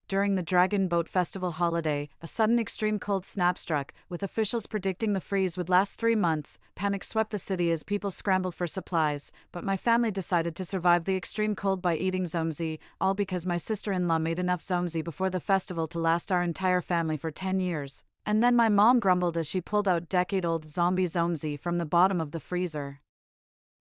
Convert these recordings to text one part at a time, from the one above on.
During the Dragon Boat Festival holiday, a sudden extreme cold snap struck, with officials predicting the freeze would last 3 months. Panic swept the city as people scrambled for supplies, but my family decided to survive the extreme cold by eating zomzi, all because my sister-in-law made enough zomzi before the festival to last our entire family for 10 years. And then my mom grumbled as she pulled out decade-old zombie zomzi from the bottom of the freezer.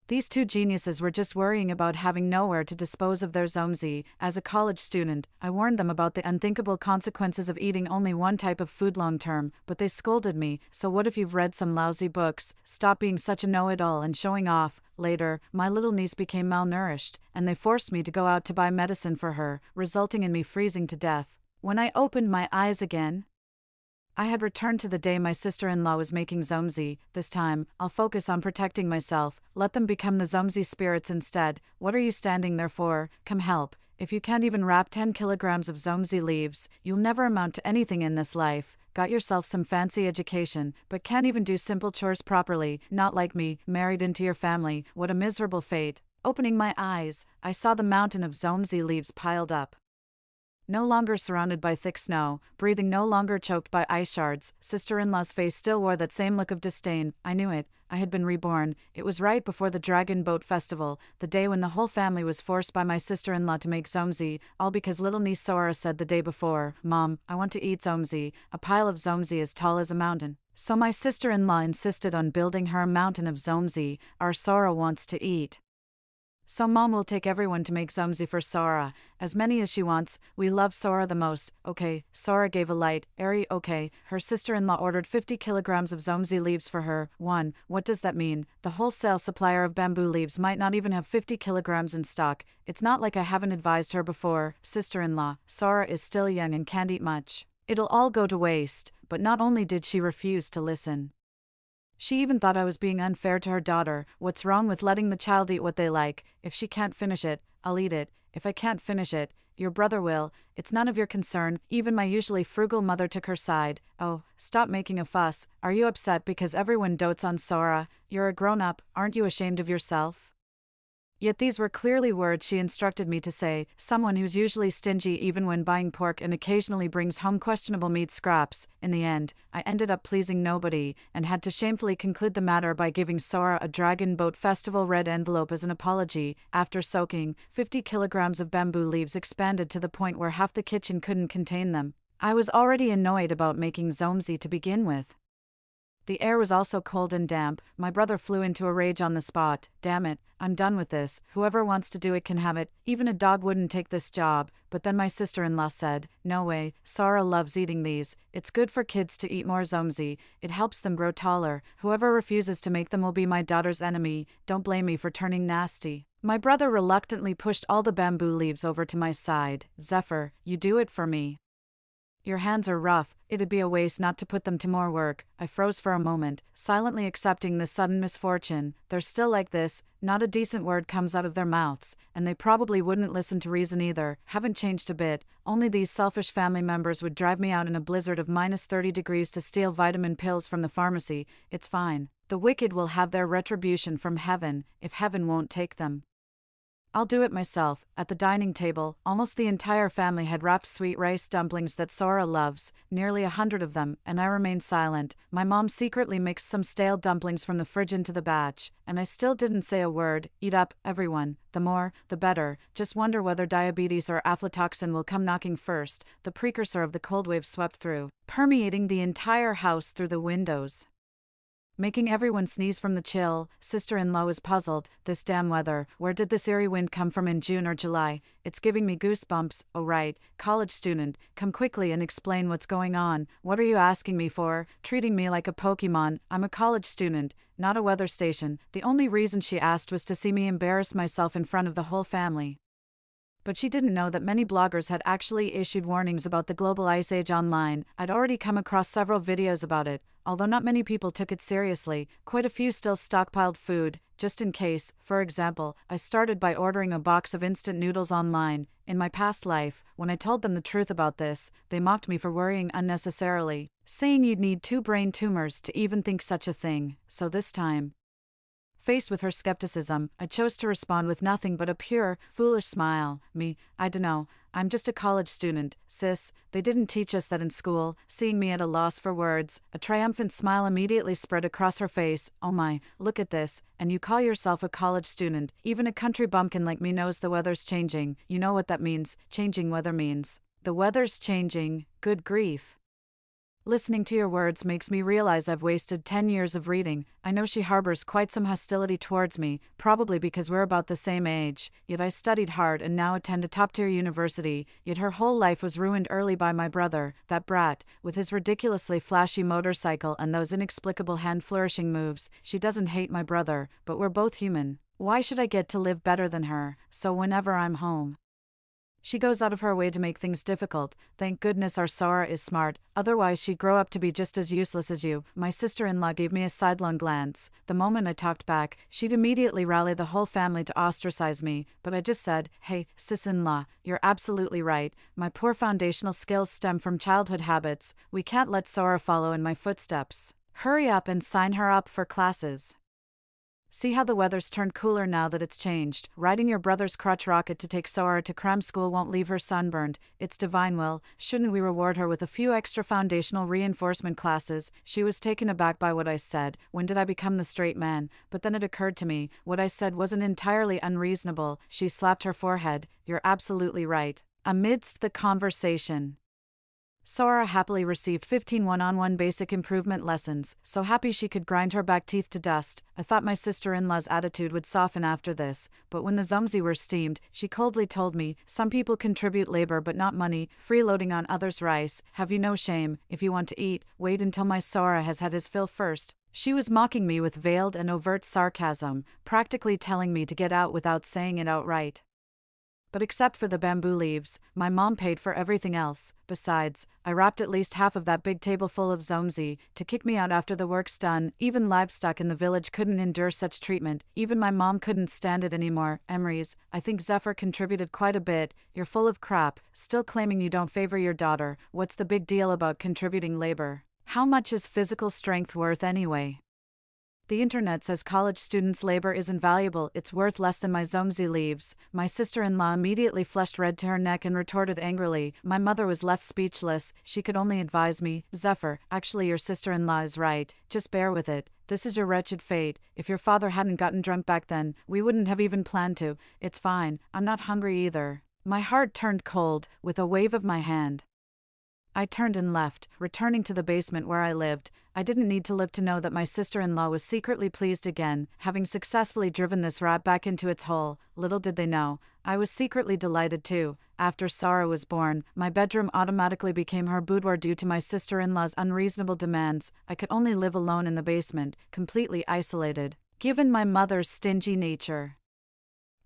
These two geniuses were just worrying about having nowhere to dispose of their zomzi. As a college student, I warned them about the unthinkable consequences of eating only one type of food long term, but they scolded me. So what if you've read some lousy books? Stop being such a know-it-all and showing off. Later, my little niece became malnourished, and they forced me to go out to buy medicine for her, resulting in me freezing to death. When I opened my eyes again, I had returned to the day my sister-in-law was making zomzi. This time, I'll focus on protecting myself. Let them become the zomzi spirits instead. What are you standing there for? Come help. If you can't even wrap 10 kilograms of zomzi leaves, you'll never amount to anything in this life. Got yourself some fancy education, but can't even do simple chores properly. Not like me, married into your family. What a miserable fate. Opening my eyes, I saw the mountain of zomzi leaves piled up. No longer surrounded by thick snow, breathing no longer choked by ice shards, sister-in-law's face still wore that same look of disdain. I knew it. I had been reborn. It was right before the Dragon Boat Festival, the day when the whole family was forced by my sister-in-law to make zomzi, all because little niece Sora said the day before, "Mom, I want to eat zomzi," a pile of zomzi as tall as a mountain. So my sister-in-law insisted on building her a mountain of zomzi our Sora wants to eat. So Mom will take everyone to make zomzi for Sora, as many as she wants. We love Sora the most. Okay, Sora gave a light, airy okay. Her sister-in-law ordered 50 kilograms of zomzi leaves for her. 1. What does that mean? The wholesale supplier of bamboo leaves might not even have 50 kilograms in stock. It's not like I haven't advised her before. Sister-in-law, Sora is still young and can't eat much. It'll all go to waste. But not only did she refuse to listen, she even thought I was being unfair to her daughter. What's wrong with letting the child eat what they like? If she can't finish it, I'll eat it. If I can't finish it, your brother will. It's none of your concern. Even my usually frugal mother took her side. Oh, stop making a fuss. Are you upset because everyone dotes on Sora? You're a grown-up, aren't you ashamed of yourself? Yet these were clearly words she instructed me to say. Someone who's usually stingy even when buying pork and occasionally brings home questionable meat scraps. In the end, I ended up pleasing nobody, and had to shamefully conclude the matter by giving Sora a Dragon Boat Festival red envelope as an apology. After soaking, 50 kilograms of bamboo leaves expanded to the point where half the kitchen couldn't contain them. I was already annoyed about making zomzi to begin with. The air was also cold and damp. My brother flew into a rage on the spot. Damn it, I'm done with this. Whoever wants to do it can have it. Even a dog wouldn't take this job. But then my sister-in-law said, "No way, Sora loves eating these. It's good for kids to eat more zomzi. It helps them grow taller. Whoever refuses to make them will be my daughter's enemy. Don't blame me for turning nasty." My brother reluctantly pushed all the bamboo leaves over to my side. "Zephyr, you do it for me. Your hands are rough, it'd be a waste not to put them to more work." I froze for a moment, silently accepting this sudden misfortune. They're still like this, not a decent word comes out of their mouths, and they probably wouldn't listen to reason either. Haven't changed a bit, only these selfish family members would drive me out in a blizzard of -30 degrees to steal vitamin pills from the pharmacy. It's fine. The wicked will have their retribution from heaven, if heaven won't take them. I'll do it myself. At the dining table, almost the entire family had wrapped sweet rice dumplings that Sora loves, nearly 100 of them, and I remained silent. My mom secretly mixed some stale dumplings from the fridge into the batch, and I still didn't say a word. Eat up, everyone. The more, the better. Just wonder whether diabetes or aflatoxin will come knocking first. The precursor of the cold wave swept through, permeating the entire house through the windows, making everyone sneeze from the chill. Sister-in-law was puzzled. This damn weather, where did this eerie wind come from in June or July? It's giving me goosebumps. Oh right, college student, come quickly and explain what's going on. What are you asking me for? Treating me like a Pokemon. I'm a college student, not a weather station. The only reason she asked was to see me embarrass myself in front of the whole family. But she didn't know that many bloggers had actually issued warnings about the global ice age online. I'd already come across several videos about it, although not many people took it seriously. Quite a few still stockpiled food, just in case. For example, I started by ordering a box of instant noodles online. In my past life, when I told them the truth about this, they mocked me for worrying unnecessarily, saying you'd need 2 brain tumors to even think such a thing. So this time, Faced with her skepticism, I chose to respond with nothing but a pure, foolish smile. I dunno, I'm just a college student, sis. They didn't teach us that in school. Seeing me at a loss for words, a triumphant smile immediately spread across her face. Oh my, look at this, and you call yourself a college student. Even a country bumpkin like me knows the weather's changing. You know what that means, changing weather means. The weather's changing, good grief. Listening to your words makes me realize I've wasted 10 years of reading. I know she harbors quite some hostility towards me, probably because we're about the same age, yet I studied hard and now attend a top-tier university, yet her whole life was ruined early by my brother, that brat, with his ridiculously flashy motorcycle and those inexplicable hand-flourishing moves. She doesn't hate my brother, but we're both human. Why should I get to live better than her, so whenever I'm home? She goes out of her way to make things difficult. Thank goodness our Sora is smart, otherwise she'd grow up to be just as useless as you. My sister-in-law gave me a sidelong glance. The moment I talked back, she'd immediately rally the whole family to ostracize me, but I just said, hey, sis-in-law, you're absolutely right. My poor foundational skills stem from childhood habits. We can't let Sora follow in my footsteps. Hurry up and sign her up for classes. See how the weather's turned cooler now that it's changed. Riding your brother's crotch rocket to take Sora to cram school won't leave her sunburned. It's divine will. Shouldn't we reward her with a few extra foundational reinforcement classes? She was taken aback by what I said. When did I become the straight man? But then it occurred to me, what I said wasn't entirely unreasonable. She slapped her forehead. You're absolutely right. Amidst the conversation, Sora happily received 15 one-on-one basic improvement lessons, so happy she could grind her back teeth to dust. I thought my sister-in-law's attitude would soften after this, but when the zomzi were steamed, she coldly told me, some people contribute labor but not money, freeloading on others' rice. Have you no shame? If you want to eat, wait until my Sora has had his fill first. She was mocking me with veiled and overt sarcasm, practically telling me to get out without saying it outright. But except for the bamboo leaves, my mom paid for everything else. Besides, I wrapped at least half of that big table full of zomzi to kick me out after the work's done. Even livestock in the village couldn't endure such treatment. Even my mom couldn't stand it anymore. Emery's, I think Zephyr contributed quite a bit. You're full of crap, still claiming you don't favor your daughter. What's the big deal about contributing labor? How much is physical strength worth anyway? The internet says college students' labor isn't valuable, it's worth less than my zomzi leaves. My sister-in-law immediately flushed red to her neck and retorted angrily. My mother was left speechless. She could only advise me, Zephyr, actually your sister-in-law is right. Just bear with it. This is your wretched fate. If your father hadn't gotten drunk back then, we wouldn't have even planned to. It's fine. I'm not hungry either. My heart turned cold, with a wave of my hand. I turned and left, returning to the basement where I lived. I didn't need to live to know that my sister-in-law was secretly pleased again, having successfully driven this rat back into its hole. Little did they know, I was secretly delighted too. After Sarah was born, my bedroom automatically became her boudoir due to my sister-in-law's unreasonable demands. I could only live alone in the basement, completely isolated, given my mother's stingy nature.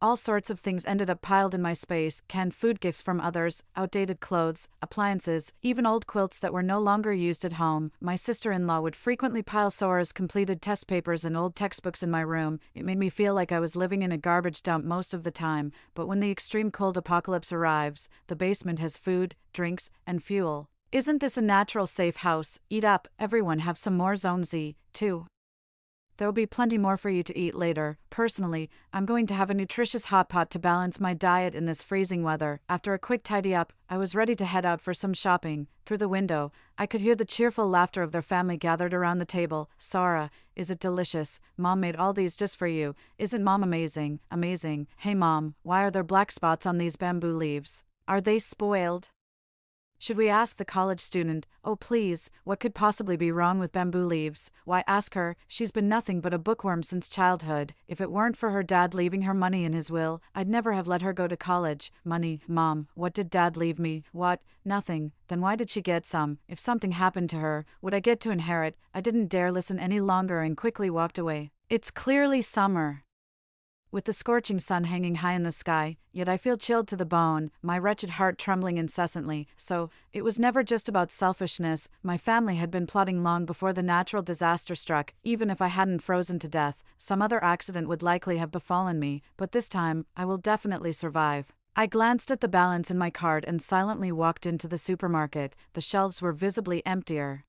All sorts of things ended up piled in my space, canned food gifts from others, outdated clothes, appliances, even old quilts that were no longer used at home. My sister-in-law would frequently pile Sora's completed test papers and old textbooks in my room. It made me feel like I was living in a garbage dump most of the time, but when the extreme cold apocalypse arrives, the basement has food, drinks, and fuel. Isn't this a natural safe house? Eat up, everyone, have some more zomzi, too. There'll be plenty more for you to eat later. Personally, I'm going to have a nutritious hot pot to balance my diet in this freezing weather. After a quick tidy up, I was ready to head out for some shopping. Through the window, I could hear the cheerful laughter of their family gathered around the table. Sora, is it delicious? Mom made all these just for you. Isn't Mom amazing? Amazing. Hey Mom, why are there black spots on these bamboo leaves? Are they spoiled? Should we ask the college student, oh please, what could possibly be wrong with bamboo leaves? Why ask her, she's been nothing but a bookworm since childhood. If it weren't for her dad leaving her money in his will, I'd never have let her go to college. Money, Mom, what did Dad leave me? What? Nothing. Then why did she get some? If something happened to her, would I get to inherit? I didn't dare listen any longer and quickly walked away. It's clearly summer, with the scorching sun hanging high in the sky, yet I feel chilled to the bone, my wretched heart trembling incessantly. So, it was never just about selfishness. My family had been plotting long before the natural disaster struck. Even if I hadn't frozen to death, some other accident would likely have befallen me, but this time, I will definitely survive. I glanced at the balance in my card and silently walked into the supermarket. The shelves were visibly emptier.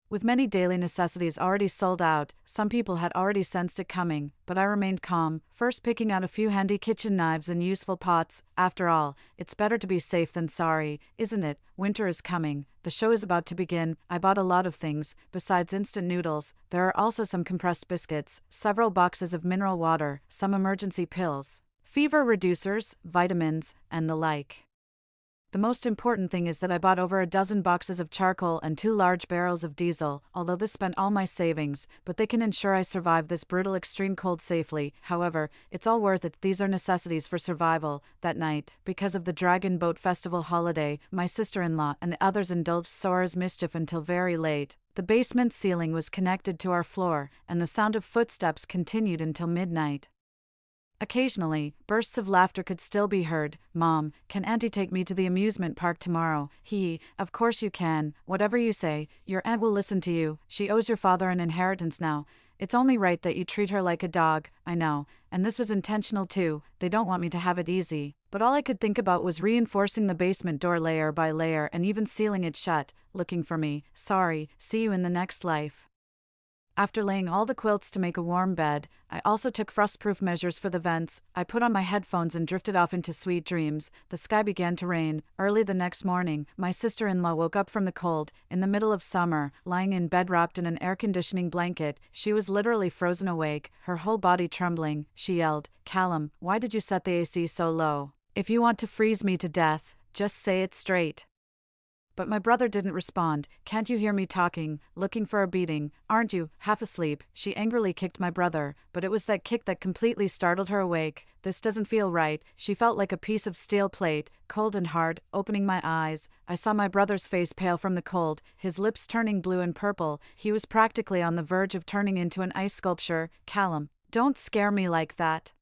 With many daily necessities already sold out, some people had already sensed it coming, but I remained calm, first picking out a few handy kitchen knives and useful pots. After all, it's better to be safe than sorry, isn't it? Winter is coming. The show is about to begin. I bought a lot of things. Besides instant noodles, there are also some compressed biscuits, several boxes of mineral water, some emergency pills, fever reducers, vitamins, and the like. The most important thing is that I bought over a dozen boxes of charcoal and 2 large barrels of diesel, although this spent all my savings, but they can ensure I survive this brutal extreme cold safely. However, it's all worth it. These are necessities for survival. That night, because of the Dragon Boat Festival holiday, my sister-in-law and the others indulged Sora's mischief until very late. The basement ceiling was connected to our floor, and the sound of footsteps continued until midnight. Occasionally, bursts of laughter could still be heard. "Mom, can Auntie take me to the amusement park tomorrow?" Of course you can. Whatever you say, your aunt will listen to you. She owes your father an inheritance now. It's only right that you treat her like a dog." I know, and this was intentional too. They don't want me to have it easy. But all I could think about was reinforcing the basement door layer by layer and even sealing it shut. "Looking for me. Sorry, see you in the next life." After laying all the quilts to make a warm bed, I also took frostproof measures for the vents. I put on my headphones and drifted off into sweet dreams. The sky began to rain. Early the next morning, my sister-in-law woke up from the cold, in the middle of summer, lying in bed wrapped in an air-conditioning blanket. She was literally frozen awake, her whole body trembling. She yelled, "Callum, why did you set the AC so low? If you want to freeze me to death, just say it straight." But my brother didn't respond. "Can't you hear me talking? Looking for a beating, aren't you? Half asleep?" She angrily kicked my brother, but it was that kick that completely startled her awake. "This doesn't feel right." She felt like a piece of steel plate, cold and hard. Opening my eyes, I saw my brother's face pale from the cold, his lips turning blue and purple. He was practically on the verge of turning into an ice sculpture. "Callum, don't scare me like that.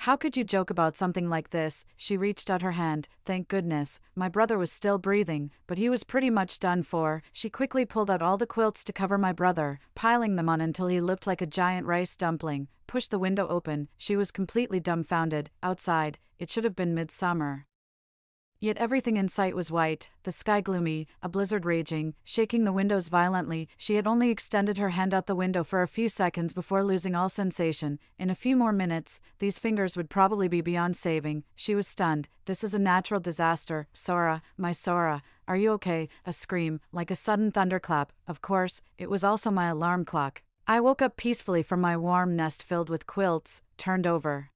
How could you joke about something like this?" She reached out her hand. Thank goodness, my brother was still breathing, but he was pretty much done for. She quickly pulled out all the quilts to cover my brother, piling them on until he looked like a giant rice dumpling. Pushed the window open. She was completely dumbfounded. Outside, it should have been midsummer. Yet everything in sight was white, the sky gloomy, a blizzard raging. Shaking the windows violently, she had only extended her hand out the window for a few seconds before losing all sensation. In a few more minutes, these fingers would probably be beyond saving. She was stunned. "This is a natural disaster. Sora, my Sora, are you okay?" A scream, like a sudden thunderclap. Of course, it was also my alarm clock. I woke up peacefully from my warm nest filled with quilts, turned over,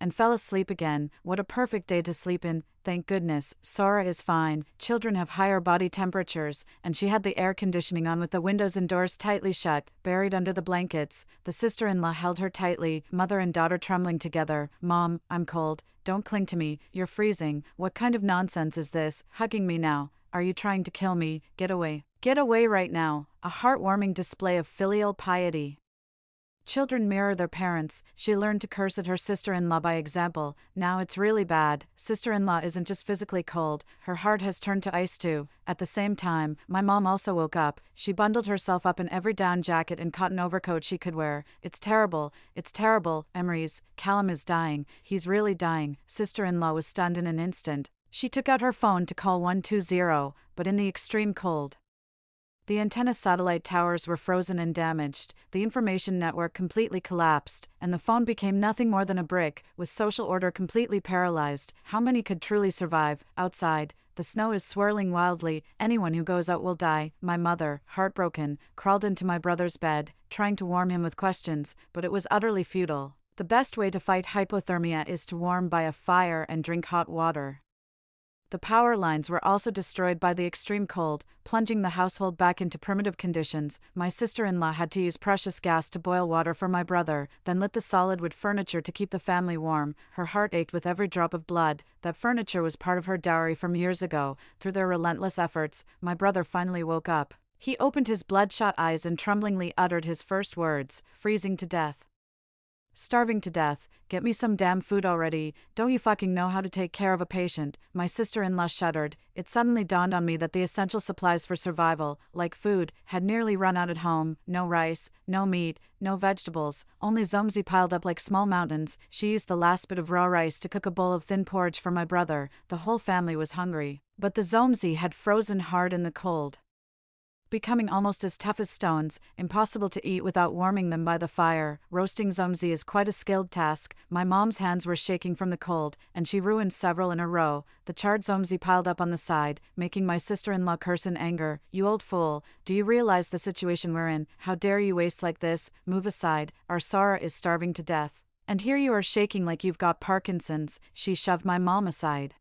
and fell asleep again. What a perfect day to sleep in. Thank goodness, Sora is fine. Children have higher body temperatures, and she had the air conditioning on with the windows and doors tightly shut, buried under the blankets. The sister-in-law held her tightly, mother and daughter trembling together. "Mom, I'm cold. Don't cling to me. You're freezing. What kind of nonsense is this? Hugging me now. Are you trying to kill me? Get away. Get away right now." A heartwarming display of filial piety. Children mirror their parents. She learned to curse at her sister-in-law by example. Now it's really bad. Sister-in-law isn't just physically cold, her heart has turned to ice too. At the same time, my mom also woke up. She bundled herself up in every down jacket and cotton overcoat she could wear. It's terrible. It's terrible. Emery's, Callum is dying. He's really dying." Sister-in-law was stunned in an instant. She took out her phone to call 120, but in the extreme cold, the antenna satellite towers were frozen and damaged, the information network completely collapsed, and the phone became nothing more than a brick, with social order completely paralyzed. How many could truly survive? Outside, the snow is swirling wildly. Anyone who goes out will die. My mother, heartbroken, crawled into my brother's bed, trying to warm him with questions, but it was utterly futile. The best way to fight hypothermia is to warm by a fire and drink hot water. The power lines were also destroyed by the extreme cold, plunging the household back into primitive conditions. My sister-in-law had to use precious gas to boil water for my brother, then lit the solid wood furniture to keep the family warm. Her heart ached with every drop of blood. That furniture was part of her dowry from years ago. Through their relentless efforts, my brother finally woke up. He opened his bloodshot eyes and tremblingly uttered his first words, "Freezing to death. Starving to death. Get me some damn food already. Don't you fucking know how to take care of a patient?" My sister-in-law shuddered. It suddenly dawned on me that the essential supplies for survival, like food, had nearly run out at home. No rice, no meat, no vegetables, only zomzi piled up like small mountains. She used the last bit of raw rice to cook a bowl of thin porridge for my brother. The whole family was hungry, but the zomzi had frozen hard in the cold. becoming almost as tough as stones, impossible to eat without warming them by the fire. Roasting zomzi is quite a skilled task. My mom's hands were shaking from the cold, and she ruined several in a row. The charred zomzi piled up on the side, making my sister-in-law curse in anger. "You old fool, do you realize the situation we're in? How dare you waste like this? Move aside, our Sara is starving to death. And here you are shaking like you've got Parkinson's." She shoved my mom aside,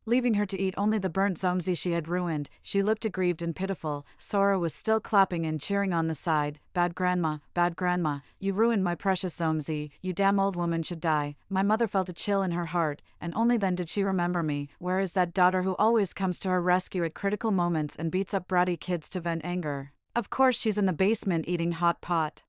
leaving her to eat only the burnt zomzi she had ruined. She looked aggrieved and pitiful. Sora was still clapping and cheering on the side. Bad grandma, you ruined my precious zomzi. You damn old woman should die." My mother felt a chill in her heart, and only then did she remember me. Where is that daughter who always comes to her rescue at critical moments and beats up bratty kids to vent anger? Of course she's in the basement eating hot pot.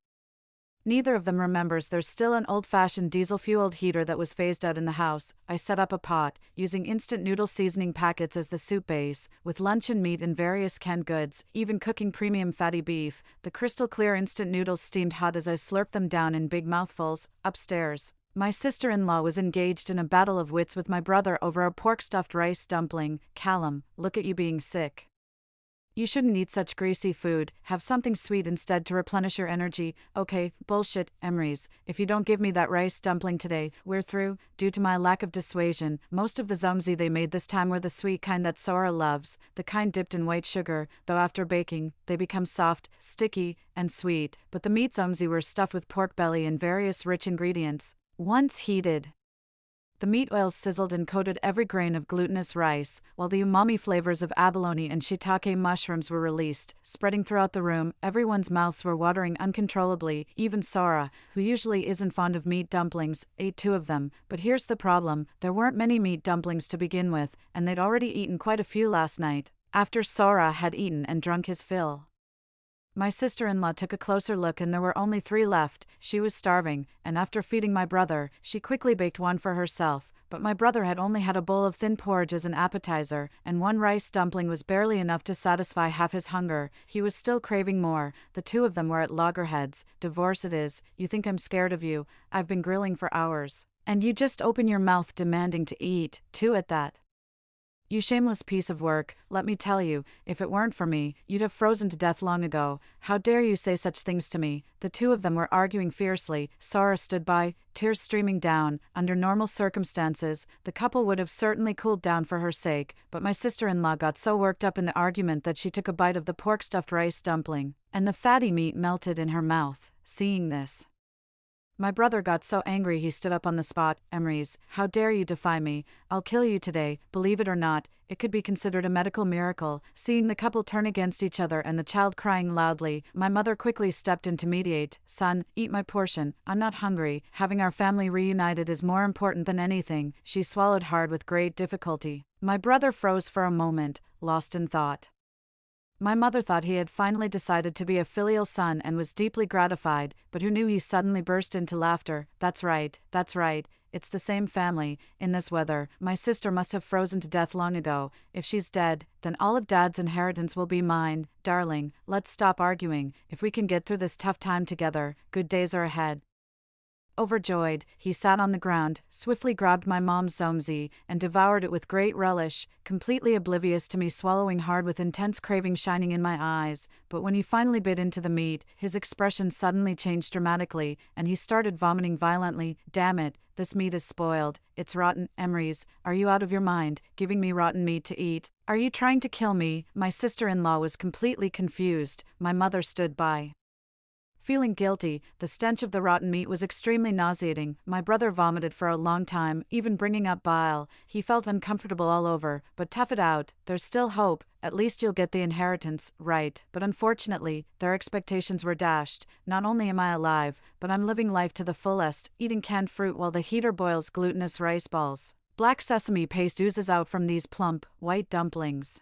Neither of them remembers there's still an old-fashioned diesel-fueled heater that was phased out in the house. I set up a pot, using instant noodle seasoning packets as the soup base, with luncheon meat and various canned goods, even cooking premium fatty beef. The crystal-clear instant noodles steamed hot as I slurped them down in big mouthfuls. Upstairs, my sister-in-law was engaged in a battle of wits with my brother over a pork-stuffed rice dumpling. "Callum, look at you being sick. You shouldn't eat such greasy food. Have something sweet instead to replenish your energy." "Okay, bullshit, Emery's. If you don't give me that rice dumpling today, we're through." Due to my lack of dissuasion, most of the zomzi they made this time were the sweet kind that Sora loves, the kind dipped in white sugar, though after baking, they become soft, sticky, and sweet. But the meat zomzi were stuffed with pork belly and various rich ingredients. Once heated, the meat oils sizzled and coated every grain of glutinous rice, while the umami flavors of abalone and shiitake mushrooms were released, spreading throughout the room. Everyone's mouths were watering uncontrollably. Even Sora, who usually isn't fond of meat dumplings, ate 2 of them. But here's the problem: there weren't many meat dumplings to begin with, and they'd already eaten quite a few last night, after Sora had eaten and drunk his fill. My sister-in-law took a closer look and there were only 3 left. She was starving, and after feeding my brother, she quickly baked one for herself. But my brother had only had a bowl of thin porridge as an appetizer, and 1 rice dumpling was barely enough to satisfy half his hunger. He was still craving more. The 2 of them were at loggerheads. "Divorce it is. You think I'm scared of you? I've been grilling for hours. And you just open your mouth demanding to eat, too at that. You shameless piece of work. Let me tell you, if it weren't for me, you'd have frozen to death long ago. How dare you say such things to me?" The 2 of them were arguing fiercely. Sara stood by, tears streaming down. Under normal circumstances, the couple would have certainly cooled down for her sake, but my sister-in-law got so worked up in the argument that she took a bite of the pork-stuffed rice dumpling, and the fatty meat melted in her mouth. Seeing this, my brother got so angry he stood up on the spot. "Emery's, how dare you defy me? I'll kill you today." Believe it or not, it could be considered a medical miracle. Seeing the couple turn against each other and the child crying loudly, my mother quickly stepped in to mediate. "Son, eat my portion. I'm not hungry. Having our family reunited is more important than anything." She swallowed hard with great difficulty. My brother froze for a moment, lost in thought. My mother thought he had finally decided to be a filial son and was deeply gratified, but who knew he suddenly burst into laughter. That's right. It's the same family. In this weather, my sister must have frozen to death long ago. If she's dead, then all of Dad's inheritance will be mine. Darling, let's stop arguing. If we can get through this tough time together, good days are ahead." Overjoyed, he sat on the ground, swiftly grabbed my mom's zomzi, and devoured it with great relish, completely oblivious to me swallowing hard with intense craving shining in my eyes. But when he finally bit into the meat, his expression suddenly changed dramatically, and he started vomiting violently. "Damn it, this meat is spoiled. It's rotten." "Emery's, are you out of your mind, giving me rotten meat to eat? Are you trying to kill me?" My sister-in-law was completely confused. My mother stood by, feeling guilty. The stench of the rotten meat was extremely nauseating. My brother vomited for a long time, even bringing up bile. He felt uncomfortable all over, but tough it out. There's still hope. At least you'll get the inheritance, right? But unfortunately, their expectations were dashed. Not only am I alive, but I'm living life to the fullest, eating canned fruit while the heater boils glutinous rice balls. Black sesame paste oozes out from these plump, white dumplings.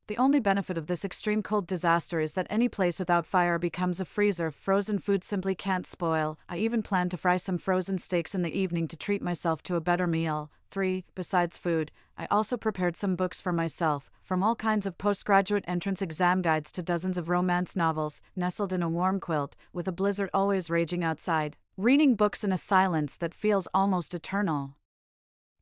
The only benefit of this extreme cold disaster is that any place without fire becomes a freezer. Frozen food simply can't spoil. I even plan to fry some frozen steaks in the evening to treat myself to a better meal. 3. Besides food, I also prepared some books for myself, from all kinds of postgraduate entrance exam guides to dozens of romance novels, nestled in a warm quilt, with a blizzard always raging outside. Reading books in a silence that feels almost eternal.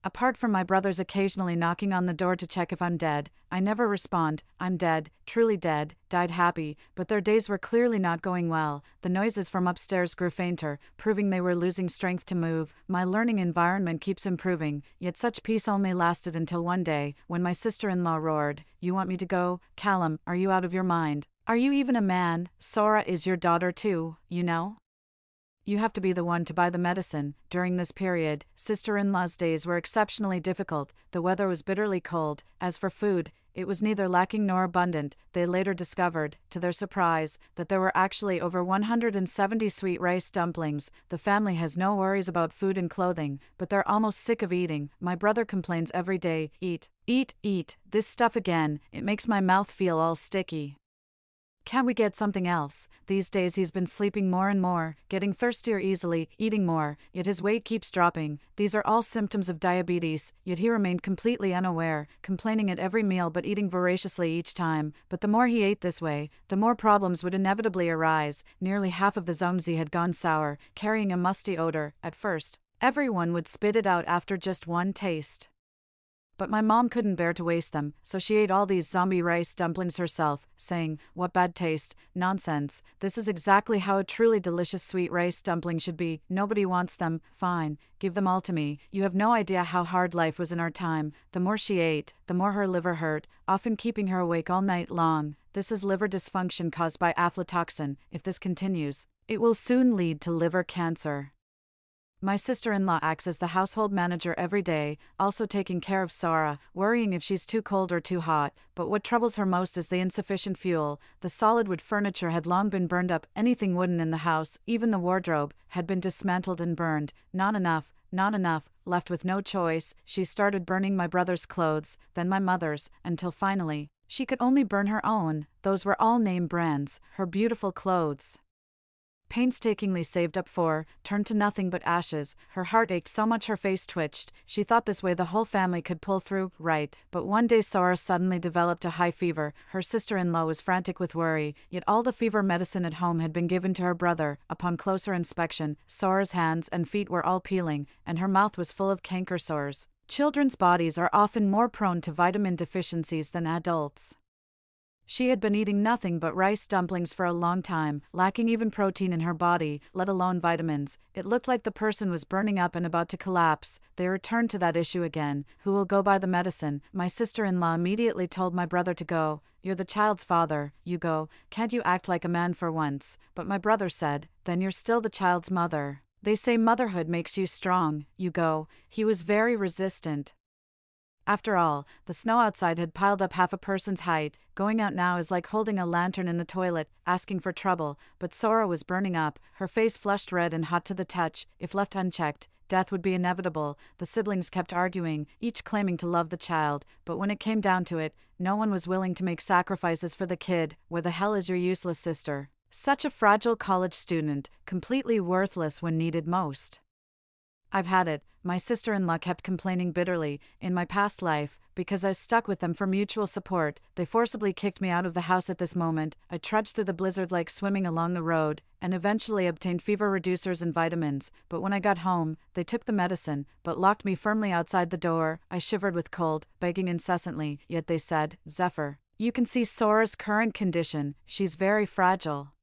Apart from my brothers occasionally knocking on the door to check if I'm dead, I never respond. I'm dead, truly dead, died happy, but their days were clearly not going well. The noises from upstairs grew fainter, proving they were losing strength to move. My learning environment keeps improving, yet such peace only lasted until one day, when my sister-in-law roared, "You want me to go? Callum, are you out of your mind? Are you even a man? Sora is your daughter too, you know? You have to be the one to buy the medicine." During this period, sister-in-law's days were exceptionally difficult. The weather was bitterly cold. As for food, it was neither lacking nor abundant. They later discovered, to their surprise, that there were actually over 170 sweet rice dumplings. The family has no worries about food and clothing, but they're almost sick of eating. My brother complains every day, "Eat, eat, eat, this stuff again. It makes my mouth feel all sticky. Can't we get something else?" These days he's been sleeping more and more, getting thirstier easily, eating more, yet his weight keeps dropping. These are all symptoms of diabetes, yet he remained completely unaware, complaining at every meal but eating voraciously each time. But the more he ate this way, the more problems would inevitably arise. Nearly half of the zongzi had gone sour, carrying a musty odor. At first, everyone would spit it out after just one taste. But my mom couldn't bear to waste them, so she ate all these zombie rice dumplings herself, saying, "What bad taste, nonsense, this is exactly how a truly delicious sweet rice dumpling should be. Nobody wants them, fine, give them all to me." You have no idea how hard life was in our time. The more she ate, the more her liver hurt, often keeping her awake all night long. This is liver dysfunction caused by aflatoxin. If this continues, it will soon lead to liver cancer. My sister-in-law acts as the household manager every day, also taking care of Sara, worrying if she's too cold or too hot, but what troubles her most is the insufficient fuel. The solid wood furniture had long been burned up. Anything wooden in the house, even the wardrobe, had been dismantled and burned. Not enough. Left with no choice, she started burning my brother's clothes, then my mother's, until finally, she could only burn her own. Those were all name brands, her beautiful clothes, painstakingly saved up for, turned to nothing but ashes. Her heart ached so much her face twitched. She thought this way the whole family could pull through, right? But one day Sora suddenly developed a high fever. Her sister-in-law was frantic with worry, yet all the fever medicine at home had been given to her brother. Upon closer inspection, Sora's hands and feet were all peeling, and her mouth was full of canker sores. Children's bodies are often more prone to vitamin deficiencies than adults. She had been eating nothing but rice dumplings for a long time, lacking even protein in her body, let alone vitamins. It looked like the person was burning up and about to collapse. They returned to that issue again. Who will go buy the medicine? My sister-in-law immediately told my brother to go. "You're the child's father, you go. Can't you act like a man for once?" But my brother said, "Then you're still the child's mother. They say motherhood makes you strong, you go." He was very resistant. After all, the snow outside had piled up half a person's height. Going out now is like holding a lantern in the toilet, asking for trouble. But Sora was burning up, her face flushed red and hot to the touch. If left unchecked, death would be inevitable. The siblings kept arguing, each claiming to love the child, but when it came down to it, no one was willing to make sacrifices for the kid. Where the hell is your useless sister? Such a fragile college student, completely worthless when needed most. I've had it. My sister-in-law kept complaining bitterly. In my past life, because I stuck with them for mutual support, they forcibly kicked me out of the house at this moment. I trudged through the blizzard like swimming along the road, and eventually obtained fever reducers and vitamins. But when I got home, they took the medicine, but locked me firmly outside the door. I shivered with cold, begging incessantly, yet they said, "Zephyr, you can see Sora's current condition. She's very fragile.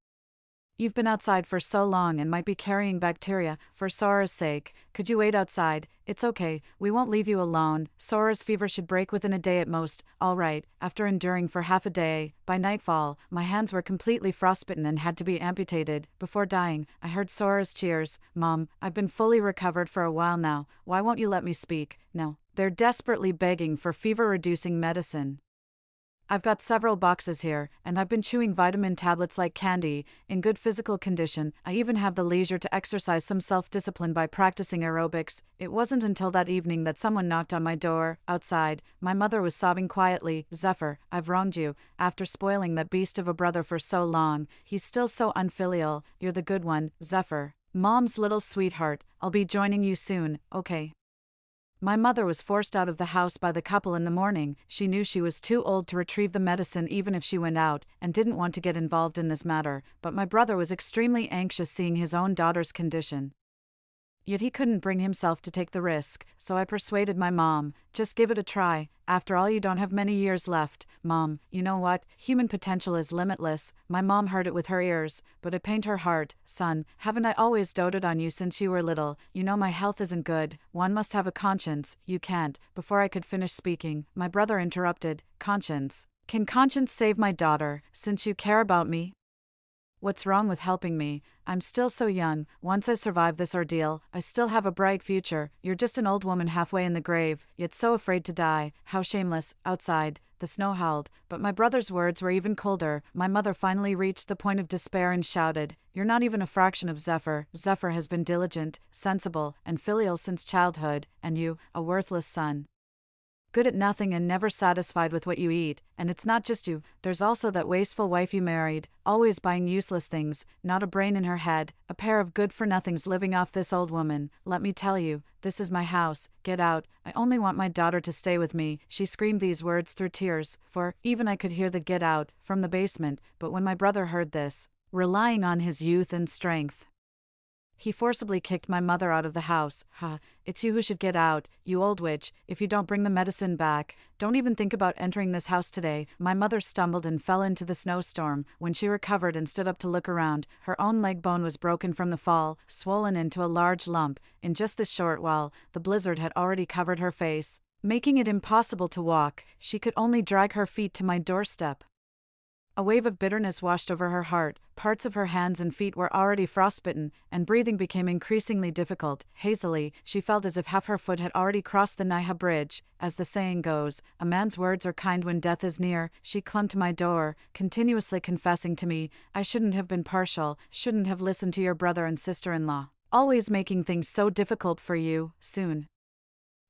You've been outside for so long and might be carrying bacteria. For Sora's sake, could you wait outside? It's okay, we won't leave you alone. Sora's fever should break within a day at most." All right, after enduring for half a day, by nightfall, my hands were completely frostbitten and had to be amputated. Before dying, I heard Sora's cheers. "Mom, I've been fully recovered for a while now. Why won't you let me speak?" No. They're desperately begging for fever-reducing medicine. I've got several boxes here, and I've been chewing vitamin tablets like candy, in good physical condition. I even have the leisure to exercise some self-discipline by practicing aerobics. It wasn't until that evening that someone knocked on my door. Outside, my mother was sobbing quietly. "Zephyr, I've wronged you. After spoiling that beast of a brother for so long, he's still so unfilial. You're the good one, Zephyr. Mom's little sweetheart. I'll be joining you soon, okay?" My mother was forced out of the house by the couple in the morning. She knew she was too old to retrieve the medicine even if she went out, and didn't want to get involved in this matter, but my brother was extremely anxious seeing his own daughter's condition. Yet he couldn't bring himself to take the risk, so I persuaded my mom, just give it a try. After all, you don't have many years left. Mom, you know what? Human potential is limitless. My mom heard it with her ears, but it pained her heart. Son, haven't I always doted on you since you were little? You know my health isn't good. One must have a conscience. You can't. Before I could finish speaking, my brother interrupted. Conscience? Can conscience save my daughter, since you care about me? What's wrong with helping me? I'm still so young. Once I survive this ordeal, I still have a bright future. You're just an old woman halfway in the grave, yet so afraid to die. How shameless. Outside, the snow howled, but my brother's words were even colder. My mother finally reached the point of despair and shouted, "You're not even a fraction of Zephyr. Zephyr has been diligent, sensible, and filial since childhood, and you, a worthless son. Good at nothing and never satisfied with what you eat. And it's not just you, there's also that wasteful wife you married, always buying useless things, not a brain in her head, a pair of good-for-nothings living off this old woman. Let me tell you, this is my house, get out, I only want my daughter to stay with me." She screamed these words through tears, for, even I could hear the "get out" from the basement, but when my brother heard this, relying on his youth and strength, he forcibly kicked my mother out of the house. "Ha, it's you who should get out, you old witch, if you don't bring the medicine back. Don't even think about entering this house today." My mother stumbled and fell into the snowstorm. When she recovered and stood up to look around, her own leg bone was broken from the fall, swollen into a large lump. In just this short while, the blizzard had already covered her face, making it impossible to walk. She could only drag her feet to my doorstep. A wave of bitterness washed over her heart. Parts of her hands and feet were already frostbitten, and breathing became increasingly difficult. Hazily, she felt as if half her foot had already crossed the Niha bridge. As the saying goes, a man's words are kind when death is near. She clung to my door, continuously confessing to me, "I shouldn't have been partial, shouldn't have listened to your brother and sister-in-law. Always making things so difficult for you. Soon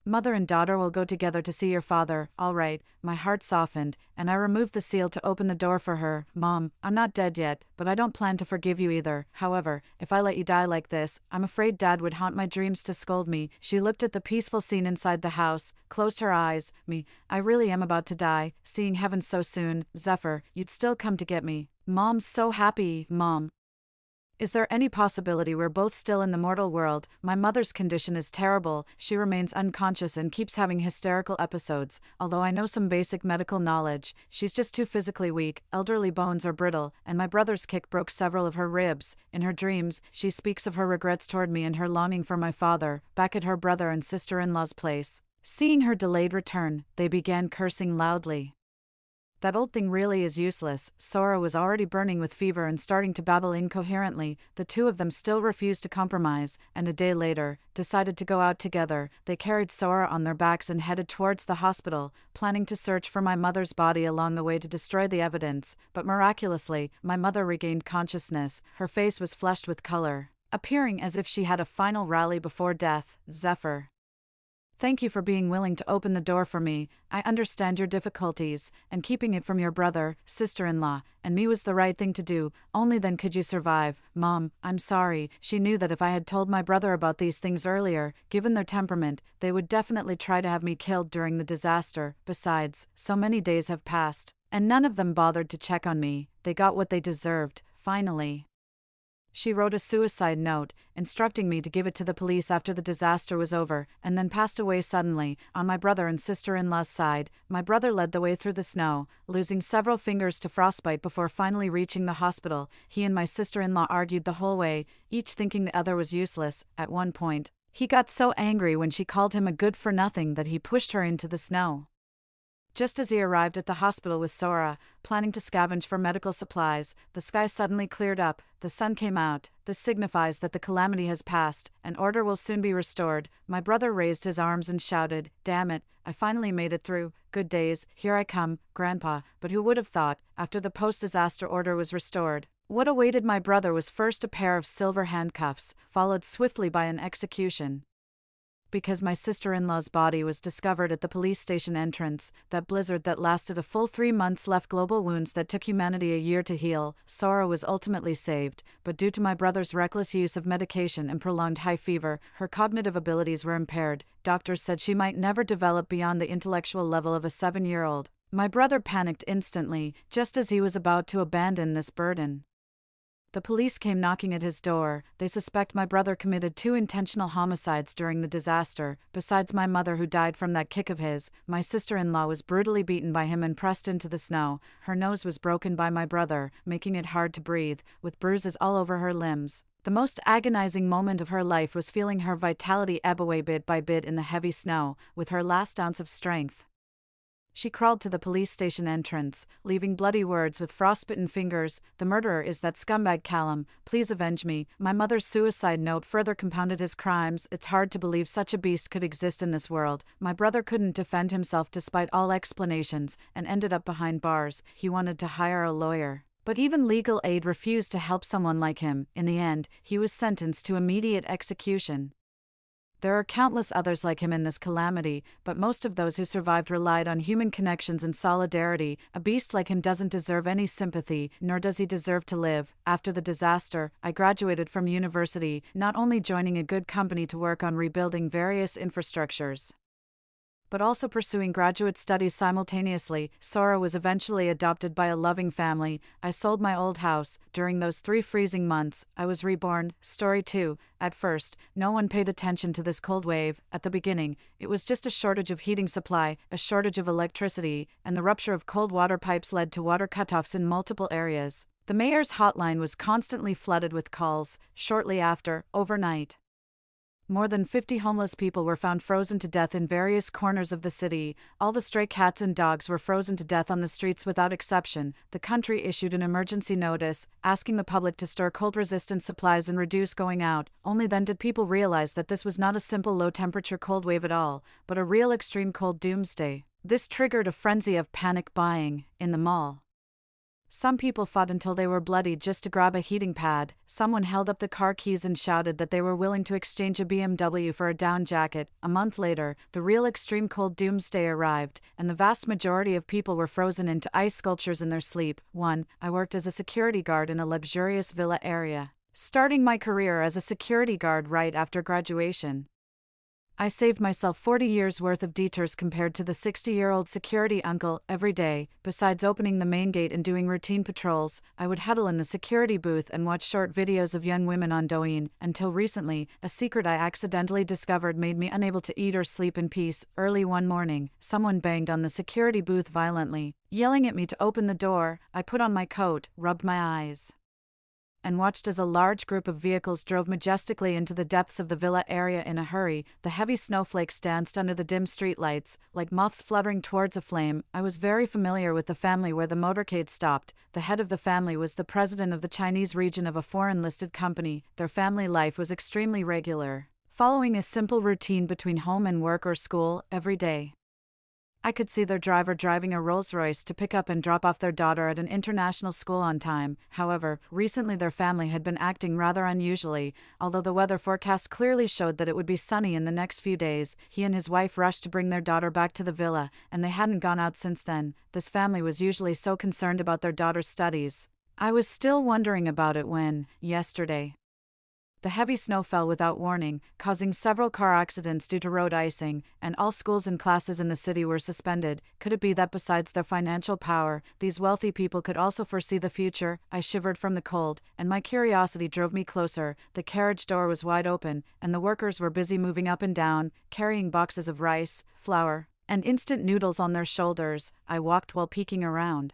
mother and daughter will go together to see your father." All right, my heart softened, and I removed the seal to open the door for her. "Mom, I'm not dead yet, but I don't plan to forgive you either. However, if I let you die like this, I'm afraid Dad would haunt my dreams to scold me." She looked at the peaceful scene inside the house, closed her eyes. "Me, I really am about to die, seeing heaven so soon. Zephyr, you'd still come to get me. Mom's so happy. Mom, is there any possibility we're both still in the mortal world? My mother's condition is terrible. She remains unconscious and keeps having hysterical episodes. Although I know some basic medical knowledge, she's just too physically weak, elderly bones are brittle, and my brother's kick broke several of her ribs. In her dreams, she speaks of her regrets toward me and her longing for my father, back at her brother and sister-in-law's place. Seeing her delayed return, they began cursing loudly. That old thing really is useless." Sora was already burning with fever and starting to babble incoherently. The two of them still refused to compromise, and a day later, decided to go out together. They carried Sora on their backs and headed towards the hospital, planning to search for my mother's body along the way to destroy the evidence. But miraculously, my mother regained consciousness. Her face was flushed with color, appearing as if she had a final rally before death. "Zephyr, thank you for being willing to open the door for me. I understand your difficulties, and keeping it from your brother, sister-in-law, and me was the right thing to do. Only then could you survive. Mom, I'm sorry." She knew that if I had told my brother about these things earlier, given their temperament, they would definitely try to have me killed during the disaster. Besides, so many days have passed, and none of them bothered to check on me. They got what they deserved. Finally, she wrote a suicide note, instructing me to give it to the police after the disaster was over, and then passed away suddenly. On my brother and sister-in-law's side, my brother led the way through the snow, losing several fingers to frostbite before finally reaching the hospital. He and my sister-in-law argued the whole way, each thinking the other was useless. At one point, he got so angry when she called him a good-for-nothing that he pushed her into the snow. Just as he arrived at the hospital with Sora, planning to scavenge for medical supplies, the sky suddenly cleared up, the sun came out. This signifies that the calamity has passed, and order will soon be restored. My brother raised his arms and shouted, "Damn it, I finally made it through. Good days, here I come, Grandpa." But who would have thought, after the post-disaster order was restored, what awaited my brother was first a pair of silver handcuffs, followed swiftly by an execution. Because my sister-in-law's body was discovered at the police station entrance, that blizzard that lasted a full 3 months left global wounds that took humanity a year to heal. Sora was ultimately saved, but due to my brother's reckless use of medication and prolonged high fever, her cognitive abilities were impaired. Doctors said she might never develop beyond the intellectual level of a 7-year-old. My brother panicked instantly, just as he was about to abandon this burden. The police came knocking at his door. They suspect my brother committed 2 intentional homicides during the disaster. Besides my mother, who died from that kick of his, my sister-in-law was brutally beaten by him and pressed into the snow. Her nose was broken by my brother, making it hard to breathe, with bruises all over her limbs. The most agonizing moment of her life was feeling her vitality ebb away bit by bit in the heavy snow, with her last ounce of strength. She crawled to the police station entrance, leaving bloody words with frostbitten fingers. "The murderer is that scumbag Callum. Please avenge me." My mother's suicide note further compounded his crimes. It's hard to believe such a beast could exist in this world. My brother couldn't defend himself despite all explanations, and ended up behind bars. He wanted to hire a lawyer, but even legal aid refused to help someone like him. In the end, he was sentenced to immediate execution. There are countless others like him in this calamity, but most of those who survived relied on human connections and solidarity. A beast like him doesn't deserve any sympathy, nor does he deserve to live. After the disaster, I graduated from university, not only joining a good company to work on rebuilding various infrastructures, but also pursuing graduate studies simultaneously. Sora was eventually adopted by a loving family. I sold my old house. During those 3 freezing months, I was reborn. Story 2. At first, no one paid attention to this cold wave. At the beginning, it was just a shortage of heating supply, a shortage of electricity, and the rupture of cold water pipes led to water cutoffs in multiple areas. The mayor's hotline was constantly flooded with calls. Shortly after, overnight, more than 50 homeless people were found frozen to death in various corners of the city. All the stray cats and dogs were frozen to death on the streets without exception. The country issued an emergency notice, asking the public to store cold-resistant supplies and reduce going out. Only then did people realize that this was not a simple low-temperature cold wave at all, but a real extreme cold doomsday. This triggered a frenzy of panic buying in the mall. Some people fought until they were bloodied just to grab a heating pad. Someone held up the car keys and shouted that they were willing to exchange a BMW for a down jacket. A month later, the real extreme cold doomsday arrived, and the vast majority of people were frozen into ice sculptures in their sleep. 1. I worked as a security guard in a luxurious villa area, starting my career as a security guard right after graduation. I saved myself 40 years' worth of detours compared to the 60-year-old security uncle. Every day, besides opening the main gate and doing routine patrols, I would huddle in the security booth and watch short videos of young women on Douyin. Until recently, a secret I accidentally discovered made me unable to eat or sleep in peace. Early one morning, someone banged on the security booth violently, yelling at me to open the door. I put on my coat, rubbed my eyes, and watched as a large group of vehicles drove majestically into the depths of the villa area in a hurry. The heavy snowflakes danced under the dim streetlights, like moths fluttering towards a flame. I was very familiar with the family where the motorcade stopped. The head of the family was the president of the Chinese region of a foreign-listed company. Their family life was extremely regular, following a simple routine between home and work or school every day. I could see their driver driving a Rolls-Royce to pick up and drop off their daughter at an international school on time. However, recently their family had been acting rather unusually. Although the weather forecast clearly showed that it would be sunny in the next few days, he and his wife rushed to bring their daughter back to the villa, and they hadn't gone out since then. This family was usually so concerned about their daughter's studies. I was still wondering about it when, yesterday, the heavy snow fell without warning, causing several car accidents due to road icing, and all schools and classes in the city were suspended. Could it be that besides their financial power, these wealthy people could also foresee the future? I shivered from the cold, and my curiosity drove me closer. The carriage door was wide open, and the workers were busy moving up and down, carrying boxes of rice, flour, and instant noodles on their shoulders. I walked while peeking around.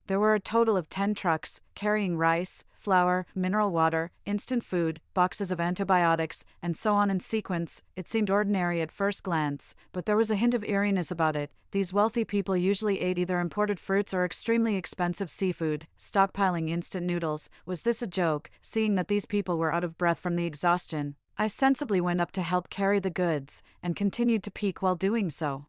There were a total of 10 trucks, carrying rice, flour, mineral water, instant food, boxes of antibiotics, and so on in sequence. It seemed ordinary at first glance, but there was a hint of eeriness about it. These wealthy people usually ate either imported fruits or extremely expensive seafood, stockpiling instant noodles. Was this a joke? Seeing that these people were out of breath from the exhaustion, I sensibly went up to help carry the goods, and continued to peek while doing so.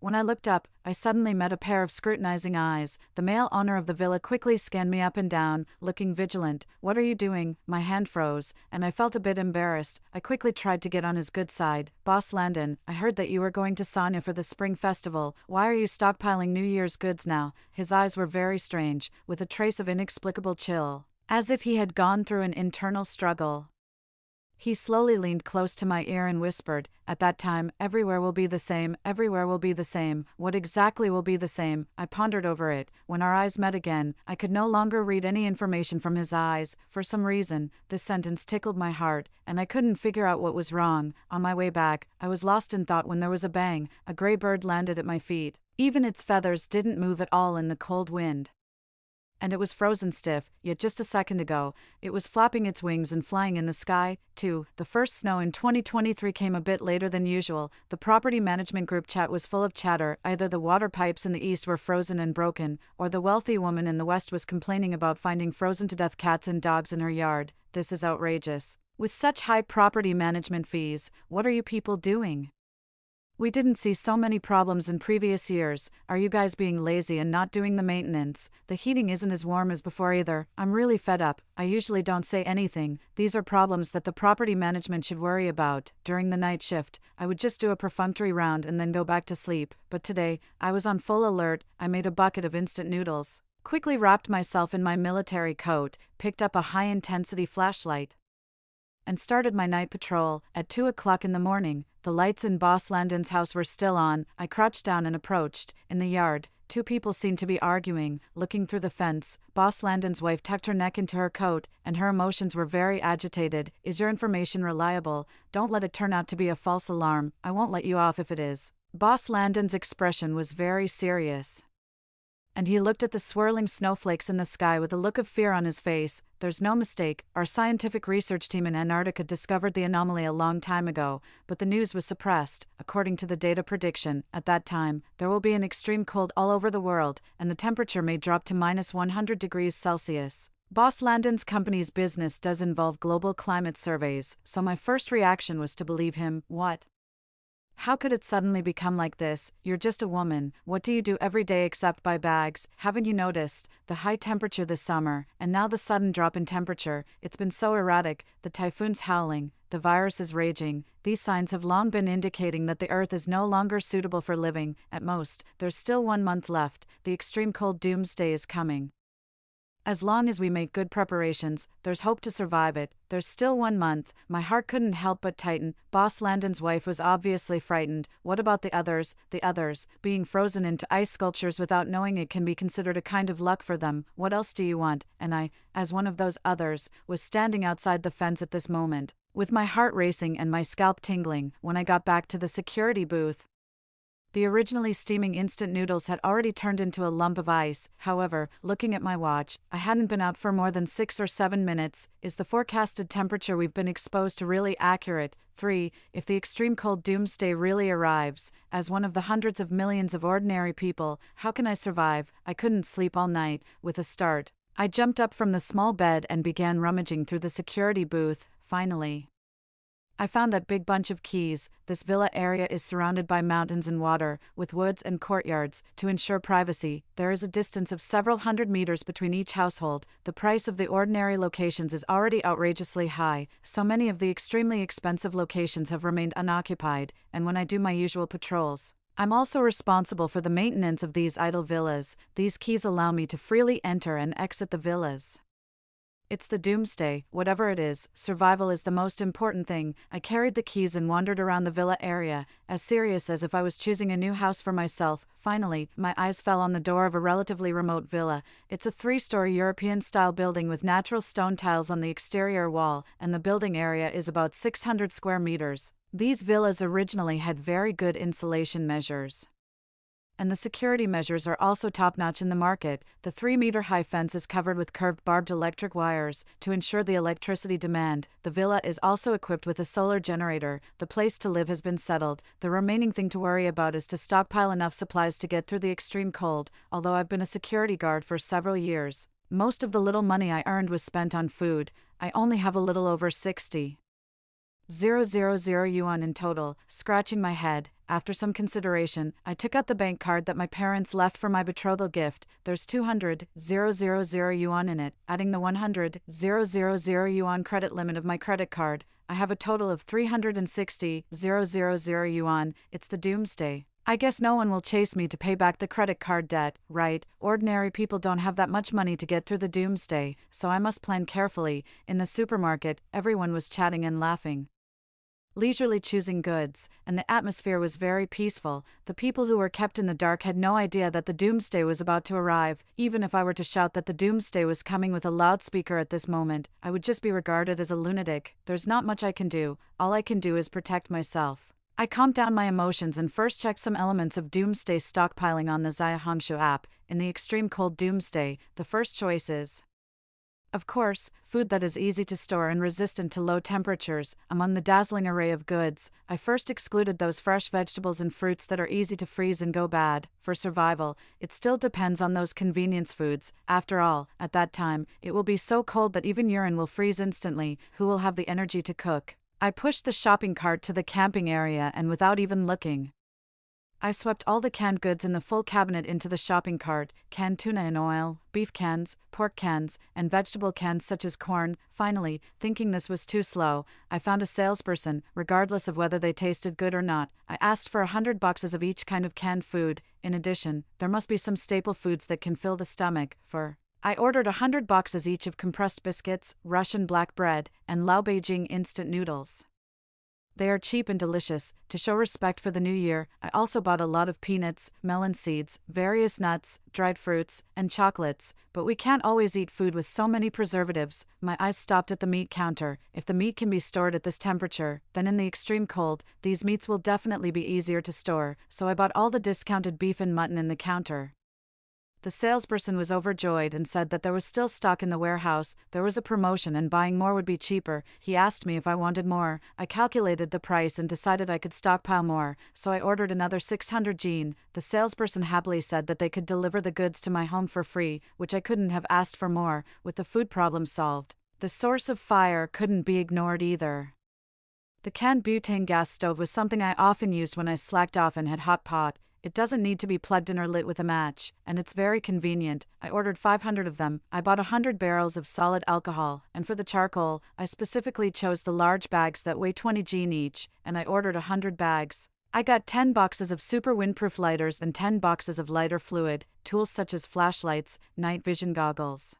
When I looked up, I suddenly met a pair of scrutinizing eyes. The male owner of the villa quickly scanned me up and down, looking vigilant. "What are you doing?" My hand froze, and I felt a bit embarrassed. I quickly tried to get on his good side. "Boss Landon, I heard that you were going to Sanya for the spring festival. Why are you stockpiling New Year's goods now?" His eyes were very strange, with a trace of inexplicable chill, as if he had gone through an internal struggle. He slowly leaned close to my ear and whispered, "At that time, everywhere will be the same, everywhere will be the same. What exactly will be the same?" I pondered over it. When our eyes met again, I could no longer read any information from his eyes. For some reason, this sentence tickled my heart, and I couldn't figure out what was wrong. On my way back, I was lost in thought when there was a bang. A gray bird landed at my feet. Even its feathers didn't move at all in the cold wind. And it was frozen stiff, yet just a second ago, it was flapping its wings and flying in the sky, too. The first snow in 2023 came a bit later than usual. The property management group chat was full of chatter. Either the water pipes in the east were frozen and broken, or the wealthy woman in the west was complaining about finding frozen-to-death cats and dogs in her yard. This is outrageous. With such high property management fees, what are you people doing? We didn't see so many problems in previous years. Are you guys being lazy and not doing the maintenance? The heating isn't as warm as before either. I'm really fed up. I usually don't say anything. These are problems that the property management should worry about. During the night shift, I would just do a perfunctory round and then go back to sleep. But today, I was on full alert. I made a bucket of instant noodles, quickly wrapped myself in my military coat, picked up a high-intensity flashlight, and started my night patrol. At 2 o'clock in the morning, the lights in Boss Landon's house were still on. I crouched down and approached. In the yard, two people seemed to be arguing. Looking through the fence, Boss Landon's wife tucked her neck into her coat, and her emotions were very agitated. "Is your information reliable? Don't let it turn out to be a false alarm. I won't let you off if it is." Boss Landon's expression was very serious, and he looked at the swirling snowflakes in the sky with a look of fear on his face. "There's no mistake, our scientific research team in Antarctica discovered the anomaly a long time ago, but the news was suppressed. According to the data prediction, at that time, there will be an extreme cold all over the world, and the temperature may drop to minus 100 degrees Celsius. Boss Landon's company's business does involve global climate surveys, so my first reaction was to believe him. What? How could it suddenly become like this? You're just a woman. What do you do every day except buy bags? Haven't you noticed the high temperature this summer, and now the sudden drop in temperature? It's been so erratic. The typhoon's howling, the virus is raging. These signs have long been indicating that the Earth is no longer suitable for living. At most, there's still 1 month left. The extreme cold doomsday is coming. As long as we make good preparations, there's hope to survive it. There's still 1 month." My heart couldn't help but tighten. Boss Landon's wife was obviously frightened. What about the others? The others, being frozen into ice sculptures without knowing it can be considered a kind of luck for them. What else do you want? And I, as one of those others, was standing outside the fence at this moment, with my heart racing and my scalp tingling. When I got back to the security booth, the originally steaming instant noodles had already turned into a lump of ice. However, looking at my watch, I hadn't been out for more than 6 or 7 minutes. Is the forecasted temperature we've been exposed to really accurate? 3. If the extreme cold doomsday really arrives, as one of the hundreds of millions of ordinary people, how can I survive? I couldn't sleep all night. With a start, I jumped up from the small bed and began rummaging through the security booth. Finally, I found that big bunch of keys. This villa area is surrounded by mountains and water, with woods and courtyards. To ensure privacy, there is a distance of several hundred meters between each household. The price of the ordinary locations is already outrageously high. So many of the extremely expensive locations have remained unoccupied, and when I do my usual patrols, I'm also responsible for the maintenance of these idle villas. These keys allow me to freely enter and exit the villas. It's the doomsday. Whatever it is, survival is the most important thing. I carried the keys and wandered around the villa area, as serious as if I was choosing a new house for myself. Finally, my eyes fell on the door of a relatively remote villa. It's a 3-story European-style building with natural stone tiles on the exterior wall, and the building area is about 600 square meters. These villas originally had very good insulation measures, and the security measures are also top-notch in the market. The 3-meter-high fence is covered with curved barbed electric wires to ensure the electricity demand. The villa is also equipped with a solar generator. The place to live has been settled. The remaining thing to worry about is to stockpile enough supplies to get through the extreme cold. Although I've been a security guard for several years, most of the little money I earned was spent on food. I only have a little over 60,000 yuan in total. Scratching my head, after some consideration, I took out the bank card that my parents left for my betrothal gift. There's 200,000 yuan in it. Adding the 100,000 yuan credit limit of my credit card, I have a total of 360,000 yuan. It's the doomsday. I guess no one will chase me to pay back the credit card debt, right? Ordinary people don't have that much money to get through the doomsday, so I must plan carefully. In the supermarket, everyone was chatting and laughing, leisurely choosing goods, and the atmosphere was very peaceful. The people who were kept in the dark had no idea that the doomsday was about to arrive. Even if I were to shout that the doomsday was coming with a loudspeaker at this moment, I would just be regarded as a lunatic. There's not much I can do. All I can do is protect myself. I calmed down my emotions and first checked some elements of doomsday stockpiling on the Xiaohongshu app. In the extreme cold doomsday, the first choice is, of course, food that is easy to store and resistant to low temperatures. Among the dazzling array of goods, I first excluded those fresh vegetables and fruits that are easy to freeze and go bad. For survival, it still depends on those convenience foods. After all, at that time, it will be so cold that even urine will freeze instantly. Who will have the energy to cook? I pushed the shopping cart to the camping area and without even looking, I swept all the canned goods in the full cabinet into the shopping cart: canned tuna in oil, beef cans, pork cans, and vegetable cans such as corn. Finally, thinking this was too slow, I found a salesperson. Regardless of whether they tasted good or not, I asked for 100 boxes of each kind of canned food. In addition, there must be some staple foods that can fill the stomach. I ordered 100 boxes each of compressed biscuits, Russian black bread, and Lao Beijing instant noodles. They are cheap and delicious. To show respect for the new year, I also bought a lot of peanuts, melon seeds, various nuts, dried fruits, and chocolates. But we can't always eat food with so many preservatives. My eyes stopped at the meat counter. If the meat can be stored at this temperature, then in the extreme cold, these meats will definitely be easier to store. So I bought all the discounted beef and mutton in the counter. The salesperson was overjoyed and said that there was still stock in the warehouse. There was a promotion and buying more would be cheaper. He asked me if I wanted more. I calculated the price and decided I could stockpile more, so I ordered another 600 jean. The salesperson happily said that they could deliver the goods to my home for free, which I couldn't have asked for more. With the food problem solved, the source of fire couldn't be ignored either. The canned butane gas stove was something I often used when I slacked off and had hot pot. It doesn't need to be plugged in or lit with a match, and it's very convenient. I ordered 500 of them. I bought 100 barrels of solid alcohol, and for the charcoal, I specifically chose the large bags that weigh 20 jean each, and I ordered 100 bags. I got 10 boxes of super windproof lighters and 10 boxes of lighter fluid, tools such as flashlights, night vision goggles,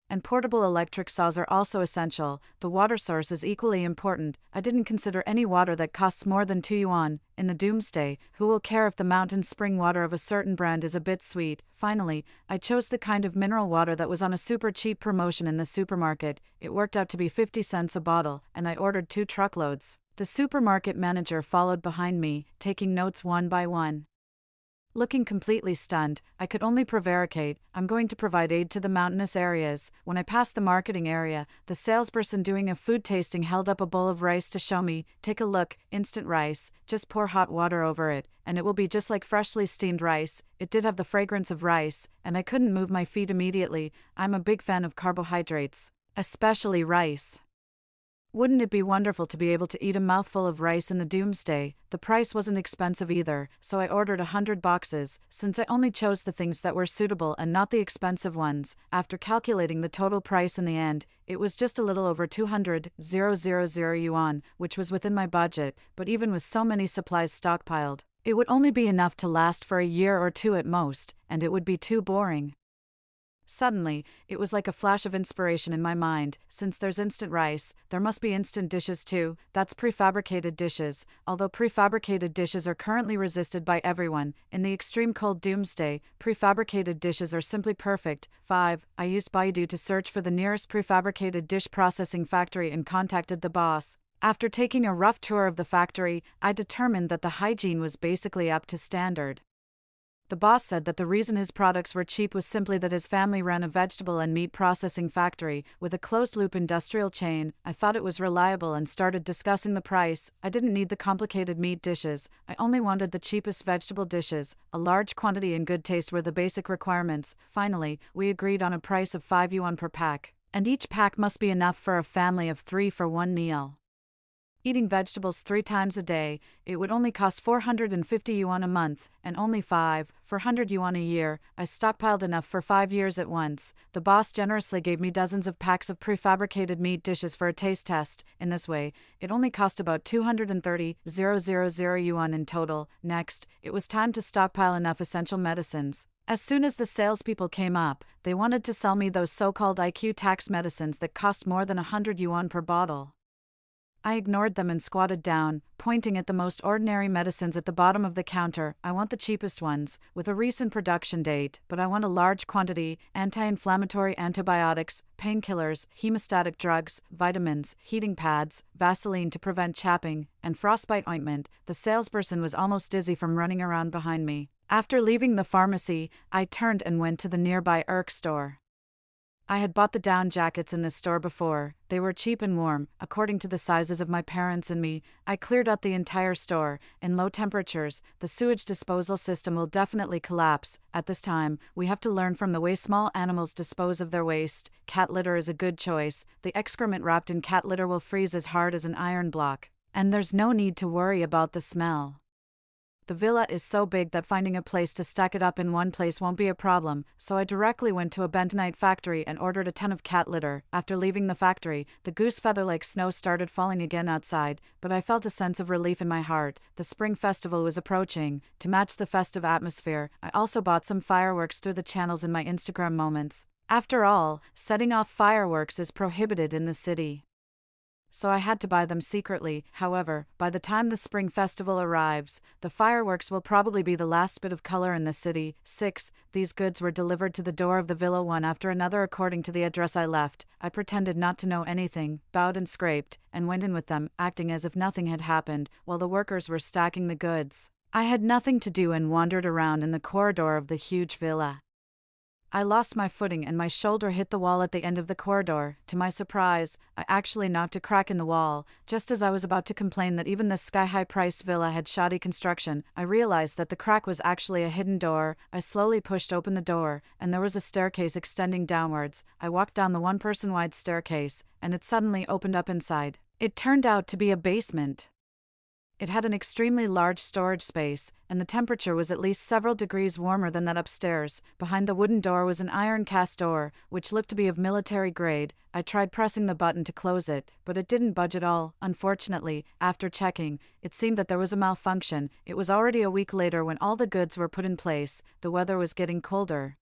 and portable electric saws are also essential. The water source is equally important. I didn't consider any water that costs more than 2 yuan. In the doomsday, who will care if the mountain spring water of a certain brand is a bit sweet? Finally, I chose the kind of mineral water that was on a super cheap promotion in the supermarket. It worked out to be 50 cents a bottle, and I ordered 2 truckloads. The supermarket manager followed behind me, taking notes one by one. Looking completely stunned, I could only prevaricate, "I'm going to provide aid to the mountainous areas." When I passed the marketing area, the salesperson doing a food tasting held up a bowl of rice to show me. "Take a look, instant rice, just pour hot water over it, and it will be just like freshly steamed rice." It did have the fragrance of rice, and I couldn't move my feet immediately. I'm a big fan of carbohydrates, especially rice. Wouldn't it be wonderful to be able to eat a mouthful of rice in the doomsday? The price wasn't expensive either, so I ordered 100 boxes, since I only chose the things that were suitable and not the expensive ones. After calculating the total price in the end, it was just a little over 200,000 yuan, which was within my budget. But even with so many supplies stockpiled, it would only be enough to last for a year or two at most, and it would be too boring. Suddenly, it was like a flash of inspiration in my mind. Since there's instant rice, there must be instant dishes too. That's prefabricated dishes. Although prefabricated dishes are currently resisted by everyone, in the extreme cold doomsday, prefabricated dishes are simply perfect. 5. I used Baidu to search for the nearest prefabricated dish processing factory and contacted the boss. After taking a rough tour of the factory, I determined that the hygiene was basically up to standard. The boss said that the reason his products were cheap was simply that his family ran a vegetable and meat processing factory with a closed-loop industrial chain. I thought it was reliable and started discussing the price. I didn't need the complicated meat dishes. I only wanted the cheapest vegetable dishes. A large quantity and good taste were the basic requirements. Finally, we agreed on a price of 5 yuan per pack, and each pack must be enough for a family of 3 for one meal. Eating vegetables 3 times a day, it would only cost 450 yuan a month, and only 400 yuan a year. I stockpiled enough for 5 years at once. The boss generously gave me dozens of packs of prefabricated meat dishes for a taste test. In this way, it only cost about 230,000 yuan in total. Next, it was time to stockpile enough essential medicines. As soon as the salespeople came up, they wanted to sell me those so-called IQ tax medicines that cost more than 100 yuan per bottle. I ignored them and squatted down, pointing at the most ordinary medicines at the bottom of the counter. I want the cheapest ones, with a recent production date, but I want a large quantity: anti-inflammatory antibiotics, painkillers, hemostatic drugs, vitamins, heating pads, Vaseline to prevent chapping, and frostbite ointment. The salesperson was almost dizzy from running around behind me. After leaving the pharmacy, I turned and went to the nearby store. I had bought the down jackets in this store before. They were cheap and warm, according to the sizes of my parents and me. I cleared out the entire store. In low temperatures, the sewage disposal system will definitely collapse. At this time, we have to learn from the way small animals dispose of their waste. Cat litter is a good choice. The excrement wrapped in cat litter will freeze as hard as an iron block. And there's no need to worry about the smell. The villa is so big that finding a place to stack it up in one place won't be a problem, so I directly went to a bentonite factory and ordered a ton of cat litter. After leaving the factory, the goose feather-like snow started falling again outside, but I felt a sense of relief in my heart. The spring festival was approaching. To match the festive atmosphere, I also bought some fireworks through the channels in my Instagram moments. After all, setting off fireworks is prohibited in the city, so I had to buy them secretly. However, by the time the spring festival arrives, the fireworks will probably be the last bit of color in the city. 6. These goods were delivered to the door of the villa one after another according to the address I left. I pretended not to know anything, bowed and scraped, and went in with them, acting as if nothing had happened, while the workers were stacking the goods. I had nothing to do and wandered around in the corridor of the huge villa. I lost my footing and my shoulder hit the wall at the end of the corridor. To my surprise, I actually knocked a crack in the wall. Just as I was about to complain that even this sky-high priced villa had shoddy construction, I realized that the crack was actually a hidden door. I slowly pushed open the door, and there was a staircase extending downwards. I walked down the one-person wide staircase, and it suddenly opened up inside. It turned out to be a basement. It had an extremely large storage space, and the temperature was at least several degrees warmer than that upstairs. Behind the wooden door was an iron cast door, which looked to be of military grade. I tried pressing the button to close it, but it didn't budge at all. Unfortunately, after checking, it seemed that there was a malfunction. It was already a week later when all the goods were put in place. The weather was getting colder,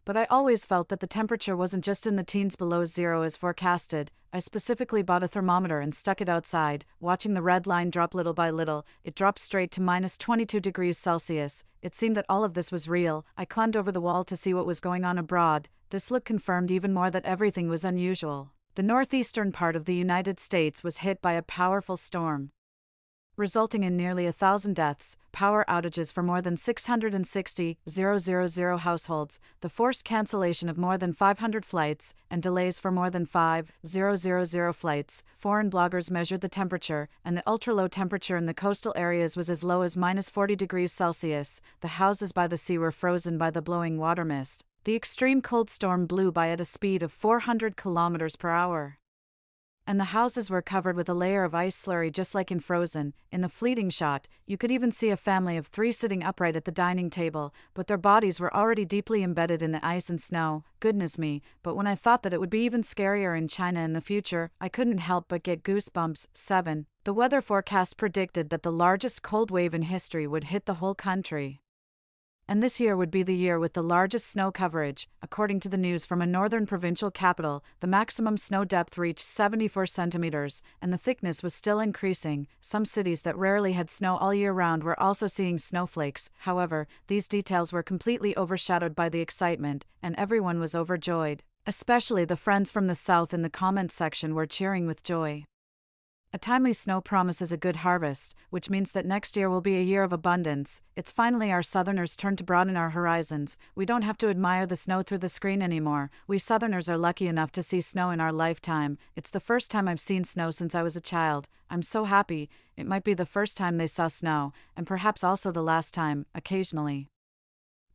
but I always felt that the temperature wasn't just in the teens below zero as forecasted. I specifically bought a thermometer and stuck it outside, watching the red line drop little by little. It dropped straight to minus 22 degrees Celsius. It seemed that all of this was real. I climbed over the wall to see what was going on abroad. This look confirmed even more that everything was unusual. The northeastern part of the United States was hit by a powerful storm, resulting in nearly 1,000 deaths, power outages for more than 660,000 households, the forced cancellation of more than 500 flights, and delays for more than 5,000 flights. Foreign bloggers measured the temperature, and the ultra-low temperature in the coastal areas was as low as minus 40 degrees Celsius. The houses by the sea were frozen by the blowing water mist. The extreme cold storm blew by at a speed of 400 kilometers per hour. And the houses were covered with a layer of ice slurry just like in Frozen. In the fleeting shot, you could even see a family of 3 sitting upright at the dining table, but their bodies were already deeply embedded in the ice and snow. Goodness me, but when I thought that it would be even scarier in China in the future, I couldn't help but get goosebumps. 7. The weather forecast predicted that the largest cold wave in history would hit the whole country, and this year would be the year with the largest snow coverage. According to the news from a northern provincial capital, the maximum snow depth reached 74 centimeters, and the thickness was still increasing. Some cities that rarely had snow all year round were also seeing snowflakes. However, these details were completely overshadowed by the excitement, and everyone was overjoyed. Especially the friends from the south in the comments section were cheering with joy. A timely snow promises a good harvest, which means that next year will be a year of abundance. It's finally our southerners' turn to broaden our horizons. We don't have to admire the snow through the screen anymore. We southerners are lucky enough to see snow in our lifetime. It's the first time I've seen snow since I was a child. I'm so happy. It might be the first time they saw snow, and perhaps also the last time, occasionally.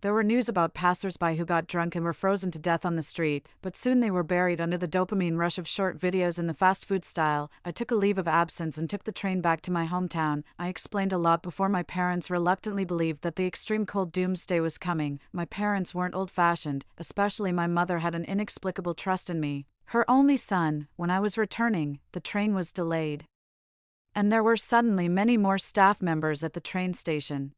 There were news about passers-by who got drunk and were frozen to death on the street, but soon they were buried under the dopamine rush of short videos in the fast food style. I took a leave of absence and took the train back to my hometown. I explained a lot before my parents reluctantly believed that the extreme cold doomsday was coming. My parents weren't old-fashioned, especially my mother had an inexplicable trust in me, her only son. When I was returning, the train was delayed. And there were suddenly many more staff members at the train station.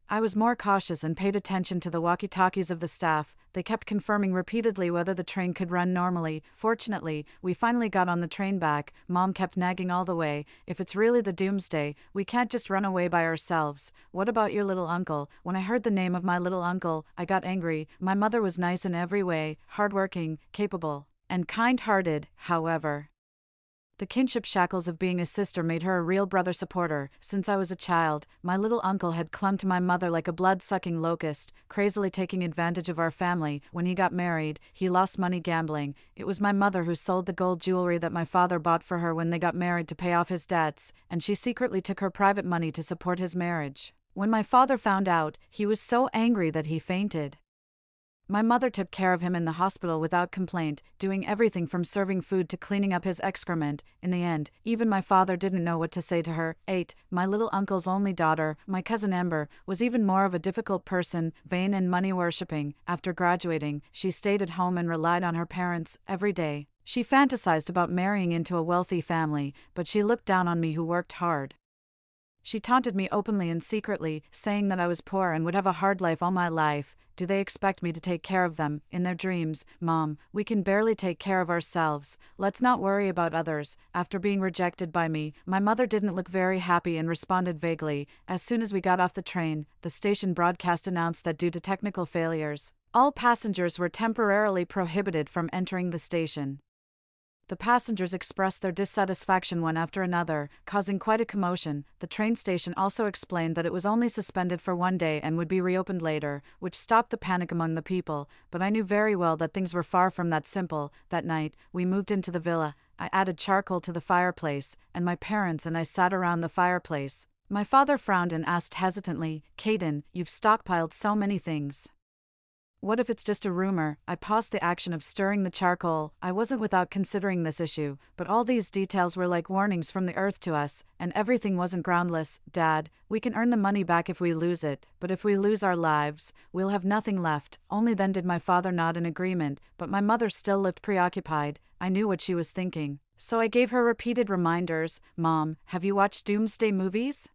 I was more cautious and paid attention to the walkie-talkies of the staff. They kept confirming repeatedly whether the train could run normally. Fortunately, we finally got on the train back. Mom kept nagging all the way, "If it's really the doomsday, we can't just run away by ourselves. What about your little uncle?" When I heard the name of my little uncle, I got angry. My mother was nice in every way, hardworking, capable, and kind-hearted. However, the kinship shackles of being a sister made her a real brother supporter. Since I was a child, my little uncle had clung to my mother like a blood-sucking locust, crazily taking advantage of our family. When he got married, he lost money gambling. It was my mother who sold the gold jewelry that my father bought for her when they got married to pay off his debts, and she secretly took her private money to support his marriage. When my father found out, he was so angry that he fainted. My mother took care of him in the hospital without complaint, doing everything from serving food to cleaning up his excrement. In the end, even my father didn't know what to say to her. 8. My little uncle's only daughter, my cousin Amber, was even more of a difficult person, vain and money-worshipping. After graduating, she stayed at home and relied on her parents every day. She fantasized about marrying into a wealthy family, but she looked down on me who worked hard. She taunted me openly and secretly, saying that I was poor and would have a hard life all my life. Do they expect me to take care of them? In their dreams, "Mom, we can barely take care of ourselves. Let's not worry about others." After being rejected by me, my mother didn't look very happy and responded vaguely. As soon as we got off the train, the station broadcast announced that due to technical failures, all passengers were temporarily prohibited from entering the station. The passengers expressed their dissatisfaction one after another, causing quite a commotion. The train station also explained that it was only suspended for one day and would be reopened later, which stopped the panic among the people, but I knew very well that things were far from that simple. That night, we moved into the villa. I added charcoal to the fireplace, and my parents and I sat around the fireplace. My father frowned and asked hesitantly, "Caden, you've stockpiled so many things. What if it's just a rumor?" I paused the action of stirring the charcoal. I wasn't without considering this issue, but all these details were like warnings from the earth to us, and everything wasn't groundless. "Dad, we can earn the money back if we lose it, but if we lose our lives, we'll have nothing left." Only then did my father nod in agreement, but my mother still looked preoccupied. I knew what she was thinking, so I gave her repeated reminders. "Mom, have you watched doomsday movies?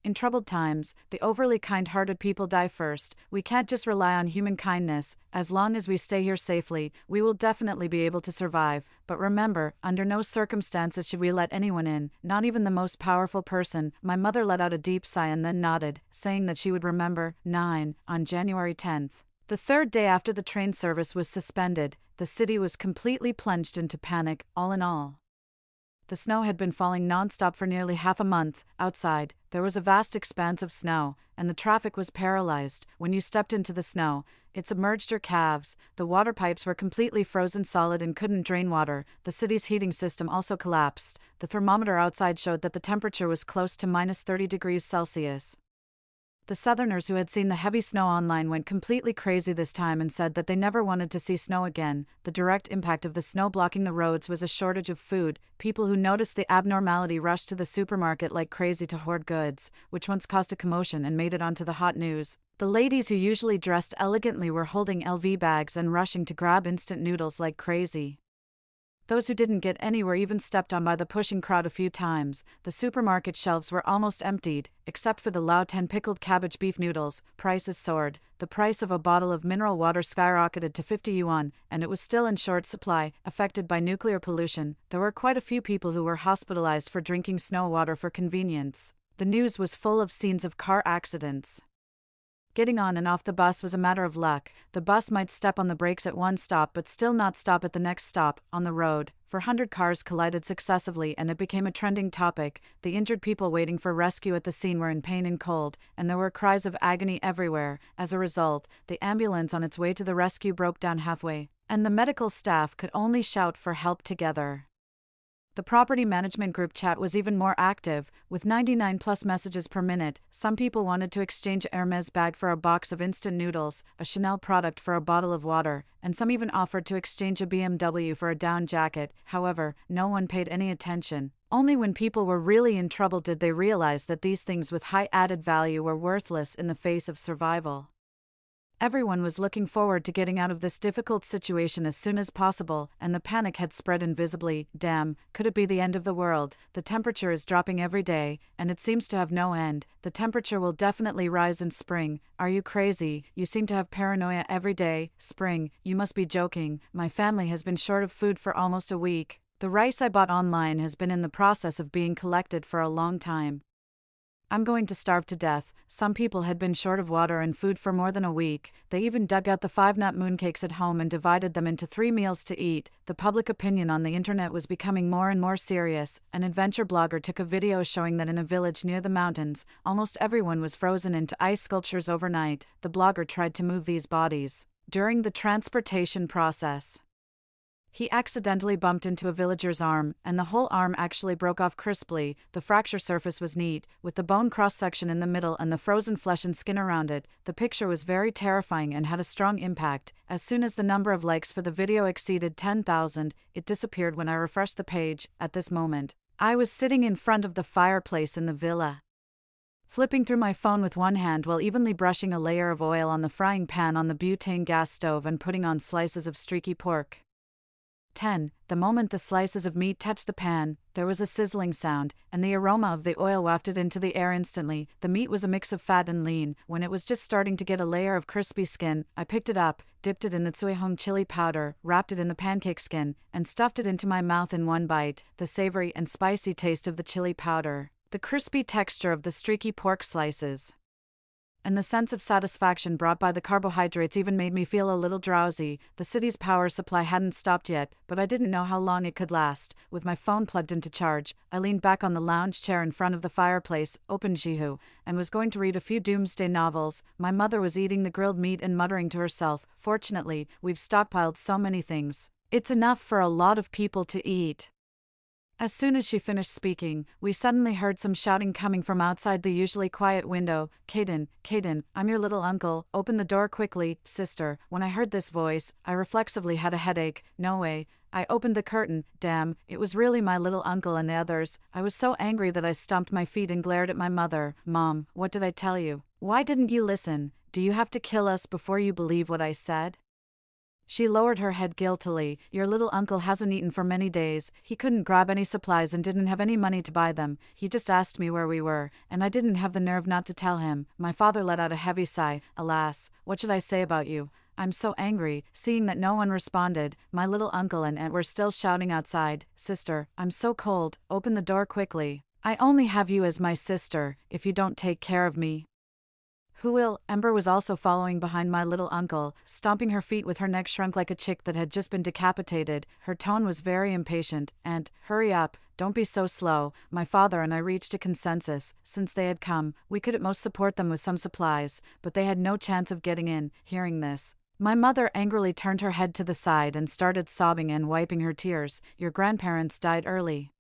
In troubled times, the overly kind-hearted people die first. We can't just rely on human kindness. As long as we stay here safely, we will definitely be able to survive. But remember, under no circumstances should we let anyone in, not even the most powerful person." My mother let out a deep sigh and then nodded, saying that she would remember. 9. On January 10th, the third day after the train service was suspended, the city was completely plunged into panic. All in all, the snow had been falling non-stop for nearly half a month. Outside, there was a vast expanse of snow, and the traffic was paralyzed. When you stepped into the snow, it submerged your calves. The water pipes were completely frozen solid and couldn't drain water. The city's heating system also collapsed. The thermometer outside showed that the temperature was close to minus 30 degrees Celsius. The Southerners who had seen the heavy snow online went completely crazy this time and said that they never wanted to see snow again. The direct impact of the snow blocking the roads was a shortage of food. People who noticed the abnormality rushed to the supermarket like crazy to hoard goods, which once caused a commotion and made it onto the hot news. The ladies who usually dressed elegantly were holding LV bags and rushing to grab instant noodles like crazy. Those who didn't get any were even stepped on by the pushing crowd a few times. The supermarket shelves were almost emptied, except for the Lao 10 pickled cabbage beef noodles. Prices soared. The price of a bottle of mineral water skyrocketed to 50 yuan, and it was still in short supply. Affected by nuclear pollution, there were quite a few people who were hospitalized for drinking snow water for convenience. The news was full of scenes of car accidents. Getting on and off the bus was a matter of luck. The bus might step on the brakes at one stop but still not stop at the next stop. On the road, 400 cars collided successively and it became a trending topic. The injured people waiting for rescue at the scene were in pain and cold, and there were cries of agony everywhere. As a result, the ambulance on its way to the rescue broke down halfway, and the medical staff could only shout for help together. The property management group chat was even more active, with 99 plus messages per minute. Some people wanted to exchange a Hermes bag for a box of instant noodles, a Chanel product for a bottle of water, and some even offered to exchange a BMW for a down jacket. However, no one paid any attention. Only when people were really in trouble did they realize that these things with high added value were worthless in the face of survival. Everyone was looking forward to getting out of this difficult situation as soon as possible, and the panic had spread invisibly. Damn, could it be the end of the world? The temperature is dropping every day, and it seems to have no end. The temperature will definitely rise in spring. Are you crazy? You seem to have paranoia every day. Spring, you must be joking. My family has been short of food for almost a week. The rice I bought online has been in the process of being collected for a long time. I'm going to starve to death. Some people had been short of water and food for more than a week. They even dug out the 5-nut mooncakes at home and divided them into 3 meals to eat. The public opinion on the internet was becoming more and more serious. An adventure blogger took a video showing that in a village near the mountains, almost everyone was frozen into ice sculptures overnight. The blogger tried to move these bodies. During the transportation process, he accidentally bumped into a villager's arm, and the whole arm actually broke off crisply. The fracture surface was neat, with the bone cross-section in the middle and the frozen flesh and skin around it. The picture was very terrifying and had a strong impact. As soon as the number of likes for the video exceeded 10,000, it disappeared when I refreshed the page. At this moment, I was sitting in front of the fireplace in the villa, flipping through my phone with one hand while evenly brushing a layer of oil on the frying pan on the butane gas stove and putting on slices of streaky pork. 10. The moment the slices of meat touched the pan, there was a sizzling sound, and the aroma of the oil wafted into the air instantly. The meat was a mix of fat and lean. When it was just starting to get a layer of crispy skin, I picked it up, dipped it in the tsuehong chili powder, wrapped it in the pancake skin, and stuffed it into my mouth in one bite. The savory and spicy taste of the chili powder, the crispy texture of the streaky pork slices, and the sense of satisfaction brought by the carbohydrates even made me feel a little drowsy. The city's power supply hadn't stopped yet, but I didn't know how long it could last. With my phone plugged into charge, I leaned back on the lounge chair in front of the fireplace, opened Jihu, and was going to read a few doomsday novels. My mother was eating the grilled meat and muttering to herself, "Fortunately, we've stockpiled so many things. It's enough for a lot of people to eat." As soon as she finished speaking, we suddenly heard some shouting coming from outside the usually quiet window. Caden, I'm your little uncle. Open the door quickly, sister." When I heard this voice, I reflexively had a headache. No way. I opened the curtain. Damn, it was really my little uncle and the others. I was so angry that I stomped my feet and glared at my mother. "Mom, what did I tell you? Why didn't you listen? Do you have to kill us before you believe what I said?" She lowered her head guiltily. "Your little uncle hasn't eaten for many days. He couldn't grab any supplies and didn't have any money to buy them. He just asked me where we were, and I didn't have the nerve not to tell him." My father let out a heavy sigh. "Alas, what should I say about you? I'm so angry." Seeing that no one responded, my little uncle and aunt were still shouting outside. "Sister, I'm so cold. Open the door quickly. I only have you as my sister. If you don't take care of me, who will?" Ember was also following behind my little uncle, stomping her feet with her neck shrunk like a chick that had just been decapitated. Her tone was very impatient. "And, hurry up, don't be so slow." My father and I reached a consensus. Since they had come, we could at most support them with some supplies, but they had no chance of getting in. Hearing this, my mother angrily turned her head to the side and started sobbing and wiping her tears. "Your grandparents died early,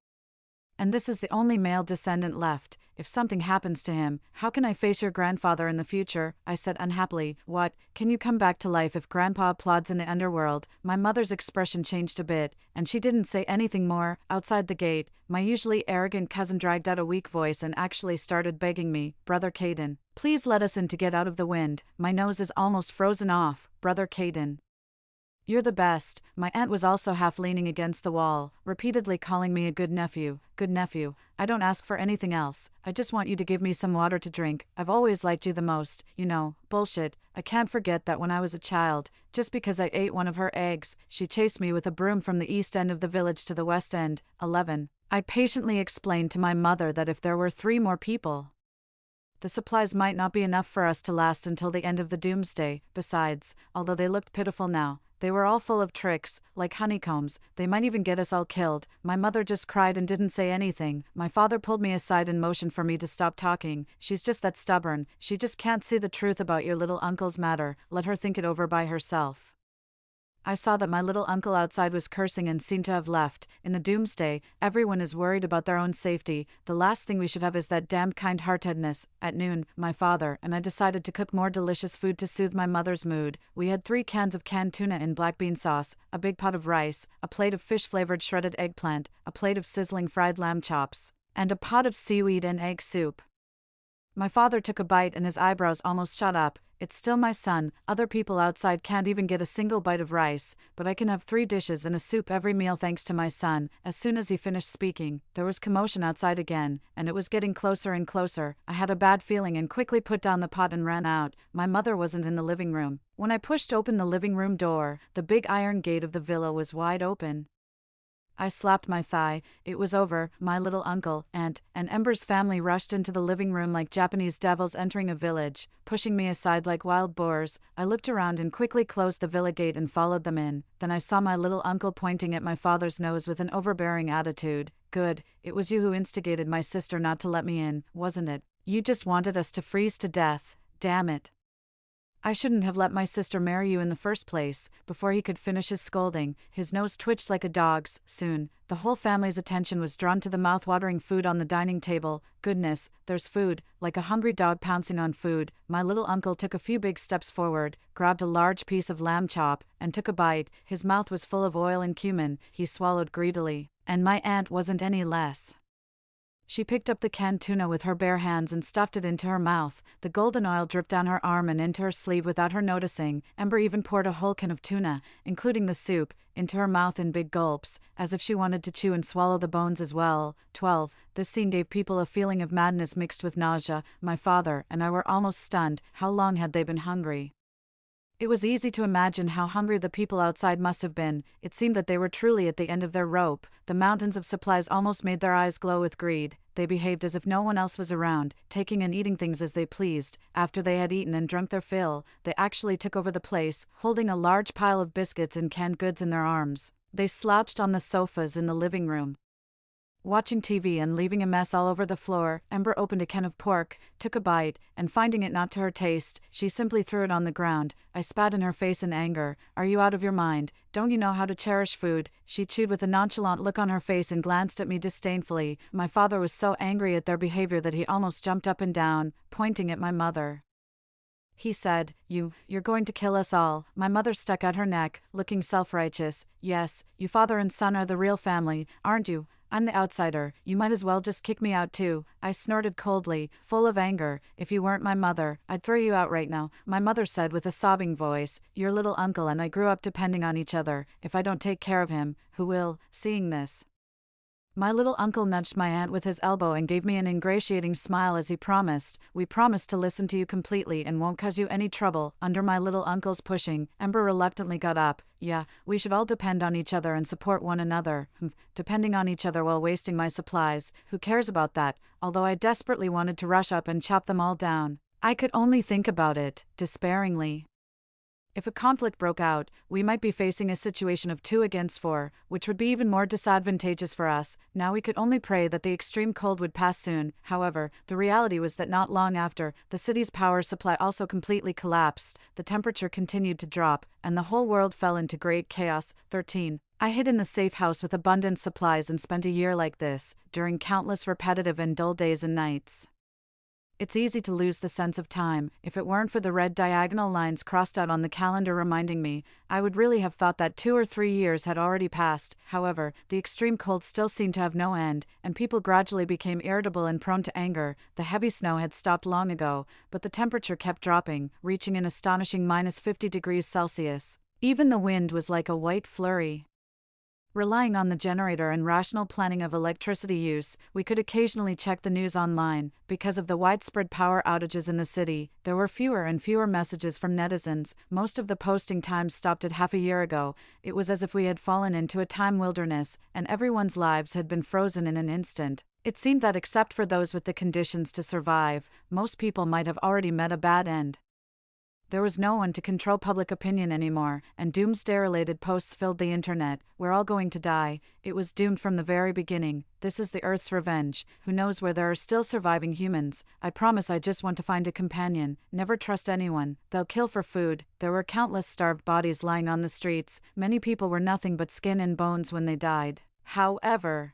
and this is the only male descendant left. If something happens to him, how can I face your grandfather in the future?" I said unhappily. "What, can you come back to life if Grandpa plods in the underworld?" My mother's expression changed a bit, and she didn't say anything more. Outside the gate, my usually arrogant cousin dragged out a weak voice and actually started begging me, "Brother Caden, please let us in to get out of the wind. My nose is almost frozen off. Brother Caden, you're the best." My aunt was also half leaning against the wall, repeatedly calling me a good nephew. "Good nephew, I don't ask for anything else. I just want you to give me some water to drink. I've always liked you the most, you know." Bullshit. I can't forget that when I was a child, just because I ate one of her eggs, she chased me with a broom from the east end of the village to the west end. 11. I patiently explained to my mother that if there were 3 more people, the supplies might not be enough for us to last until the end of the doomsday. Besides, although they looked pitiful now, they were all full of tricks, like honeycombs. They might even get us all killed. My mother just cried and didn't say anything. My father pulled me aside and motioned for me to stop talking. "She's just that stubborn. She just can't see the truth about your little uncle's matter. Let her think it over by herself." I saw that my little uncle outside was cursing and seemed to have left. In the doomsday, everyone is worried about their own safety. The last thing we should have is that damned kind-heartedness. At noon, my father and I decided to cook more delicious food to soothe my mother's mood. We had 3 cans of canned tuna in black bean sauce, a big pot of rice, a plate of fish-flavored shredded eggplant, a plate of sizzling fried lamb chops, and a pot of seaweed and egg soup. My father took a bite and his eyebrows almost shot up. It's still my son. Other people outside can't even get a single bite of rice, but I can have 3 dishes and a soup every meal thanks to my son. As soon as he finished speaking, there was commotion outside again, and it was getting closer and closer. I had a bad feeling and quickly put down the pot and ran out. My mother wasn't in the living room. When I pushed open the living room door, the big iron gate of the villa was wide open. I slapped my thigh. It was over. My little uncle, aunt, and Ember's family rushed into the living room like Japanese devils entering a village, pushing me aside like wild boars. I looked around and quickly closed the villa gate and followed them in. Then I saw my little uncle pointing at my father's nose with an overbearing attitude. Good, it was you who instigated my sister not to let me in, wasn't it? You just wanted us to freeze to death. Damn it. I shouldn't have let my sister marry you in the first place. Before he could finish his scolding, his nose twitched like a dog's. Soon, the whole family's attention was drawn to the mouth-watering food on the dining table. Goodness, there's food, like a hungry dog pouncing on food. My little uncle took a few big steps forward, grabbed a large piece of lamb chop, and took a bite. His mouth was full of oil and cumin. He swallowed greedily. And my aunt wasn't any less. She picked up the canned tuna with her bare hands and stuffed it into her mouth. The golden oil dripped down her arm and into her sleeve without her noticing. Ember even poured a whole can of tuna, including the soup, into her mouth in big gulps, as if she wanted to chew and swallow the bones as well. 12. This scene gave people a feeling of madness mixed with nausea. My father and I were almost stunned. How long had they been hungry? It was easy to imagine how hungry the people outside must have been. It seemed that they were truly at the end of their rope. The mountains of supplies almost made their eyes glow with greed. They behaved as if no one else was around, taking and eating things as they pleased. After they had eaten and drunk their fill, they actually took over the place, holding a large pile of biscuits and canned goods in their arms. They slouched on the sofas in the living room, watching TV and leaving a mess all over the floor. Ember opened a can of pork, took a bite, and finding it not to her taste, she simply threw it on the ground. I spat in her face in anger. Are you out of your mind? Don't you know how to cherish food? She chewed with a nonchalant look on her face and glanced at me disdainfully. My father was so angry at their behavior that he almost jumped up and down, pointing at my mother. He said, You're going to kill us all. My mother stuck out her neck, looking self-righteous. Yes, you father and son are the real family, aren't you? I'm the outsider. You might as well just kick me out too. I snorted coldly, full of anger. If you weren't my mother, I'd throw you out right now. My mother said with a sobbing voice, Your little uncle and I grew up depending on each other. If I don't take care of him, who will? Seeing this, my little uncle nudged my aunt with his elbow and gave me an ingratiating smile as he promised, We promise to listen to you completely and won't cause you any trouble. Under my little uncle's pushing, Ember reluctantly got up. Yeah, we should all depend on each other and support one another. Depending on each other while wasting my supplies, who cares about that? Although I desperately wanted to rush up and chop them all down, I could only think about it, despairingly. If a conflict broke out, we might be facing a situation of 2 against 4, which would be even more disadvantageous for us. Now we could only pray that the extreme cold would pass soon. However, the reality was that not long after, the city's power supply also completely collapsed, the temperature continued to drop, and the whole world fell into great chaos. 13. I hid in the safe house with abundant supplies and spent a year like this, during countless repetitive and dull days and nights. It's easy to lose the sense of time. If it weren't for the red diagonal lines crossed out on the calendar reminding me, I would really have thought that 2 or 3 years had already passed. However, the extreme cold still seemed to have no end, and people gradually became irritable and prone to anger. The heavy snow had stopped long ago, but the temperature kept dropping, reaching an astonishing -50°C. Even the wind was like a white flurry. Relying on the generator and rational planning of electricity use, we could occasionally check the news online. Because of the widespread power outages in the city, there were fewer and fewer messages from netizens. Most of the posting times stopped at half a year ago. It was as if we had fallen into a time wilderness, and everyone's lives had been frozen in an instant. It seemed that except for those with the conditions to survive, most people might have already met a bad end. There was no one to control public opinion anymore, and doomsday-related posts filled the internet. We're all going to die. It was doomed from the very beginning. This is the Earth's revenge. Who knows where there are still surviving humans? I promise I just want to find a companion. Never trust anyone. They'll kill for food. There were countless starved bodies lying on the streets. Many people were nothing but skin and bones when they died. However,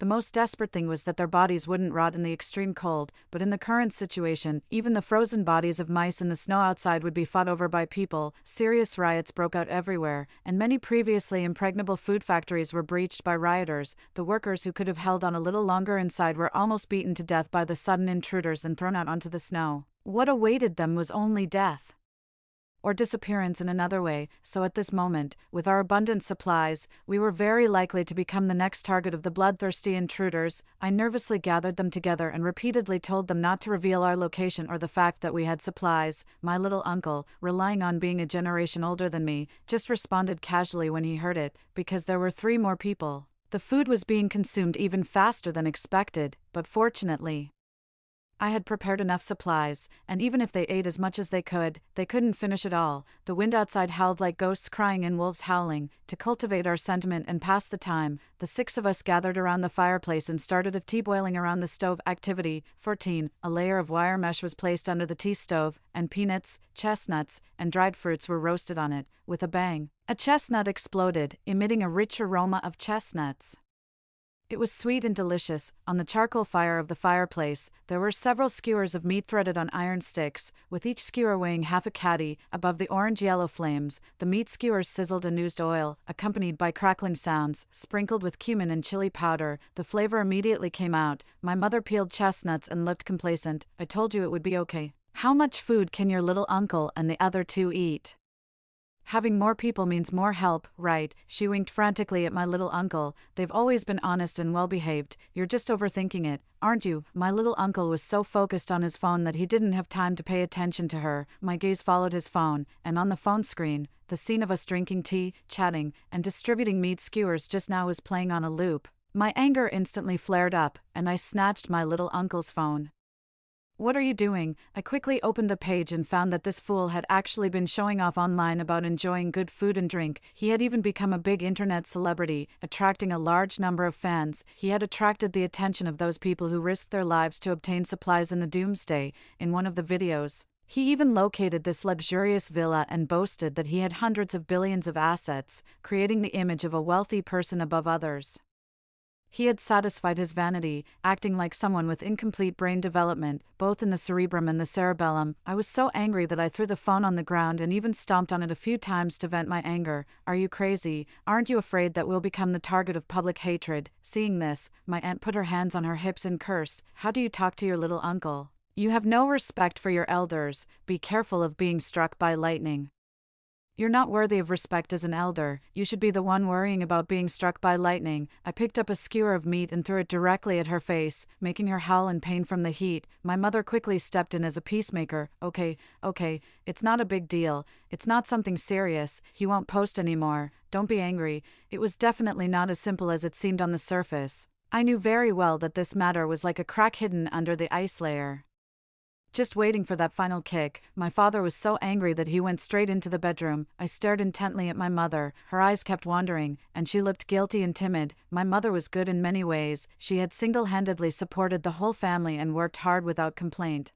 the most desperate thing was that their bodies wouldn't rot in the extreme cold, but in the current situation, even the frozen bodies of mice in the snow outside would be fought over by people. Serious riots broke out everywhere, and many previously impregnable food factories were breached by rioters. The workers who could have held on a little longer inside were almost beaten to death by the sudden intruders and thrown out onto the snow. What awaited them was only death, or disappearance in another way. So at this moment, with our abundant supplies, we were very likely to become the next target of the bloodthirsty intruders. I nervously gathered them together and repeatedly told them not to reveal our location or the fact that we had supplies. My little uncle, relying on being a generation older than me, just responded casually when he heard it, because there were 3 more people. The food was being consumed even faster than expected, but fortunately, I had prepared enough supplies, and even if they ate as much as they couldn't finish it all. The wind outside howled like ghosts crying and wolves howling. To cultivate our sentiment and pass the time, the 6 of us gathered around the fireplace and started a tea boiling around the stove. Activity 14. A layer of wire mesh was placed under the tea stove, and peanuts, chestnuts, and dried fruits were roasted on it. With a bang, a chestnut exploded, emitting a rich aroma of chestnuts. It was sweet and delicious. On the charcoal fire of the fireplace, there were several skewers of meat threaded on iron sticks, with each skewer weighing half a caddy. Above the orange-yellow flames, the meat skewers sizzled and oozed oil, accompanied by crackling sounds. Sprinkled with cumin and chili powder, the flavor immediately came out. My mother peeled chestnuts and looked complacent. I told you it would be okay. How much food can your little uncle and the other 2 eat? Having more people means more help, right? She winked frantically at my little uncle. They've always been honest and well-behaved. You're just overthinking it, aren't you? My little uncle was so focused on his phone that he didn't have time to pay attention to her. My gaze followed his phone, and on the phone screen, the scene of us drinking tea, chatting, and distributing meat skewers just now was playing on a loop. My anger instantly flared up, and I snatched my little uncle's phone. What are you doing? I quickly opened the page and found that this fool had actually been showing off online about enjoying good food and drink. He had even become a big internet celebrity, attracting a large number of fans. He had attracted the attention of those people who risked their lives to obtain supplies in the doomsday. In one of the videos, he even located this luxurious villa and boasted that he had hundreds of billions of assets, creating the image of a wealthy person above others. He had satisfied his vanity, acting like someone with incomplete brain development, both in the cerebrum and the cerebellum. I was so angry that I threw the phone on the ground and even stomped on it a few times to vent my anger. Are you crazy? Aren't you afraid that we'll become the target of public hatred? Seeing this, my aunt put her hands on her hips and cursed. How do you talk to your little uncle? You have no respect for your elders. Be careful of being struck by lightning. You're not worthy of respect as an elder. You should be the one worrying about being struck by lightning. I picked up a skewer of meat and threw it directly at her face, making her howl in pain from the heat. My mother quickly stepped in as a peacemaker. Okay, it's not a big deal. It's not something serious. He won't post anymore. Don't be angry. It was definitely not as simple as it seemed on the surface. I knew very well that this matter was like a crack hidden under the ice layer, just waiting for that final kick. My father was so angry that he went straight into the bedroom. I stared intently at my mother. Her eyes kept wandering, and she looked guilty and timid. My mother was good in many ways. She had single-handedly supported the whole family and worked hard without complaint.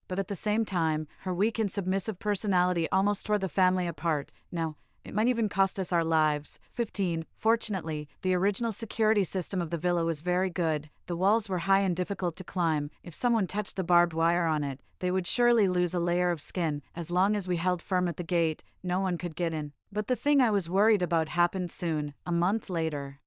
But at the same time, her weak and submissive personality almost tore the family apart. Now, it might even cost us our lives. 15. Fortunately, the original security system of the villa was very good. The walls were high and difficult to climb. If someone touched the barbed wire on it, they would surely lose a layer of skin. As long as we held firm at the gate, no one could get in. But the thing I was worried about happened soon. A month later,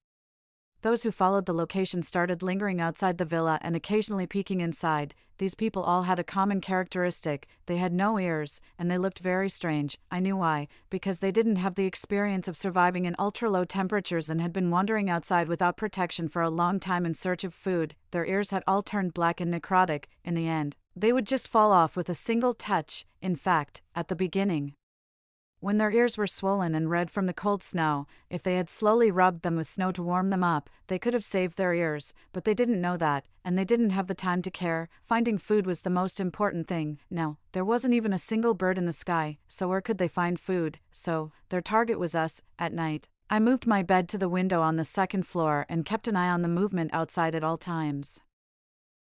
those who followed the location started lingering outside the villa and occasionally peeking inside. These people all had a common characteristic: they had no ears, and they looked very strange. I knew why, because they didn't have the experience of surviving in ultra-low temperatures and had been wandering outside without protection for a long time in search of food. Their ears had all turned black and necrotic. In the end, they would just fall off with a single touch. In fact, at the beginning, When their ears were swollen and red from the cold snow, if they had slowly rubbed them with snow to warm them up, they could have saved their ears, but they didn't know that, and they didn't have the time to care. Finding food was the most important thing. Now, there wasn't even a single bird in the sky, so where could they find food? So, their target was us, at night. I moved my bed to the window on the second floor and kept an eye on the movement outside at all times.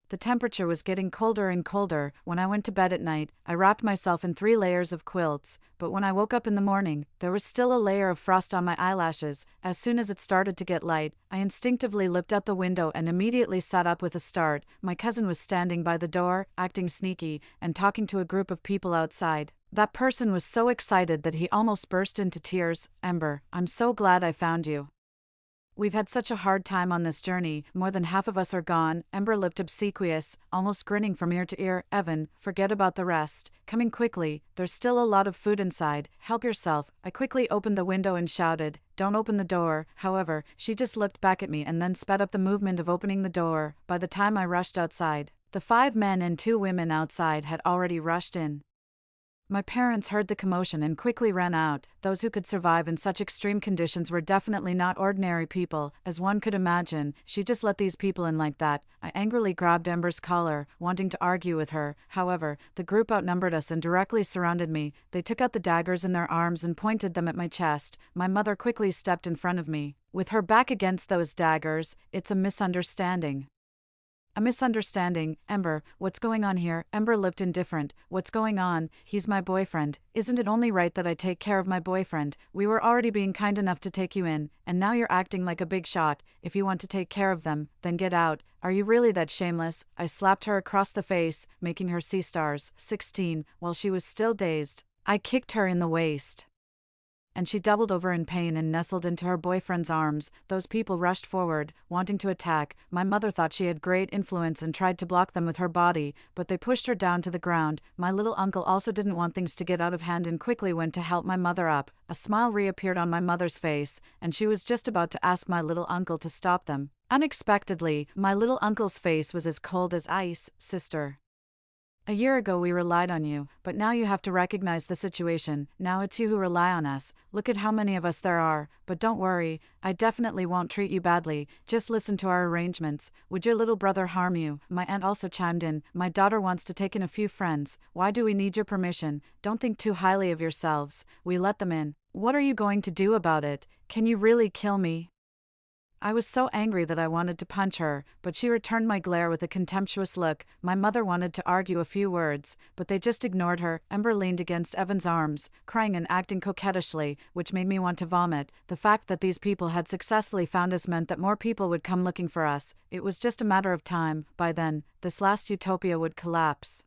The temperature was getting colder and colder. When I went to bed at night, I wrapped myself in 3 layers of quilts, but when I woke up in the morning, there was still a layer of frost on my eyelashes. As soon as it started to get light, I instinctively looked out the window and immediately sat up with a start. My cousin was standing by the door, acting sneaky, and talking to a group of people outside. That person was so excited that he almost burst into tears. "Ember, I'm so glad I found you. We've had such a hard time on this journey, more than half of us are gone." Ember looked obsequious, almost grinning from ear to ear. "Evan, forget about the rest. Coming quickly, there's still a lot of food inside. Help yourself." I quickly opened the window and shouted, "Don't open the door." However, she just looked back at me and then sped up the movement of opening the door. By the time I rushed outside, the 5 men and 2 women outside had already rushed in. My parents heard the commotion and quickly ran out. Those who could survive in such extreme conditions were definitely not ordinary people, as one could imagine. She just let these people in like that. I angrily grabbed Ember's collar, wanting to argue with her. However, the group outnumbered us and directly surrounded me. They took out the daggers in their arms and pointed them at my chest. My mother quickly stepped in front of me. With her back against those daggers, "It's a misunderstanding." "A misunderstanding? Ember, what's going on here?" Ember looked indifferent. "What's going on? He's my boyfriend. Isn't it only right that I take care of my boyfriend? We were already being kind enough to take you in, and now you're acting like a big shot. If you want to take care of them, then get out. Are you really that shameless?" I slapped her across the face, making her see stars. 16, while she was still dazed. I kicked her in the waist, and she doubled over in pain and nestled into her boyfriend's arms. Those people rushed forward, wanting to attack. My mother thought she had great influence and tried to block them with her body, but they pushed her down to the ground. My little uncle also didn't want things to get out of hand and quickly went to help my mother up. A smile reappeared on my mother's face, and she was just about to ask my little uncle to stop them. Unexpectedly, my little uncle's face was as cold as ice. "Sister, a year ago we relied on you, but now you have to recognize the situation. Now it's you who rely on us. Look at how many of us there are. But don't worry, I definitely won't treat you badly. Just listen to our arrangements. Would your little brother harm you?" My aunt also chimed in. "My daughter wants to take in a few friends. Why do we need your permission? Don't think too highly of yourselves. We let them in. What are you going to do about it? Can you really kill me?" I was so angry that I wanted to punch her, but she returned my glare with a contemptuous look. My mother wanted to argue a few words, but they just ignored her. Ember leaned against Evan's arms, crying and acting coquettishly, which made me want to vomit. The fact that these people had successfully found us meant that more people would come looking for us. It was just a matter of time. By then, this last utopia would collapse.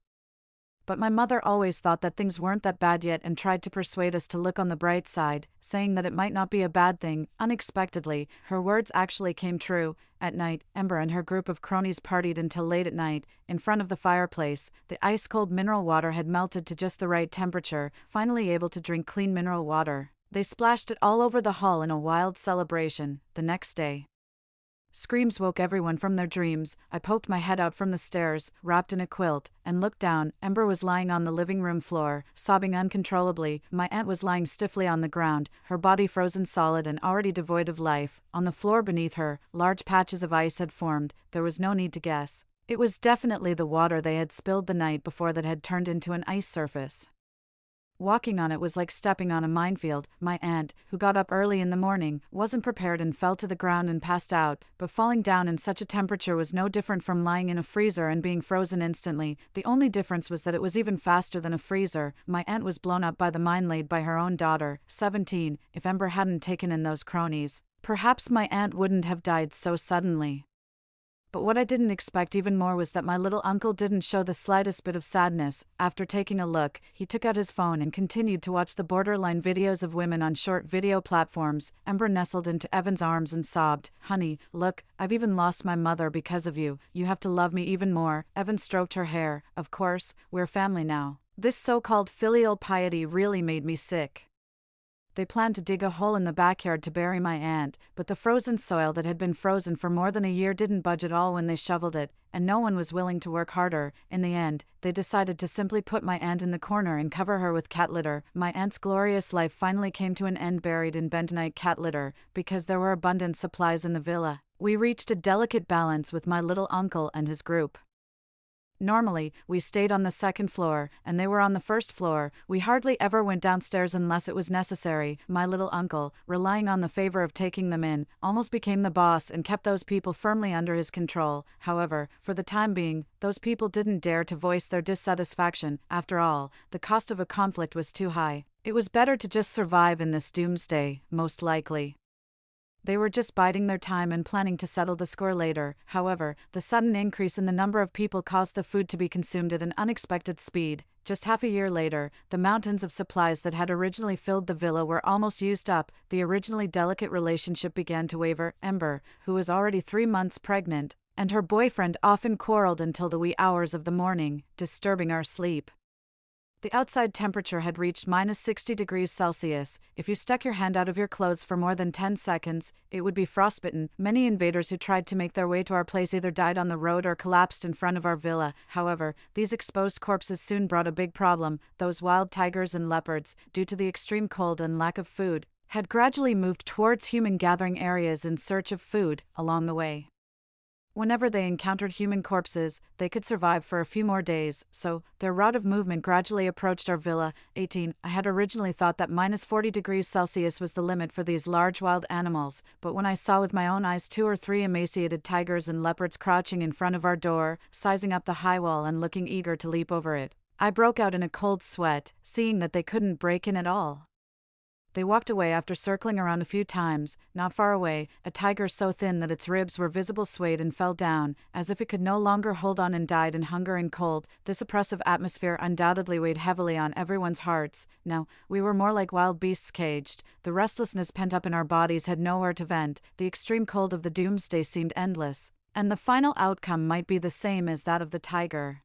But my mother always thought that things weren't that bad yet and tried to persuade us to look on the bright side, saying that it might not be a bad thing. Unexpectedly, her words actually came true. At night, Ember and her group of cronies partied until late at night. In front of the fireplace, the ice-cold mineral water had melted to just the right temperature, finally able to drink clean mineral water. They splashed it all over the hall in a wild celebration. The next day, screams woke everyone from their dreams. I poked my head out from the stairs, wrapped in a quilt, and looked down. Ember was lying on the living room floor, sobbing uncontrollably. My aunt was lying stiffly on the ground, her body frozen solid and already devoid of life. On the floor beneath her, large patches of ice had formed. There was no need to guess. It was definitely the water they had spilled the night before that had turned into an ice surface. Walking on it was like stepping on a minefield. My aunt, who got up early in the morning, wasn't prepared and fell to the ground and passed out, but falling down in such a temperature was no different from lying in a freezer and being frozen instantly. The only difference was that it was even faster than a freezer. My aunt was blown up by the mine laid by her own daughter. 17. If Ember hadn't taken in those cronies, perhaps my aunt wouldn't have died so suddenly. But what I didn't expect even more was that my little uncle didn't show the slightest bit of sadness. After taking a look, he took out his phone and continued to watch the borderline videos of women on short video platforms. Ember nestled into Evan's arms and sobbed, "Honey, look, I've even lost my mother because of you. You have to love me even more." Evan stroked her hair. "Of course, we're family now." This so-called filial piety really made me sick. They planned to dig a hole in the backyard to bury my aunt, but the frozen soil that had been frozen for more than a year didn't budge at all when they shoveled it, and no one was willing to work harder. In the end, they decided to simply put my aunt in the corner and cover her with cat litter. My aunt's glorious life finally came to an end buried in bentonite cat litter, because there were abundant supplies in the villa. We reached a delicate balance with my little uncle and his group. Normally, we stayed on the second floor, and they were on the first floor. We hardly ever went downstairs unless it was necessary. My little uncle, relying on the favor of taking them in, almost became the boss and kept those people firmly under his control. However, for the time being, those people didn't dare to voice their dissatisfaction. After all, the cost of a conflict was too high. It was better to just survive in this doomsday, most likely. They were just biding their time and planning to settle the score later. However, the sudden increase in the number of people caused the food to be consumed at an unexpected speed. Just half a year later, the mountains of supplies that had originally filled the villa were almost used up. The originally delicate relationship began to waver. Ember, who was already 3 months pregnant, and her boyfriend often quarreled until the wee hours of the morning, disturbing our sleep. The outside temperature had reached minus 60 degrees Celsius. If you stuck your hand out of your clothes for more than 10 seconds, it would be frostbitten. Many invaders who tried to make their way to our place either died on the road or collapsed in front of our villa. However, these exposed corpses soon brought a big problem. Those wild tigers and leopards, due to the extreme cold and lack of food, had gradually moved towards human gathering areas in search of food along the way. Whenever they encountered human corpses, they could survive for a few more days, so their route of movement gradually approached our villa. 18. I had originally thought that minus 40 degrees Celsius was the limit for these large wild animals, but when I saw with my own eyes 2 or 3 emaciated tigers and leopards crouching in front of our door, sizing up the high wall and looking eager to leap over it, I broke out in a cold sweat, seeing that they couldn't break in at all. They walked away after circling around a few times. Not far away, a tiger so thin that its ribs were visible swayed and fell down, as if it could no longer hold on, and died in hunger and cold. This oppressive atmosphere undoubtedly weighed heavily on everyone's hearts. No, we were more like wild beasts caged. The restlessness pent up in our bodies had nowhere to vent. The extreme cold of the doomsday seemed endless, and the final outcome might be the same as that of the tiger.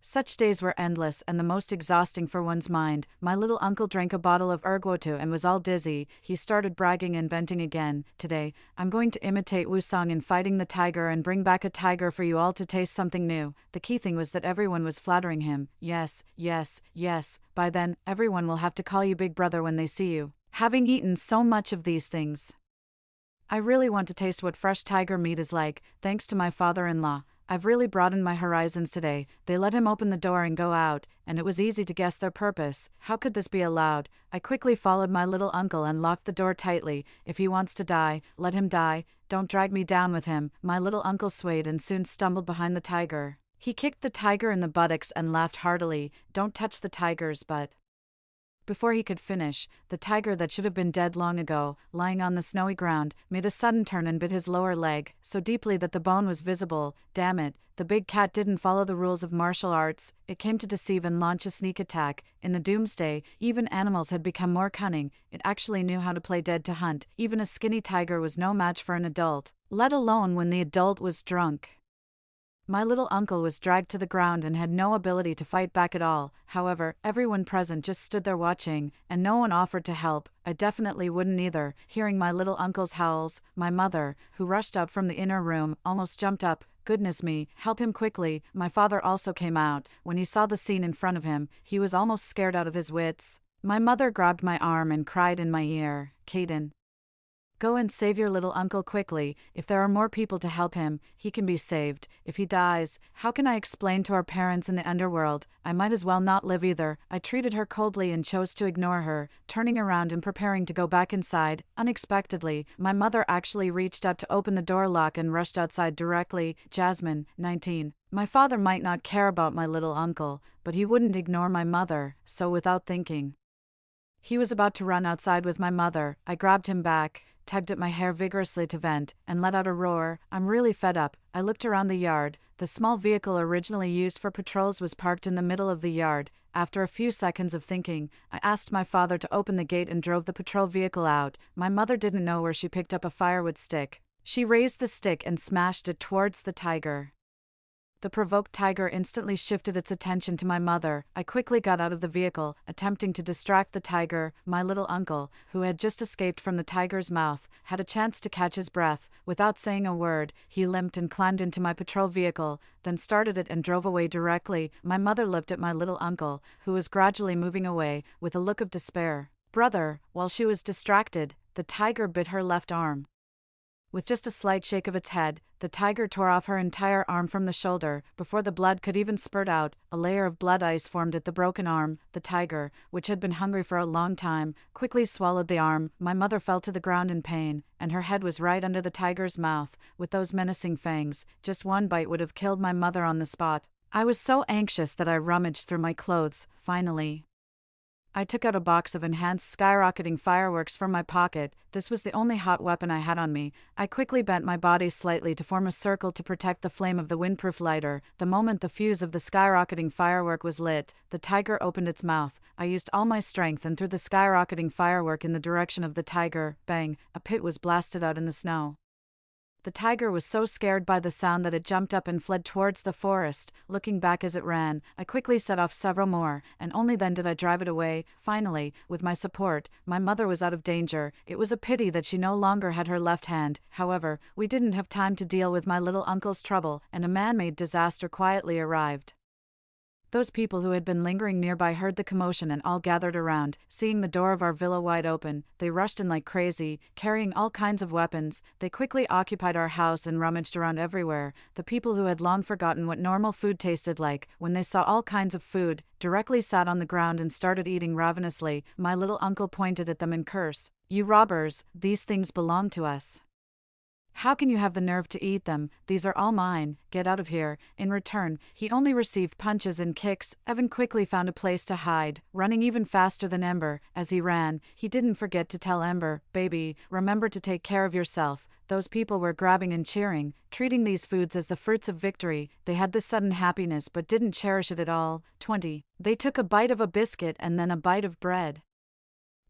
Such days were endless and the most exhausting for one's mind. My little uncle drank a bottle of ergotu and was all dizzy. He started bragging and venting again. Today, I'm going to imitate Wusong in fighting the tiger and bring back a tiger for you all to taste something new. The key thing was that everyone was flattering him. Yes, yes, yes. By then, everyone will have to call you Big Brother when they see you, having eaten so much of these things. I really want to taste what fresh tiger meat is like, thanks to my father-in-law. I've really broadened my horizons today. They let him open the door and go out, and it was easy to guess their purpose. How could this be allowed? I quickly followed my little uncle and locked the door tightly. If he wants to die, let him die. Don't drag me down with him. My little uncle swayed and soon stumbled behind the tiger. He kicked the tiger in the buttocks and laughed heartily. Don't touch the tiger's butt. Before he could finish, the tiger that should have been dead long ago, lying on the snowy ground, made a sudden turn and bit his lower leg, so deeply that the bone was visible. Damn it, the big cat didn't follow the rules of martial arts. It came to deceive and launch a sneak attack. In the doomsday, even animals had become more cunning. It actually knew how to play dead to hunt. Even a skinny tiger was no match for an adult, let alone when the adult was drunk. My little uncle was dragged to the ground and had no ability to fight back at all. However, everyone present just stood there watching, and no one offered to help. I definitely wouldn't either. Hearing my little uncle's howls, my mother, who rushed out from the inner room, almost jumped up. Goodness me, help him quickly. My father also came out. When he saw the scene in front of him, he was almost scared out of his wits. My mother grabbed my arm and cried in my ear, Caden, go and save your little uncle quickly. If there are more people to help him, he can be saved. If he dies, how can I explain to our parents in the underworld? I might as well not live either. I treated her coldly and chose to ignore her, turning around and preparing to go back inside. Unexpectedly, my mother actually reached out to open the door lock and rushed outside directly. Jasmine, 19. My father might not care about my little uncle, but he wouldn't ignore my mother, so without thinking, he was about to run outside with my mother. I grabbed him back, tugged at my hair vigorously to vent, and let out a roar. I'm really fed up. I looked around the yard. The small vehicle originally used for patrols was parked in the middle of the yard. After a few seconds of thinking, I asked my father to open the gate and drove the patrol vehicle out. My mother didn't know where she picked up a firewood stick. She raised the stick and smashed it towards the tiger. The provoked tiger instantly shifted its attention to my mother. I quickly got out of the vehicle, attempting to distract the tiger. My little uncle, who had just escaped from the tiger's mouth, had a chance to catch his breath. Without saying a word, he limped and climbed into my patrol vehicle, then started it and drove away directly. My mother looked at my little uncle, who was gradually moving away, with a look of despair. "Brother," while she was distracted, the tiger bit her left arm. With just a slight shake of its head, the tiger tore off her entire arm from the shoulder. Before the blood could even spurt out, a layer of blood ice formed at the broken arm. The tiger, which had been hungry for a long time, quickly swallowed the arm. My mother fell to the ground in pain, and her head was right under the tiger's mouth, with those menacing fangs. Just one bite would have killed my mother on the spot. I was so anxious that I rummaged through my clothes. Finally, I took out a box of enhanced skyrocketing fireworks from my pocket. This was the only hot weapon I had on me. I quickly bent my body slightly to form a circle to protect the flame of the windproof lighter. The moment the fuse of the skyrocketing firework was lit, the tiger opened its mouth. I used all my strength and threw the skyrocketing firework in the direction of the tiger. Bang! A pit was blasted out in the snow. The tiger was so scared by the sound that it jumped up and fled towards the forest. Looking back as it ran, I quickly set off several more, and only then did I drive it away. Finally, with my support, my mother was out of danger. It was a pity that she no longer had her left hand. However, we didn't have time to deal with my little uncle's trouble, and a man-made disaster quietly arrived. Those people who had been lingering nearby heard the commotion and all gathered around. Seeing the door of our villa wide open, they rushed in like crazy, carrying all kinds of weapons. They quickly occupied our house and rummaged around everywhere. The people who had long forgotten what normal food tasted like, when they saw all kinds of food, directly sat on the ground and started eating ravenously. My little uncle pointed at them and cursed, "You robbers, these things belong to us. How can you have the nerve to eat them? These are all mine. Get out of here." In return, he only received punches and kicks. Evan quickly found a place to hide, running even faster than Ember. As he ran, he didn't forget to tell Ember, "Baby, remember to take care of yourself." Those people were grabbing and cheering, treating these foods as the fruits of victory. They had this sudden happiness but didn't cherish it at all. 20. They took a bite of a biscuit and then a bite of bread.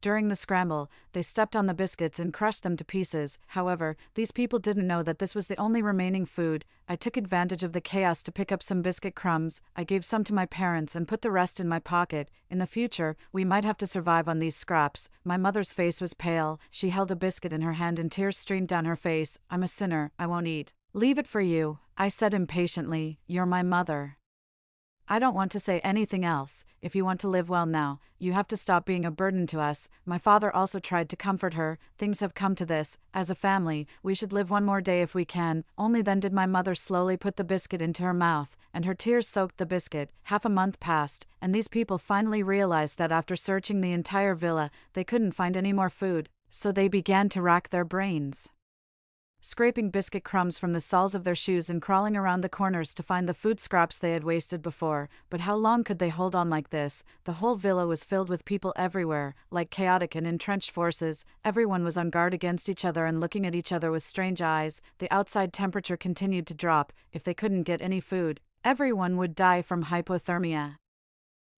During the scramble, they stepped on the biscuits and crushed them to pieces. However, these people didn't know that this was the only remaining food. I took advantage of the chaos to pick up some biscuit crumbs. I gave some to my parents and put the rest in my pocket. In the future, we might have to survive on these scraps. My mother's face was pale. She held a biscuit in her hand and tears streamed down her face. "I'm a sinner. I won't eat." "Leave it for you," I said impatiently. "You're my mother. I don't want to say anything else. If you want to live well now, you have to stop being a burden to us." My father also tried to comfort her. "Things have come to this. As a family, we should live one more day if we can." Only then did my mother slowly put the biscuit into her mouth, and her tears soaked the biscuit. Half a month passed, and these people finally realized that after searching the entire villa, they couldn't find any more food, so they began to rack their brains, scraping biscuit crumbs from the soles of their shoes and crawling around the corners to find the food scraps they had wasted before. But how long could they hold on like this? The whole villa was filled with people everywhere, like chaotic and entrenched forces. Everyone was on guard against each other and looking at each other with strange eyes. The outside temperature continued to drop. If they couldn't get any food, everyone would die from hypothermia.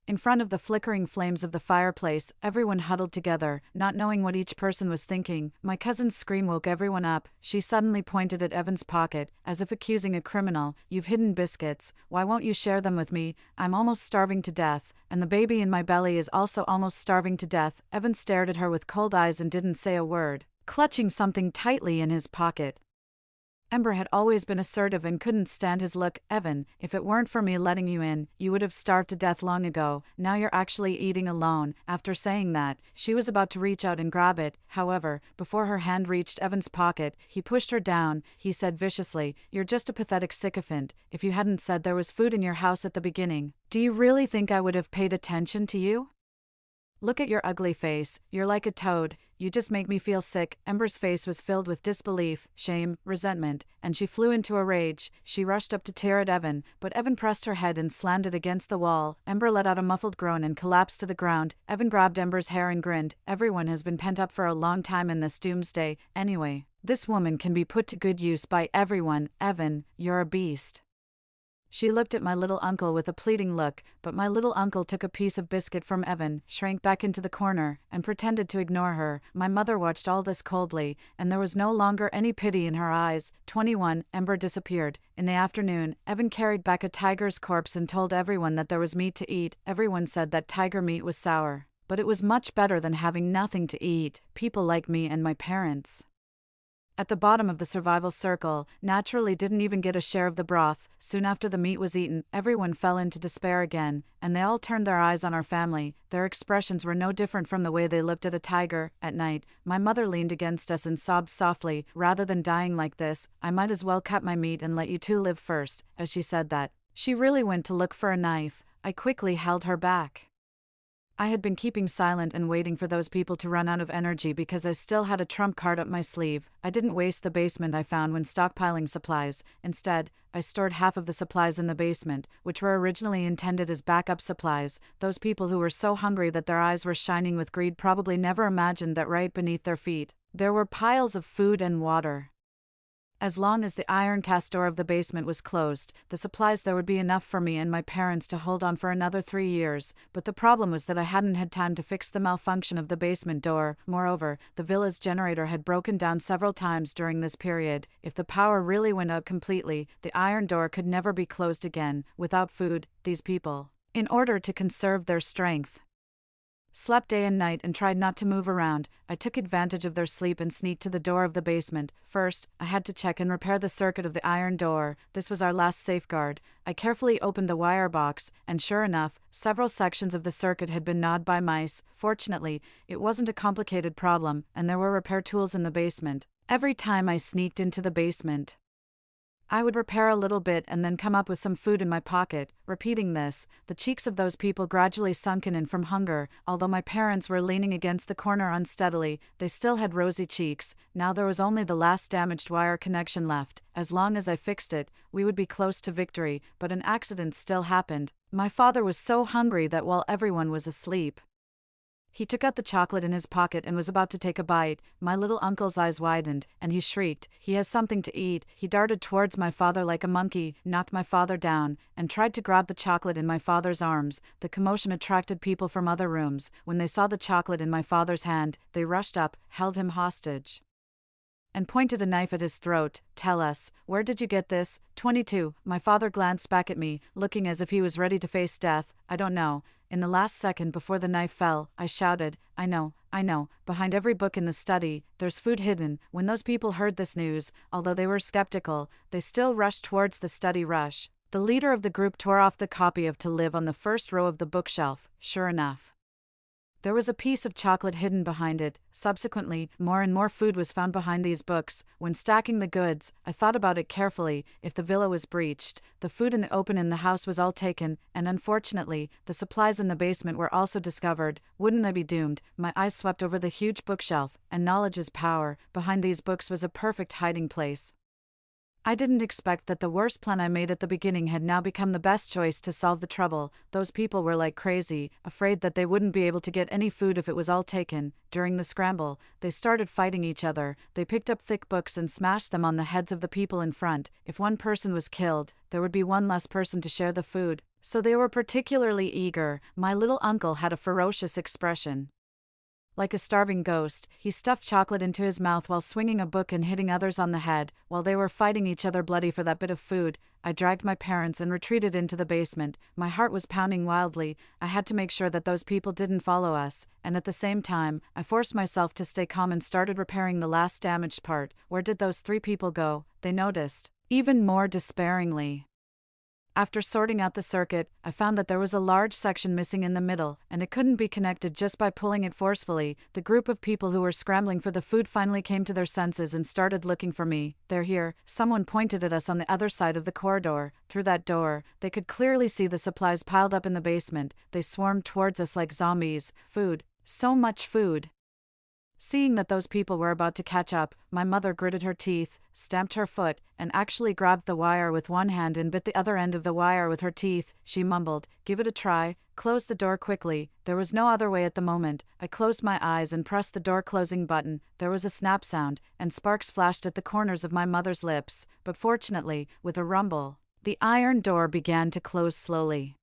In front of the flickering flames of the fireplace, everyone huddled together, not knowing what each person was thinking. My cousin's scream woke everyone up. She suddenly pointed at Evan's pocket, as if accusing a criminal. "You've hidden biscuits. Why won't you share them with me? I'm almost starving to death, and the baby in my belly is also almost starving to death." Evan stared at her with cold eyes and didn't say a word, clutching something tightly in his pocket. Ember had always been assertive and couldn't stand his look. "Evan, if it weren't for me letting you in, you would have starved to death long ago. Now you're actually eating alone." After saying that, she was about to reach out and grab it. However, before her hand reached Evan's pocket, he pushed her down. He said viciously, "You're just a pathetic sycophant. If you hadn't said there was food in your house at the beginning, do you really think I would have paid attention to you? Look at your ugly face. You're like a toad. You just make me feel sick." Ember's face was filled with disbelief, shame, resentment, and she flew into a rage. She rushed up to tear at Evan, but Evan pressed her head and slammed it against the wall. Ember let out a muffled groan and collapsed to the ground. Evan grabbed Ember's hair and grinned. "Everyone has been pent up for a long time in this doomsday. Anyway, this woman can be put to good use by everyone. Evan, you're a beast." She looked at my little uncle with a pleading look, but my little uncle took a piece of biscuit from Evan, shrank back into the corner, and pretended to ignore her. My mother watched all this coldly, and there was no longer any pity in her eyes. 21. Ember disappeared. In the afternoon, Evan carried back a tiger's corpse and told everyone that there was meat to eat. Everyone said that tiger meat was sour, but it was much better than having nothing to eat. People like me and my parents, at the bottom of the survival circle, naturally didn't even get a share of the broth. Soon after the meat was eaten, everyone fell into despair again, and they all turned their eyes on our family. Their expressions were no different from the way they looked at a tiger. At night, my mother leaned against us and sobbed softly. "Rather than dying like this, I might as well cut my meat and let you two live first." As she said that, she really went to look for a knife. I quickly held her back. I had been keeping silent and waiting for those people to run out of energy because I still had a trump card up my sleeve. I didn't waste the basement I found when stockpiling supplies. Instead, I stored half of the supplies in the basement, which were originally intended as backup supplies. Those people who were so hungry that their eyes were shining with greed probably never imagined that right beneath their feet, there were piles of food and water. As long as the iron cast door of the basement was closed, the supplies there would be enough for me and my parents to hold on for another 3 years, but the problem was that I hadn't had time to fix the malfunction of the basement door. Moreover, the villa's generator had broken down several times during this period. If the power really went out completely, the iron door could never be closed again. Without food, these people, in order to conserve their strength, slept day and night and tried not to move around. I took advantage of their sleep and sneaked to the door of the basement. First, I had to check and repair the circuit of the iron door. This was our last safeguard. I carefully opened the wire box, and sure enough, several sections of the circuit had been gnawed by mice. Fortunately, it wasn't a complicated problem, and there were repair tools in the basement. Every time I sneaked into the basement, I would repair a little bit and then come up with some food in my pocket. Repeating this, the cheeks of those people gradually sunken in from hunger. Although my parents were leaning against the corner unsteadily, they still had rosy cheeks. Now there was only the last damaged wire connection left. As long as I fixed it, we would be close to victory, but an accident still happened. My father was so hungry that while everyone was asleep, he took out the chocolate in his pocket and was about to take a bite. My little uncle's eyes widened, and he shrieked, "He has something to eat." He darted towards my father like a monkey, knocked my father down, and tried to grab the chocolate in my father's arms. The commotion attracted people from other rooms. When they saw the chocolate in my father's hand, they rushed up, held him hostage, and pointed a knife at his throat. "Tell us, where did you get this?" 22. My father glanced back at me, looking as if he was ready to face death. "I don't know." In the last second before the knife fell, I shouted, I know. Behind every book in the study, there's food hidden." When those people heard this news, although they were skeptical, they still rushed towards the study rush. The leader of the group tore off the copy of To Live on the first row of the bookshelf. Sure enough, there was a piece of chocolate hidden behind it. Subsequently, more and more food was found behind these books. When stacking the goods, I thought about it carefully. If the villa was breached, the food in the open in the house was all taken, and unfortunately, the supplies in the basement were also discovered. Wouldn't I be doomed? My eyes swept over the huge bookshelf, and knowledge is power. Behind these books was a perfect hiding place. I didn't expect that the worst plan I made at the beginning had now become the best choice to solve the trouble. Those people were like crazy, afraid that they wouldn't be able to get any food if it was all taken. During the scramble, they started fighting each other. They picked up thick books and smashed them on the heads of the people in front. If one person was killed, there would be one less person to share the food. So they were particularly eager. My little uncle had a ferocious expression. Like a starving ghost, he stuffed chocolate into his mouth while swinging a book and hitting others on the head. While they were fighting each other bloody for that bit of food, I dragged my parents and retreated into the basement. My heart was pounding wildly. I had to make sure that those people didn't follow us, and at the same time, I forced myself to stay calm and started repairing the last damaged part. Where did those 3 people go? They noticed, even more despairingly. After sorting out the circuit, I found that there was a large section missing in the middle, and it couldn't be connected just by pulling it forcefully. The group of people who were scrambling for the food finally came to their senses and started looking for me. "They're here." Someone pointed at us on the other side of the corridor. Through that door, they could clearly see the supplies piled up in the basement. They swarmed towards us like zombies. Food. So much food. Seeing that those people were about to catch up, my mother gritted her teeth, stamped her foot, and actually grabbed the wire with one hand and bit the other end of the wire with her teeth. She mumbled, "Give it a try." Close the door quickly. There was no other way at the moment. I closed my eyes and pressed the door closing button. There was a snap sound, and sparks flashed at the corners of my mother's lips, but fortunately, with a rumble, The iron door began to close slowly.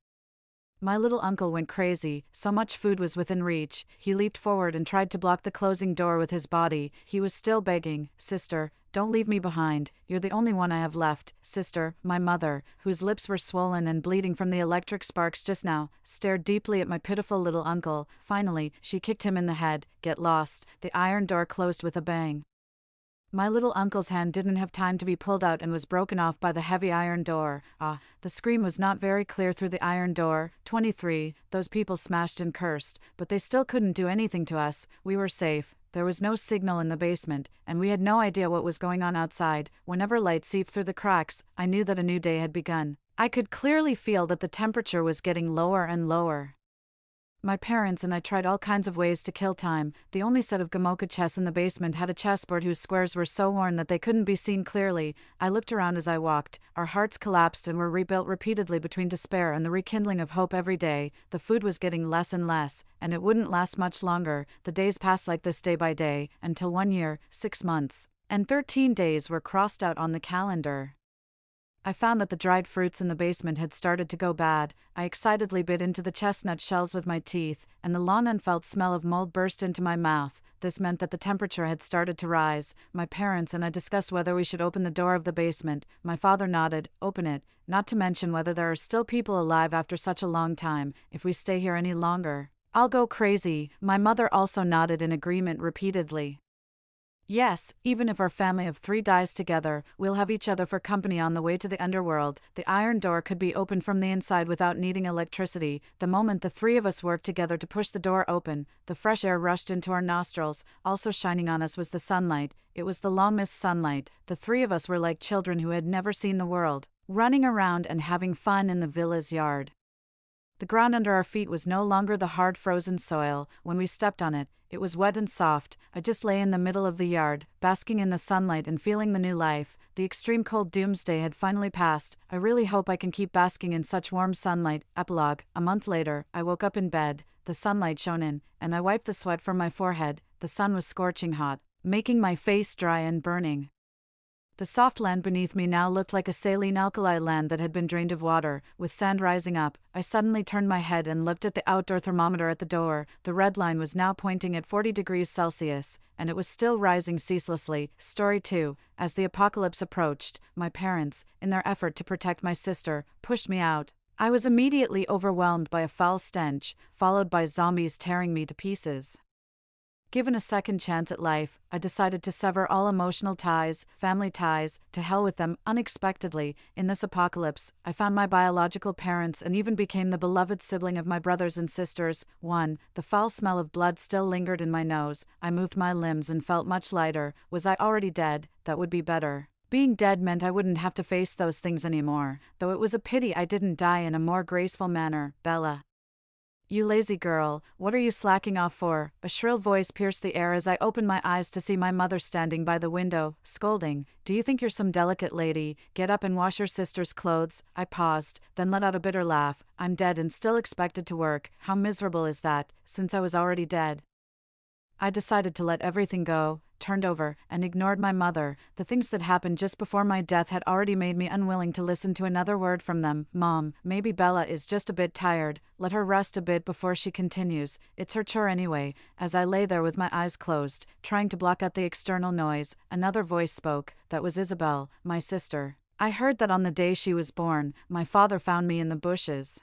My little uncle went crazy, so much food was within reach. He leaped forward and tried to block the closing door with his body. He was still begging, "Sister, don't leave me behind. You're the only one I have left." Sister, my mother, whose lips were swollen and bleeding from the electric sparks just now, stared deeply at my pitiful little uncle. Finally, she kicked him in the head. "Get lost." The iron door closed with a bang. My little uncle's hand didn't have time to be pulled out and was broken off by the heavy iron door. The scream was not very clear through the iron door. 23, those people smashed and cursed, but they still couldn't do anything to us. We were safe. There was no signal in the basement, and we had no idea what was going on outside. Whenever light seeped through the cracks, I knew that a new day had begun. I could clearly feel that the temperature was getting lower and lower. My parents and I tried all kinds of ways to kill time. The only set of Gamoka chess in the basement had a chessboard whose squares were so worn that they couldn't be seen clearly. I looked around as I walked. Our hearts collapsed and were rebuilt repeatedly between despair and the rekindling of hope every day. The food was getting less and less, and it wouldn't last much longer. The days passed like this day by day, until 1 year, 6 months, and 13 days were crossed out on the calendar. I found that the dried fruits in the basement had started to go bad. I excitedly bit into the chestnut shells with my teeth, and the long unfelt smell of mold burst into my mouth. This meant that the temperature had started to rise. My parents and I discussed whether we should open the door of the basement. My father nodded. "Open it, not to mention whether there are still people alive after such a long time. If we stay here any longer, I'll go crazy." My mother also nodded in agreement repeatedly. "Yes, even if our family of 3 dies together, we'll have each other for company on the way to the underworld." The iron door could be opened from the inside without needing electricity. The moment the 3 of us worked together to push the door open, the fresh air rushed into our nostrils. Also shining on us was the sunlight. It was the long-missed sunlight. The 3 of us were like children who had never seen the world, running around and having fun in the villa's yard. The ground under our feet was no longer the hard frozen soil. When we stepped on it, it was wet and soft. I just lay in the middle of the yard, basking in the sunlight and feeling the new life. The extreme cold doomsday had finally passed. I really hope I can keep basking in such warm sunlight. Epilogue. A month later, I woke up in bed. The sunlight shone in, and I wiped the sweat from my forehead. The sun was scorching hot, making my face dry and burning. The soft land beneath me now looked like a saline alkali land that had been drained of water, with sand rising up. I suddenly turned my head and looked at the outdoor thermometer at the door. The red line was now pointing at 40 degrees Celsius, and it was still rising ceaselessly. Story 2. As the apocalypse approached, my parents, in their effort to protect my sister, pushed me out. I was immediately overwhelmed by a foul stench, followed by zombies tearing me to pieces. Given a second chance at life, I decided to sever all emotional ties, family ties, to hell with them. Unexpectedly, in this apocalypse, I found my biological parents and even became the beloved sibling of my brothers and sisters. 1. The foul smell of blood still lingered in my nose. I moved my limbs and felt much lighter. Was I already dead? That would be better. Being dead meant I wouldn't have to face those things anymore, though it was a pity I didn't die in a more graceful manner. Bella. "You lazy girl, what are you slacking off for?" A shrill voice pierced the air as I opened my eyes to see my mother standing by the window, scolding. "Do you think you're some delicate lady? Get up and wash your sister's clothes." I paused, then let out a bitter laugh. "I'm dead and still expected to work. How miserable is that, since I was already dead?" I decided to let everything go, turned over, and ignored my mother. The things that happened just before my death had already made me unwilling to listen to another word from them. "Mom, maybe Bella is just a bit tired. Let her rest a bit before she continues. It's her chore anyway." As I lay there with my eyes closed, trying to block out the external noise, another voice spoke. That was Isabel, my sister. "I heard that on the day she was born, my father found me in the bushes.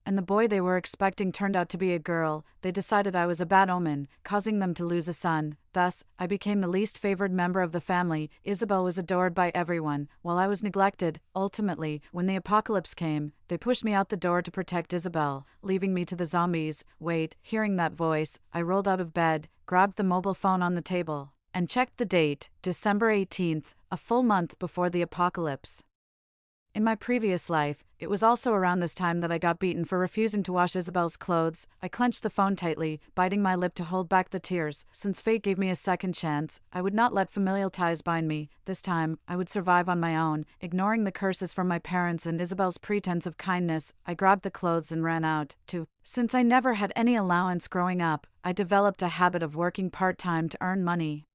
And the boy they were expecting turned out to be a girl. They decided I was a bad omen, causing them to lose a son. Thus, I became the least favored member of the family. Isabel was adored by everyone, while I was neglected. Ultimately, when the apocalypse came, they pushed me out the door to protect Isabel, leaving me to the zombies. Wait, hearing that voice, I rolled out of bed, grabbed the mobile phone on the table, and checked the date, December 18th, a full month before the apocalypse. In my previous life, it was also around this time that I got beaten for refusing to wash Isabel's clothes. I clenched the phone tightly, biting my lip to hold back the tears. Since fate gave me a second chance, I would not let familial ties bind me. This time, I would survive on my own. Ignoring the curses from my parents and Isabel's pretense of kindness, I grabbed the clothes and ran out. Since I never had any allowance growing up, I developed a habit of working part-time to earn money.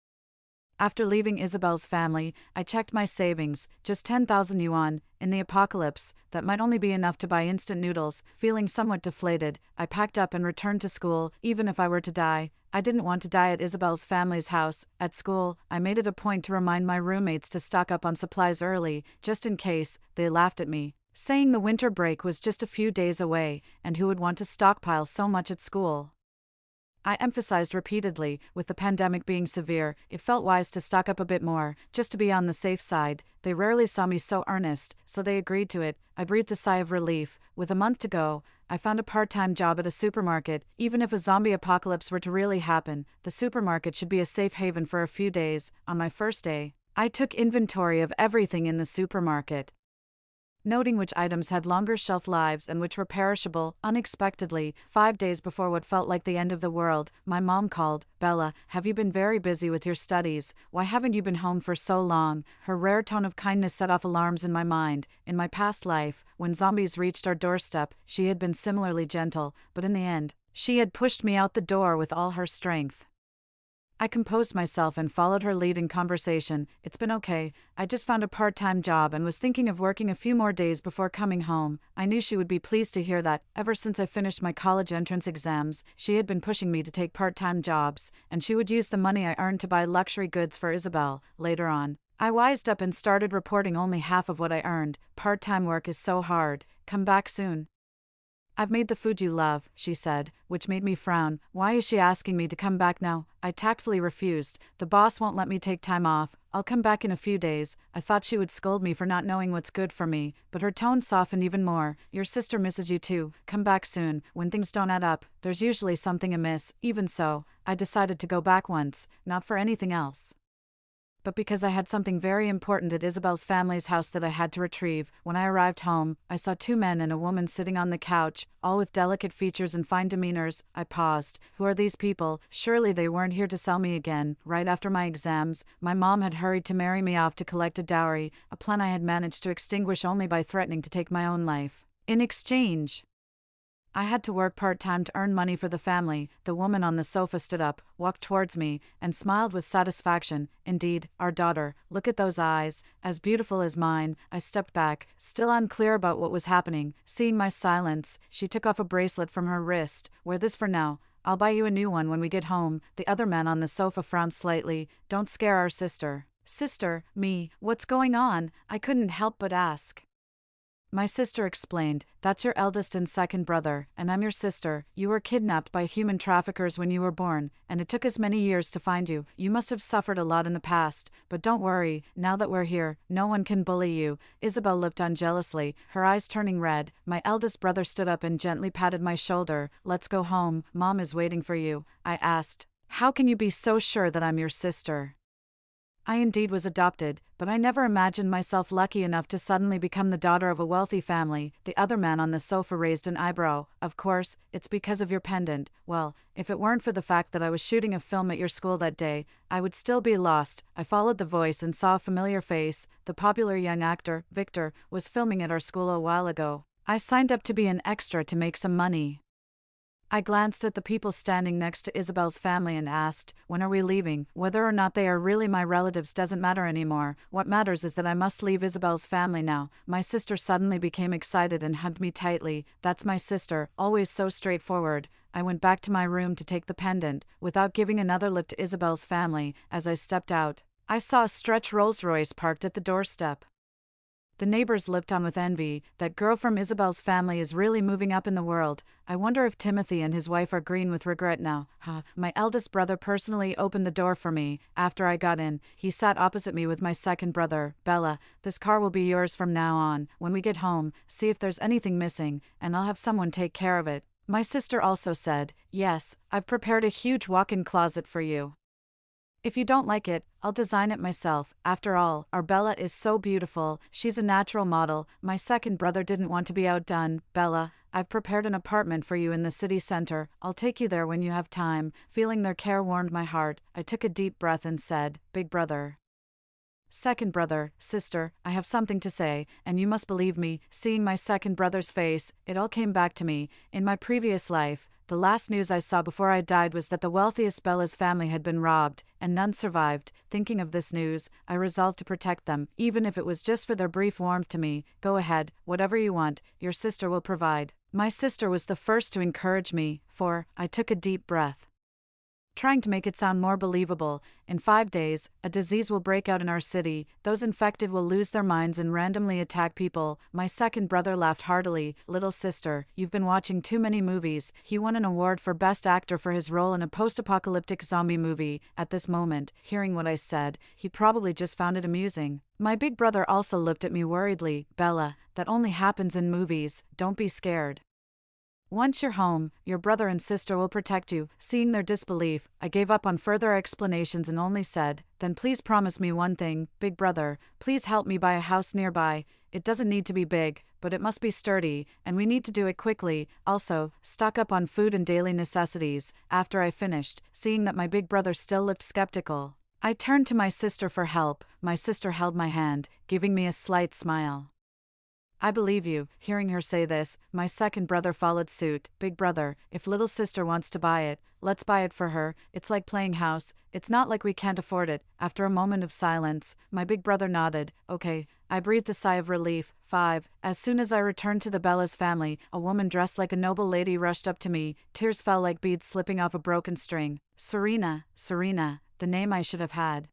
After leaving Isabel's family, I checked my savings, just 10,000 yuan. In the apocalypse, that might only be enough to buy instant noodles. Feeling somewhat deflated, I packed up and returned to school. Even if I were to die, I didn't want to die at Isabel's family's house. At school, I made it a point to remind my roommates to stock up on supplies early, just in case. They laughed at me, saying the winter break was just a few days away, and who would want to stockpile so much at school? I emphasized repeatedly, with the pandemic being severe, it felt wise to stock up a bit more, just to be on the safe side. They rarely saw me so earnest, so they agreed to it. I breathed a sigh of relief. With a month to go, I found a part-time job at a supermarket. Even if a zombie apocalypse were to really happen, the supermarket should be a safe haven for a few days. On my first day, I took inventory of everything in the supermarket, noting which items had longer shelf lives and which were perishable. Unexpectedly, 5 days before what felt like the end of the world, my mom called. "Bella, have you been very busy with your studies? Why haven't you been home for so long?" Her rare tone of kindness set off alarms in my mind. In my past life, when zombies reached our doorstep, she had been similarly gentle, but in the end, she had pushed me out the door with all her strength. I composed myself and followed her lead in conversation. "It's been okay. I just found a part-time job and was thinking of working a few more days before coming home." I knew she would be pleased to hear that. Ever since I finished my college entrance exams, she had been pushing me to take part-time jobs, and she would use the money I earned to buy luxury goods for Isabel. Later on, I wised up and started reporting only half of what I earned. "Part-time work is so hard. Come back soon." "I've made the food you love," she said, which made me frown. Why is she asking me to come back now? I tactfully refused. "The boss won't let me take time off. I'll come back in a few days." I thought she would scold me for not knowing what's good for me, but her tone softened even more. "Your sister misses you too. Come back soon." When things don't add up, there's usually something amiss. Even so, I decided to go back once, not for anything else, but because I had something very important at Isabel's family's house that I had to retrieve. When I arrived home, I saw 2 men and a woman sitting on the couch, all with delicate features and fine demeanors. I paused. Who are these people? Surely they weren't here to sell me again. Right after my exams, my mom had hurried to marry me off to collect a dowry, a plan I had managed to extinguish only by threatening to take my own life. In exchange, I had to work part-time to earn money for the family. The woman on the sofa stood up, walked towards me, and smiled with satisfaction. "Indeed, our daughter. Look at those eyes, as beautiful as mine." I stepped back, still unclear about what was happening. Seeing my silence, she took off a bracelet from her wrist. "Wear this for now. I'll buy you a new one when we get home." The other man on the sofa frowned slightly. "Don't scare our sister." "Sister? Me? What's going on?" I couldn't help but ask. My sister explained, "That's your eldest and second brother, and I'm your sister. You were kidnapped by human traffickers when you were born, and it took us many years to find you. You must have suffered a lot in the past, but don't worry, now that we're here, no one can bully you." Isabel looked on jealously, her eyes turning red. My eldest brother stood up and gently patted my shoulder. "Let's go home, Mom is waiting for you." I asked, "How can you be so sure that I'm your sister?" I indeed was adopted, but I never imagined myself lucky enough to suddenly become the daughter of a wealthy family. The other man on the sofa raised an eyebrow. "Of course, it's because of your pendant. Well, if it weren't for the fact that I was shooting a film at your school that day, I would still be lost." I followed the voice and saw a familiar face. The popular young actor, Victor, was filming at our school a while ago. I signed up to be an extra to make some money. I glanced at the people standing next to Isabel's family and asked, "When are we leaving?" Whether or not they are really my relatives doesn't matter anymore. What matters is that I must leave Isabel's family now. My sister suddenly became excited and hugged me tightly. "That's my sister, always so straightforward." I went back to my room to take the pendant, without giving another look to Isabel's family. As I stepped out, I saw a stretch Rolls-Royce parked at the doorstep. The neighbors looked on with envy. "That girl from Isabel's family is really moving up in the world. I wonder if Timothy and his wife are green with regret now." My eldest brother personally opened the door for me. After I got in, he sat opposite me with my second brother. "Bella, this car will be yours from now on. When we get home, see if there's anything missing, and I'll have someone take care of it." My sister also said, "Yes, I've prepared a huge walk-in closet for you. If you don't like it, I'll design it myself. After all, our Bella is so beautiful. She's a natural model." My second brother didn't want to be outdone. "Bella, I've prepared an apartment for you in the city center. I'll take you there when you have time." Feeling their care warmed my heart. I took a deep breath and said, "Big brother." "Second brother, sister, I have something to say, and you must believe me." Seeing my second brother's face, it all came back to me. In my previous life, The last news I saw before I died was that the wealthiest Bella's family had been robbed, and none survived. Thinking of this news, I resolved to protect them, even if it was just for their brief warmth to me. Go ahead, whatever you want, your sister will provide. My sister was the first to encourage me, for I took a deep breath, trying to make it sound more believable. In 5 days, a disease will break out in our city. Those infected will lose their minds and randomly attack people. My second brother laughed heartily. Little sister, you've been watching too many movies. He won an award for Best Actor for his role in a post-apocalyptic zombie movie. At this moment, hearing what I said, he probably just found it amusing. My big brother also looked at me worriedly. Bella, that only happens in movies. Don't be scared. Once you're home, your brother and sister will protect you. Seeing their disbelief, I gave up on further explanations and only said, then please promise me one thing, big brother, please help me buy a house nearby. It doesn't need to be big, but it must be sturdy, and we need to do it quickly. Also, stock up on food and daily necessities. After I finished, seeing that my big brother still looked skeptical, I turned to my sister for help. My sister held my hand, giving me a slight smile. I believe you. Hearing her say this, my second brother followed suit. Big brother, if little sister wants to buy it, let's buy it for her. It's like playing house. It's not like we can't afford it. After a moment of silence, my big brother nodded. Okay. I breathed a sigh of relief. 5. As soon as I returned to the Bella's family, a woman dressed like a noble lady rushed up to me. Tears fell like beads slipping off a broken string. Serena, the name I should have had.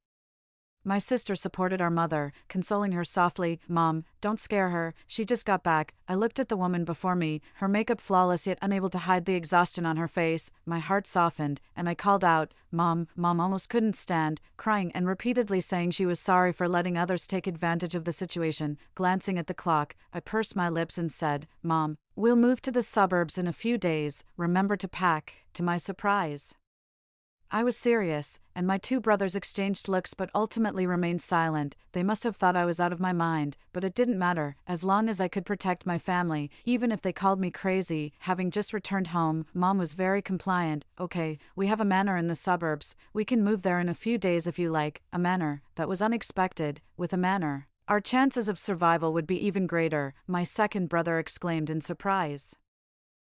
My sister supported our mother, consoling her softly. Mom, don't scare her, she just got back. I looked at the woman before me, her makeup flawless yet unable to hide the exhaustion on her face. My heart softened, and I called out, Mom. Mom almost couldn't stand, crying and repeatedly saying she was sorry for letting others take advantage of the situation. Glancing at the clock, I pursed my lips and said, Mom, we'll move to the suburbs in a few days, remember to pack. To my surprise, I was serious, and my two brothers exchanged looks but ultimately remained silent. They must have thought I was out of my mind, but it didn't matter, as long as I could protect my family, even if they called me crazy. Having just returned home, Mom was very compliant. Okay, we have a manor in the suburbs. We can move there in a few days if you like. A manor? That was unexpected. With a manor, our chances of survival would be even greater, my second brother exclaimed in surprise.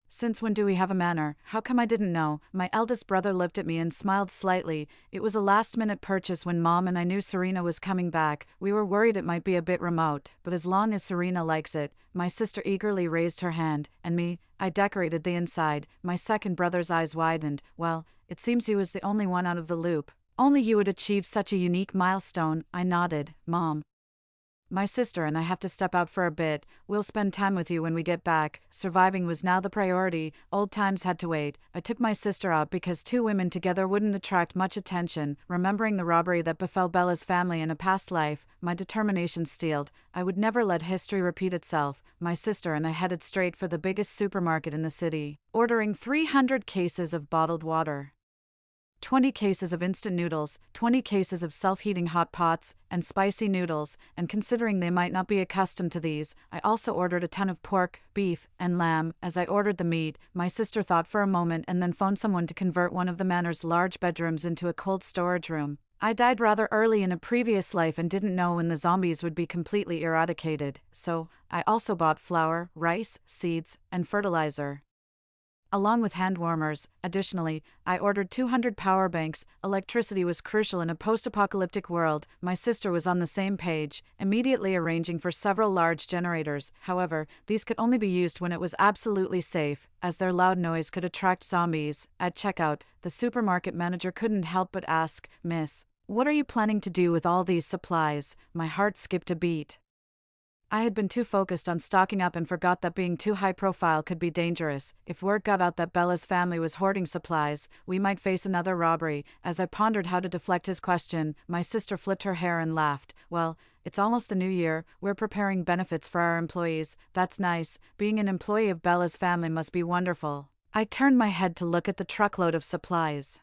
Since when do we have a manor? How come I didn't know? My eldest brother looked at me and smiled slightly. It was a last-minute purchase when Mom and I knew Serena was coming back. We were worried it might be a bit remote, but as long as Serena likes it. My sister eagerly raised her hand, and me, I decorated the inside. My second brother's eyes widened. Well, it seems he was the only one out of the loop. Only you would achieve such a unique milestone. I nodded. Mom, my sister and I have to step out for a bit. We'll spend time with you when we get back. Surviving was now the priority. Old times had to wait. I took my sister out because two women together wouldn't attract much attention. Remembering the robbery that befell Bella's family in a past life, my determination steeled. I would never let history repeat itself. My sister and I headed straight for the biggest supermarket in the city, ordering 300 cases of bottled water, 20 cases of instant noodles, 20 cases of self-heating hot pots, and spicy noodles, and considering they might not be accustomed to these, I also ordered a ton of pork, beef, and lamb. As I ordered the meat, my sister thought for a moment and then phoned someone to convert one of the manor's large bedrooms into a cold storage room. I died rather early in a previous life and didn't know when the zombies would be completely eradicated, so I also bought flour, rice, seeds, and fertilizer, along with hand warmers. Additionally, I ordered 200 power banks. Electricity was crucial in a post-apocalyptic world. My sister was on the same page, immediately arranging for several large generators. However, these could only be used when it was absolutely safe, as their loud noise could attract zombies. At checkout, the supermarket manager couldn't help but ask, Miss, what are you planning to do with all these supplies? My heart skipped a beat. I had been too focused on stocking up and forgot that being too high profile could be dangerous. If word got out that Bella's family was hoarding supplies, we might face another robbery. As I pondered how to deflect his question, my sister flipped her hair and laughed. Well, it's almost the new year. We're preparing benefits for our employees. That's nice. Being an employee of Bella's family must be wonderful. I turned my head to look at the truckload of supplies,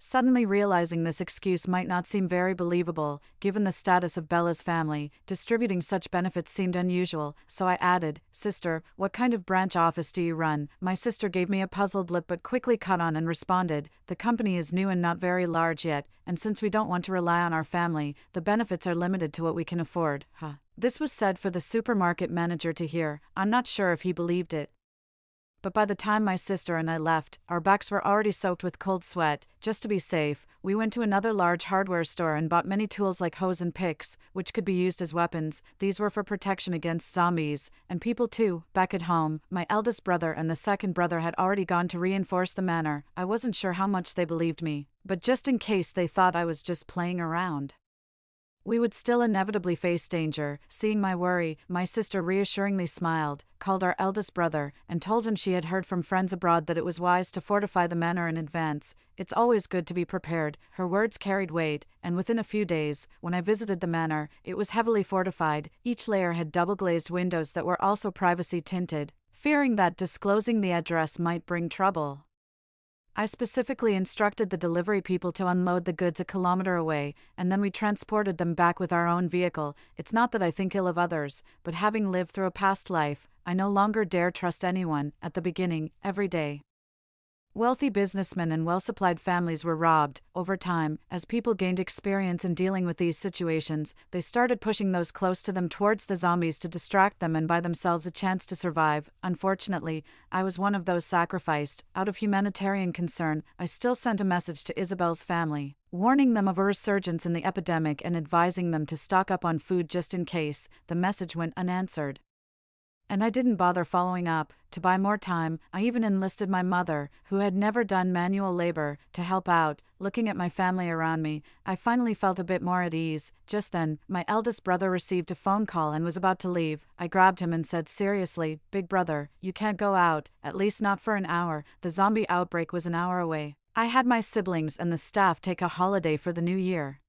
suddenly realizing this excuse might not seem very believable. Given the status of Bella's family, distributing such benefits seemed unusual, so I added, Sister, what kind of branch office do you run? My sister gave me a puzzled look but quickly caught on and responded, the company is new and not very large yet, and since we don't want to rely on our family, the benefits are limited to what we can afford. This was said for the supermarket manager to hear. I'm not sure if he believed it. but by the time my sister and I left, our backs were already soaked with cold sweat. Just to be safe, we went to another large hardware store and bought many tools like hoes and picks, which could be used as weapons. These were for protection against zombies, and people too. Back at home, my eldest brother and the second brother had already gone to reinforce the manor. I wasn't sure how much they believed me, but just in case they thought I was just playing around. We would still inevitably face danger. Seeing my worry, my sister reassuringly smiled, called our eldest brother, and told him she had heard from friends abroad that it was wise to fortify the manor in advance. It's always good to be prepared. Her words carried weight, and within a few days, when I visited the manor, it was heavily fortified. Each layer had double-glazed windows that were also privacy-tinted, fearing that disclosing the address might bring trouble. I specifically instructed the delivery people to unload the goods a kilometer away, and then we transported them back with our own vehicle. It's not that I think ill of others, but having lived through a past life, I no longer dare trust anyone. At the beginning, every day, wealthy businessmen and well-supplied families were robbed. Over time, as people gained experience in dealing with these situations, they started pushing those close to them towards the zombies to distract them and buy themselves a chance to survive. Unfortunately, I was one of those sacrificed. Out of humanitarian concern, I still sent a message to Isabel's family, warning them of a resurgence in the epidemic and advising them to stock up on food just in case. The message went unanswered, and I didn't bother following up. To buy more time, I even enlisted my mother, who had never done manual labor, to help out. Looking at my family around me, I finally felt a bit more at ease. Just then, my eldest brother received a phone call and was about to leave. I grabbed him and said seriously, "Big brother, you can't go out, at least not for an hour." The zombie outbreak was an hour away. I had my siblings and the staff take a holiday for the new year,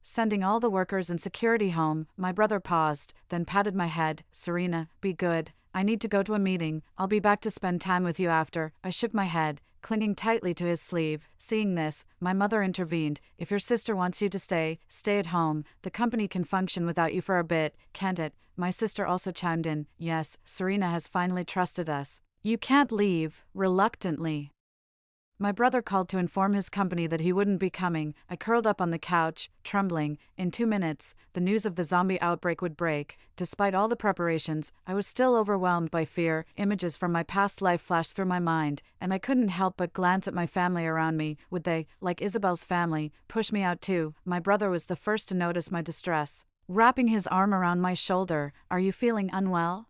sending all the workers and security home. My brother paused, then patted my head. "Serena, be good. I need to go to a meeting. I'll be back to spend time with you after." I shook my head, clinging tightly to his sleeve. Seeing this, my mother intervened. "If your sister wants you to stay, stay at home. The company can function without you for a bit, can't it?" My sister also chimed in. "Yes, Serena has finally trusted us. You can't leave." Reluctantly, my brother called to inform his company that he wouldn't be coming. I curled up on the couch, trembling. In 2 minutes, the news of the zombie outbreak would break. Despite all the preparations, I was still overwhelmed by fear. Images from my past life flashed through my mind, and I couldn't help but glance at my family around me. Would they, like Isabel's family, push me out too? My brother was the first to notice my distress, wrapping his arm around my shoulder. "Are you feeling unwell?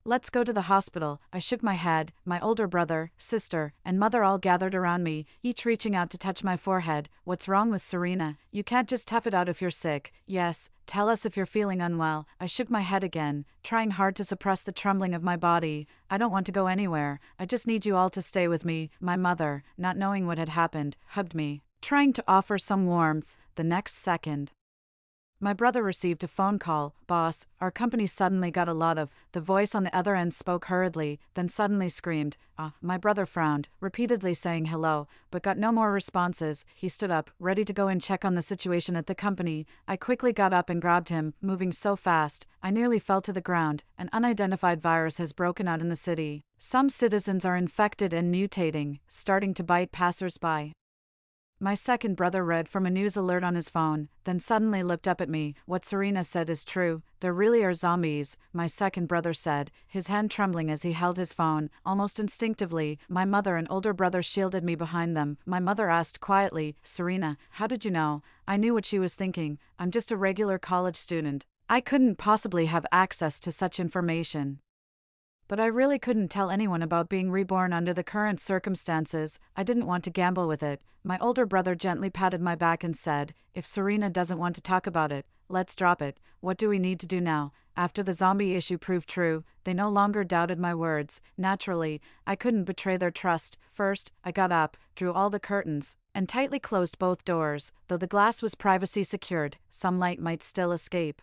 Let's go to the hospital." I shook my head. My older brother, sister, and mother all gathered around me, each reaching out to touch my forehead. "What's wrong with Serena? You can't just tough it out if you're sick." "Yes, tell us if you're feeling unwell." I shook my head again, trying hard to suppress the trembling of my body. "I don't want to go anywhere. I just need you all to stay with me." My mother, not knowing what had happened, hugged me, trying to offer some warmth. The next second, my brother received a phone call. "Boss, our company suddenly got a lot of..." The voice on the other end spoke hurriedly, then suddenly screamed. My brother frowned, repeatedly saying hello, but got no more responses. He stood up, ready to go and check on the situation at the company. I quickly got up and grabbed him, moving so fast, I nearly fell to the ground. An unidentified virus has broken out in the city. Some citizens are infected and mutating, starting to bite passers-by. My second brother read from a news alert on his phone, then suddenly looked up at me. "What Serena said is true. There really are zombies," my second brother said, his hand trembling as he held his phone. Almost instinctively, my mother and older brother shielded me behind them. My mother asked quietly, "Serena, how did you know?" I knew what she was thinking. I'm just a regular college student. I couldn't possibly have access to such information. But I really couldn't tell anyone about being reborn under the current circumstances. I didn't want to gamble with it. My older brother gently patted my back and said, "If Serena doesn't want to talk about it, let's drop it. What do we need to do now?" After the zombie issue proved true, they no longer doubted my words. Naturally, I couldn't betray their trust. First, I got up, drew all the curtains, and tightly closed both doors. Though the glass was privacy secured, some light might still escape.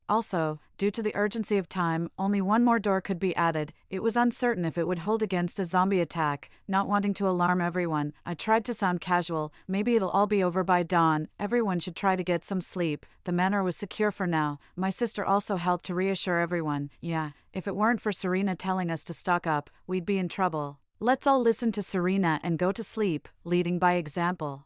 Also, due to the urgency of time, only one more door could be added. It was uncertain if it would hold against a zombie attack. Not wanting to alarm everyone, I tried to sound casual. "Maybe it'll all be over by dawn. Everyone should try to get some sleep." The manor was secure for now. My sister also helped to reassure everyone. "Yeah, if it weren't for Serena telling us to stock up, we'd be in trouble. Let's all listen to Serena and go to sleep," leading by example.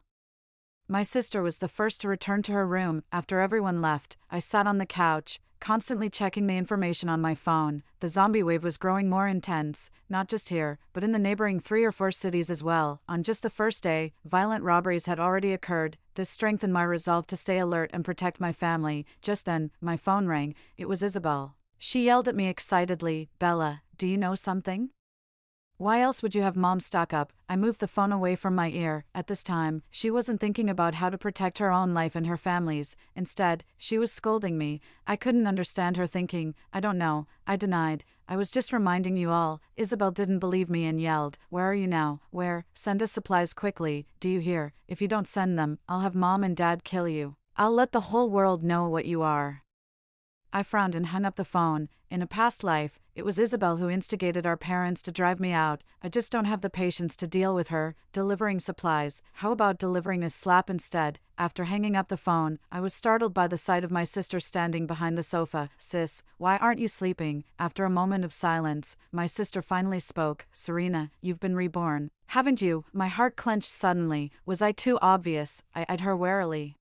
My sister was the first to return to her room. After everyone left, I sat on the couch, constantly checking the information on my phone. The zombie wave was growing more intense, not just here, but in the neighboring 3 or 4 cities as well. On just the first day, violent robberies had already occurred. This strengthened my resolve to stay alert and protect my family. Just then, my phone rang. It was Isabel. She yelled at me excitedly, "Bella, do you know something? Why else would you have Mom stock up?" I moved the phone away from my ear. At this time, she wasn't thinking about how to protect her own life and her family's. Instead, she was scolding me. I couldn't understand her thinking. "I don't know," I denied. "I was just reminding you all." Isabel didn't believe me and yelled, "Where are you now? Where? Send us supplies quickly. Do you hear? If you don't send them, I'll have Mom and Dad kill you. I'll let the whole world know what you are." I frowned and hung up the phone. In a past life, it was Isabel who instigated our parents to drive me out. I just don't have the patience to deal with her. Delivering supplies. How about delivering a slap instead? After hanging up the phone, I was startled by the sight of my sister standing behind the sofa. "Sis, why aren't you sleeping?" After a moment of silence, my sister finally spoke. "Serena, you've been reborn. Haven't you?" My heart clenched suddenly. Was I too obvious? I eyed her warily,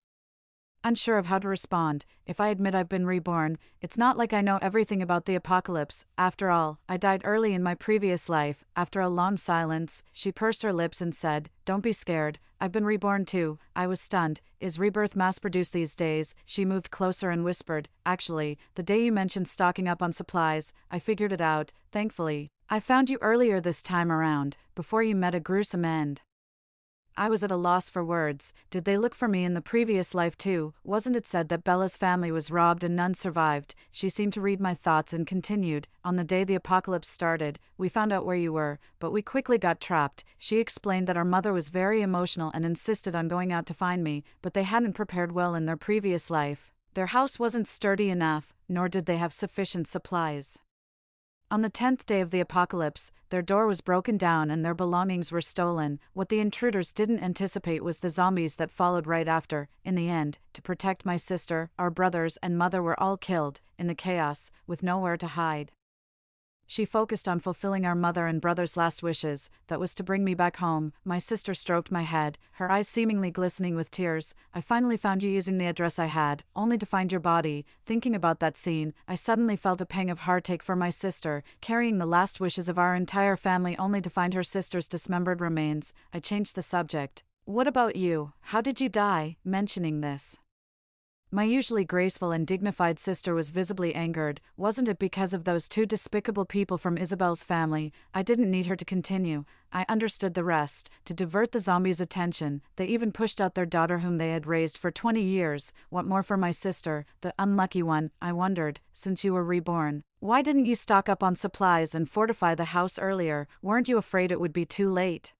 unsure of how to respond. If I admit I've been reborn, it's not like I know everything about the apocalypse. After all, I died early in my previous life. After a long silence, she pursed her lips and said, "Don't be scared. I've been reborn too." I was stunned. Is rebirth mass-produced these days? She moved closer and whispered, "Actually, the day you mentioned stocking up on supplies, I figured it out, thankfully. I found you earlier this time around, before you met a gruesome end." I was at a loss for words. Did they look for me in the previous life too? Wasn't it said that Bella's family was robbed and none survived? She seemed to read my thoughts and continued, "On the day the apocalypse started, we found out where you were, but we quickly got trapped." She explained that our mother was very emotional and insisted on going out to find me, but they hadn't prepared well in their previous life. Their house wasn't sturdy enough, nor did they have sufficient supplies. On the 10th day of the apocalypse, their door was broken down and their belongings were stolen. What the intruders didn't anticipate was the zombies that followed right after. In the end, to protect my sister, our brothers and mother were all killed, in the chaos, with nowhere to hide. She focused on fulfilling our mother and brother's last wishes, that was to bring me back home. My sister stroked my head, her eyes seemingly glistening with tears. "I finally found you using the address I had, only to find your body." Thinking about that scene, I suddenly felt a pang of heartache for my sister, carrying the last wishes of our entire family only to find her sister's dismembered remains. I changed the subject. "What about you? How did you die?" Mentioning this, my usually graceful and dignified sister was visibly angered. "Wasn't it because of those 2 despicable people from Isabel's family?" I didn't need her to continue. I understood the rest. To divert the zombies' attention, they even pushed out their daughter whom they had raised for 20 years. What more for my sister, the unlucky one? I wondered, since you were reborn, why didn't you stock up on supplies and fortify the house earlier? Weren't you afraid it would be too late?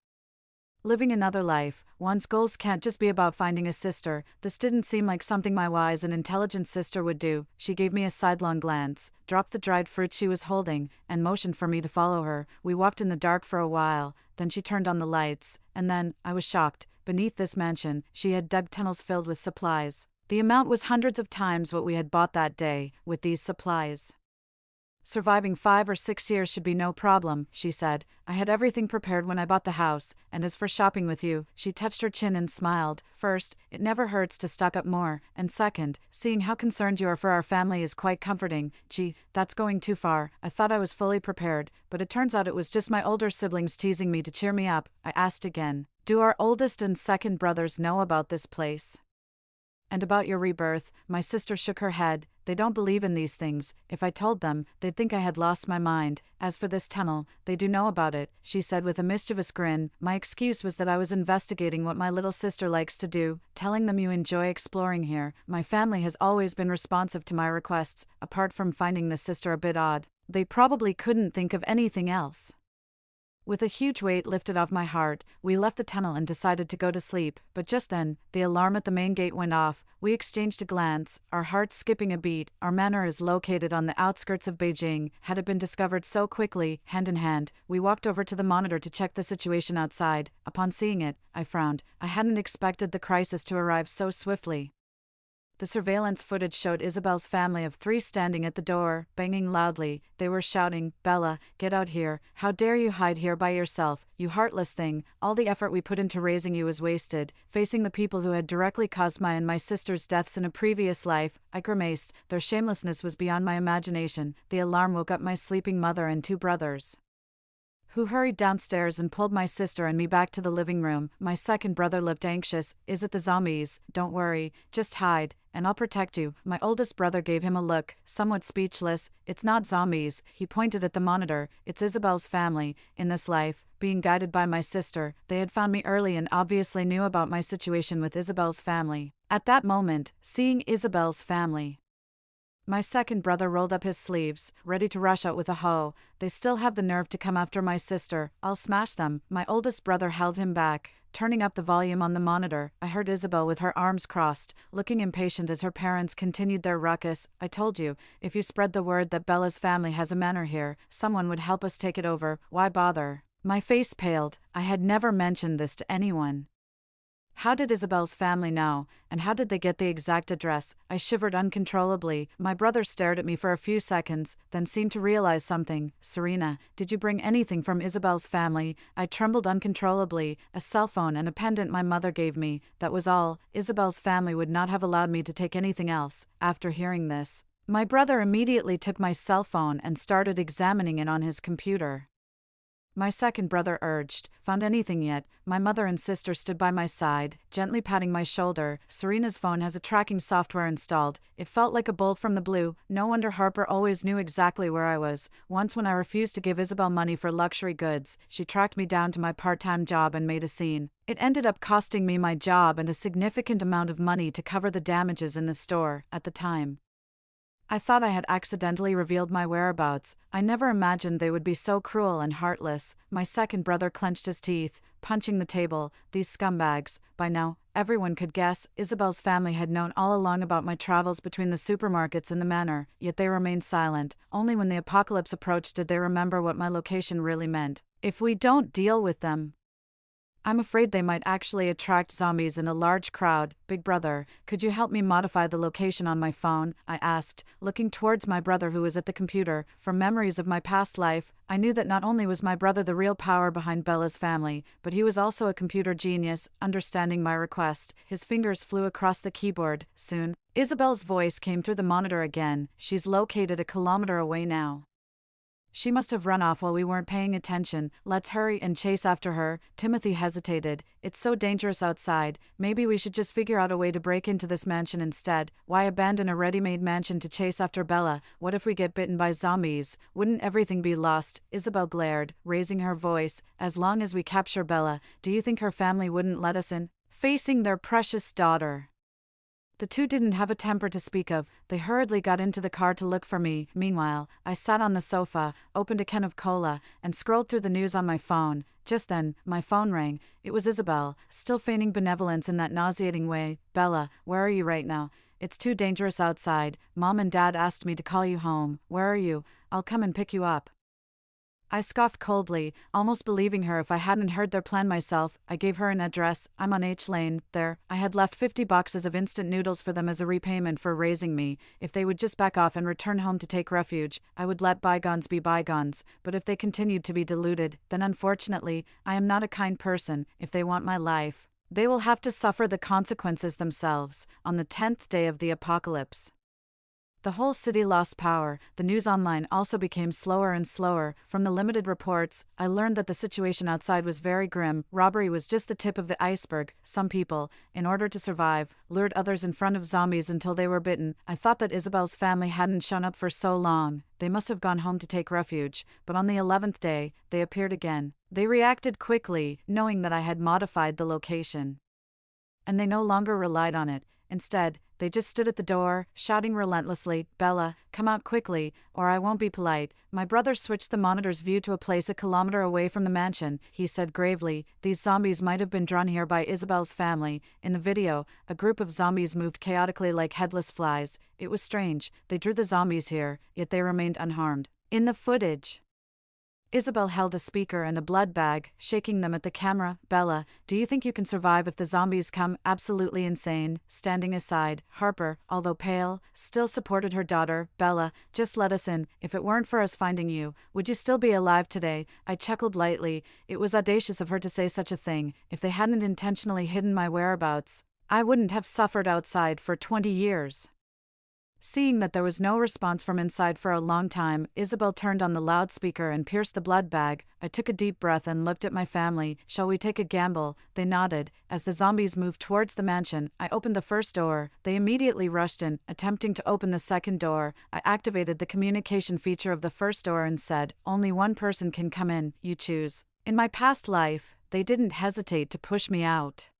Living another life, one's goals can't just be about finding a sister. This didn't seem like something my wise and intelligent sister would do. She gave me a sidelong glance, dropped the dried fruit she was holding, and motioned for me to follow her. We walked in the dark for a while, then she turned on the lights, and then, I was shocked. Beneath this mansion, she had dug tunnels filled with supplies. The amount was hundreds of times what we had bought that day. With these supplies, surviving 5 or 6 years should be no problem, she said. "I had everything prepared when I bought the house, and as for shopping with you," she touched her chin and smiled. "First, it never hurts to stock up more, and second, seeing how concerned you are for our family is quite comforting." Gee, that's going too far. I thought I was fully prepared, but it turns out it was just my older siblings teasing me to cheer me up. I asked again, "Do our oldest and second brothers know about this place? And about your rebirth?" My sister shook her head. "They don't believe in these things. If I told them, they'd think I had lost my mind. As for this tunnel, they do know about it," she said with a mischievous grin. My excuse was that I was investigating what my little sister likes to do, telling them you enjoy exploring here. My family has always been responsive to my requests, apart from finding the sister a bit odd. They probably couldn't think of anything else. With a huge weight lifted off my heart, we left the tunnel and decided to go to sleep, but just then, the alarm at the main gate went off. We exchanged a glance, our hearts skipping a beat. Our manor is located on the outskirts of Beijing. Had it been discovered so quickly, hand in hand, we walked over to the monitor to check the situation outside. Upon seeing it, I frowned. I hadn't expected the crisis to arrive so swiftly. The surveillance footage showed Isabel's family of 3 standing at the door, banging loudly. They were shouting, "Bella, get out here. How dare you hide here by yourself, you heartless thing. All the effort we put into raising you was wasted." Facing the people who had directly caused my and my sister's deaths in a previous life, I grimaced. Their shamelessness was beyond my imagination. The alarm woke up my sleeping mother and 2 brothers, who hurried downstairs and pulled my sister and me back to the living room. My second brother looked anxious. "Is it the zombies? Don't worry, just hide, and I'll protect you." My oldest brother gave him a look, somewhat speechless. "It's not zombies," he pointed at the monitor. "It's Isabel's family. In this life, being guided by my sister, they had found me early and obviously knew about my situation with Isabel's family." At that moment, seeing Isabel's family, my second brother rolled up his sleeves, ready to rush out with a hoe. "They still have the nerve to come after my sister. I'll smash them." My oldest brother held him back. Turning up the volume on the monitor, I heard Isabel with her arms crossed, looking impatient as her parents continued their ruckus. "I told you, if you spread the word that Bella's family has a manor here, someone would help us take it over. Why bother?" My face paled. I had never mentioned this to anyone. How did Isabel's family know, and how did they get the exact address? I shivered uncontrollably. My brother stared at me for a few seconds, then seemed to realize something. "Serena, did you bring anything from Isabel's family?" I trembled uncontrollably. "A cell phone and a pendant my mother gave me, that was all. Isabel's family would not have allowed me to take anything else." After hearing this, my brother immediately took my cell phone and started examining it on his computer. My second brother urged, "Found anything yet?" My mother and sister stood by my side, gently patting my shoulder. "Serena's phone has a tracking software installed." It felt like a bolt from the blue. No wonder Harper always knew exactly where I was. Once when I refused to give Isabel money for luxury goods, she tracked me down to my part-time job and made a scene. It ended up costing me my job and a significant amount of money to cover the damages in the store. At the time, I thought I had accidentally revealed my whereabouts. I never imagined they would be so cruel and heartless. My second brother clenched his teeth, punching the table. "These scumbags." By now, everyone could guess. Isabel's family had known all along about my travels between the supermarkets and the manor, yet they remained silent. Only when the apocalypse approached did they remember what my location really meant. "If we don't deal with them, I'm afraid they might actually attract zombies in a large crowd. Big brother, could you help me modify the location on my phone?" I asked, looking towards my brother who was at the computer. From memories of my past life, I knew that not only was my brother the real power behind Bella's family, but he was also a computer genius. Understanding my request, his fingers flew across the keyboard. Soon, Isabel's voice came through the monitor again. "She's located a kilometer away now. She must have run off while we weren't paying attention. Let's hurry and chase after her." Timothy hesitated. "It's so dangerous outside. Maybe we should just figure out a way to break into this mansion instead. Why abandon a ready-made mansion to chase after Bella? What if we get bitten by zombies? Wouldn't everything be lost?" Isabel glared, raising her voice. "As long as we capture Bella, do you think her family wouldn't let us in? Facing their precious daughter." The 2 didn't have a temper to speak of. They hurriedly got into the car to look for me. Meanwhile, I sat on the sofa, opened a can of cola, and scrolled through the news on my phone. Just then, my phone rang. It was Isabel, still feigning benevolence in that nauseating way. "Bella, where are you right now? It's too dangerous outside. Mom and Dad asked me to call you home. Where are you? I'll come and pick you up." I scoffed coldly, almost believing her if I hadn't heard their plan myself. I gave her an address. "I'm on H Lane, there." I had left 50 boxes of instant noodles for them as a repayment for raising me. If they would just back off and return home to take refuge, I would let bygones be bygones. But if they continued to be deluded, then unfortunately, I am not a kind person. If they want my life, they will have to suffer the consequences themselves. On the 10th day of the apocalypse, the whole city lost power. The news online also became slower and slower. From the limited reports, I learned that the situation outside was very grim. Robbery was just the tip of the iceberg. Some people, in order to survive, lured others in front of zombies until they were bitten. I thought that Isabel's family hadn't shown up for so long. They must have gone home to take refuge. But on the 11th day, they appeared again. They reacted quickly, knowing that I had modified the location, and they no longer relied on it. Instead, they just stood at the door, shouting relentlessly, "Bella, come out quickly, or I won't be polite." My brother switched the monitor's view to a place a kilometer away from the mansion. He said gravely, "These zombies might have been drawn here by Isabel's family." In the video, a group of zombies moved chaotically like headless flies. It was strange. They drew the zombies here, yet they remained unharmed. In the footage, Isabel held a speaker and a blood bag, shaking them at the camera. Bella, do you think you can survive if the zombies come? Absolutely insane. Standing aside, Harper, although pale, still supported her daughter. Bella, just let us in. If it weren't for us finding you, would you still be alive today? I chuckled lightly. It was audacious of her to say such a thing. If they hadn't intentionally hidden my whereabouts, I wouldn't have suffered outside for 20 years. Seeing that there was no response from inside for a long time, Isabel turned on the loudspeaker and pierced the blood bag. I took a deep breath and looked at my family. Shall we take a gamble? They nodded. As the zombies moved towards the mansion, I opened the first door. They immediately rushed in, attempting to open the second door. I activated the communication feature of the first door and said, "Only one person can come in, you choose." In my past life, they didn't hesitate to push me out.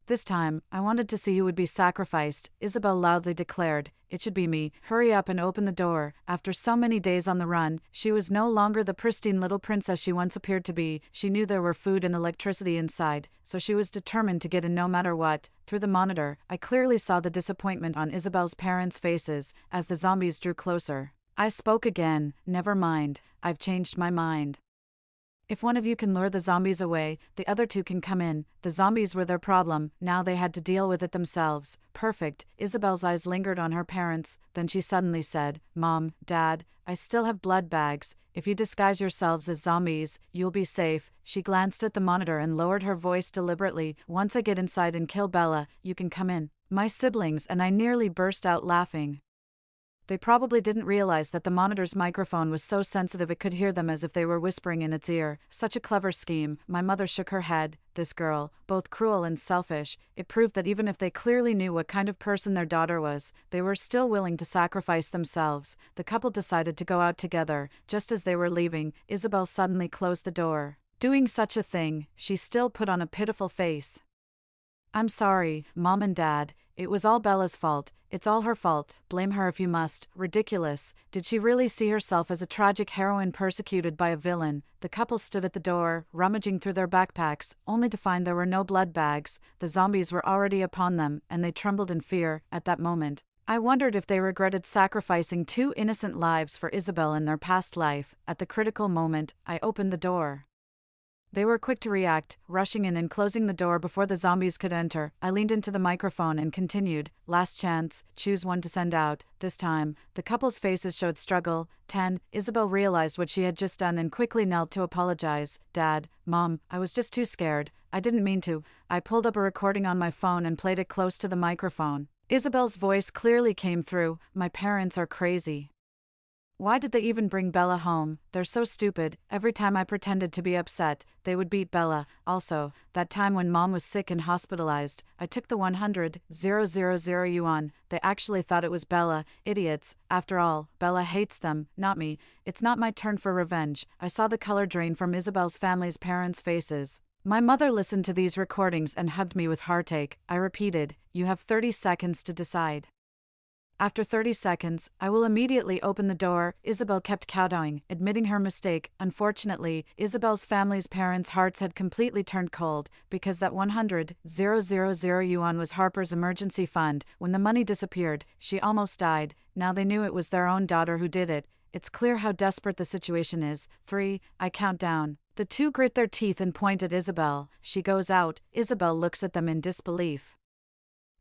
This time, I wanted to see who would be sacrificed. Isabel loudly declared, "It should be me. Hurry up and open the door." After so many days on the run, she was no longer the pristine little princess she once appeared to be. She knew there were food and electricity inside, so she was determined to get in no matter what. Through the monitor, I clearly saw the disappointment on Isabel's parents' faces as the zombies drew closer. I spoke again. "Never mind, I've changed my mind. If one of you can lure the zombies away, the other two can come in." The zombies were their problem, now they had to deal with it themselves. Perfect. Isabel's eyes lingered on her parents, then she suddenly said, "Mom, Dad, I still have blood bags. If you disguise yourselves as zombies, you'll be safe." She glanced at the monitor and lowered her voice deliberately. "Once I get inside and kill Bella, you can come in." My siblings and I nearly burst out laughing. They probably didn't realize that the monitor's microphone was so sensitive it could hear them as if they were whispering in its ear. Such a clever scheme. My mother shook her head. This girl, both cruel and selfish, it proved that even if they clearly knew what kind of person their daughter was, they were still willing to sacrifice themselves. The couple decided to go out together. Just as they were leaving, Isabel suddenly closed the door. Doing such a thing, she still put on a pitiful face. "I'm sorry, Mom and Dad. It was all Bella's fault. It's all her fault. Blame her if you must." Ridiculous. Did she really see herself as a tragic heroine persecuted by a villain? The couple stood at the door, rummaging through their backpacks, only to find there were no blood bags. The zombies were already upon them, and they trembled in fear. At that moment, I wondered if they regretted sacrificing 2 innocent lives for Isabel in their past life. At the critical moment, I opened the door. They were quick to react, rushing in and closing the door before the zombies could enter. I leaned into the microphone and continued, "Last chance, choose one to send out." This time, the couple's faces showed struggle. 10. Isabel realized what she had just done and quickly knelt to apologize. "Dad, Mom, I was just too scared. I didn't mean to." I pulled up a recording on my phone and played it close to the microphone. Isabel's voice clearly came through. "My parents are crazy. Why did they even bring Bella home? They're so stupid. Every time I pretended to be upset, they would beat Bella. Also, that time when Mom was sick and hospitalized, I took the 100,000 yuan. They actually thought it was Bella. Idiots. After all, Bella hates them, not me. It's not my turn for revenge." I saw the color drain from Isabel's family's parents' faces. My mother listened to these recordings and hugged me with heartache. I repeated, "You have 30 seconds to decide." After 30 seconds, I will immediately open the door. Isabel kept kowtowing, admitting her mistake. Unfortunately, Isabel's family's parents' hearts had completely turned cold, because that 100,000 yuan was Harper's emergency fund. When the money disappeared, she almost died. Now they knew it was their own daughter who did it. It's clear how desperate the situation is. 3, I count down. The two grit their teeth and point at Isabel. She goes out. Isabel looks at them in disbelief.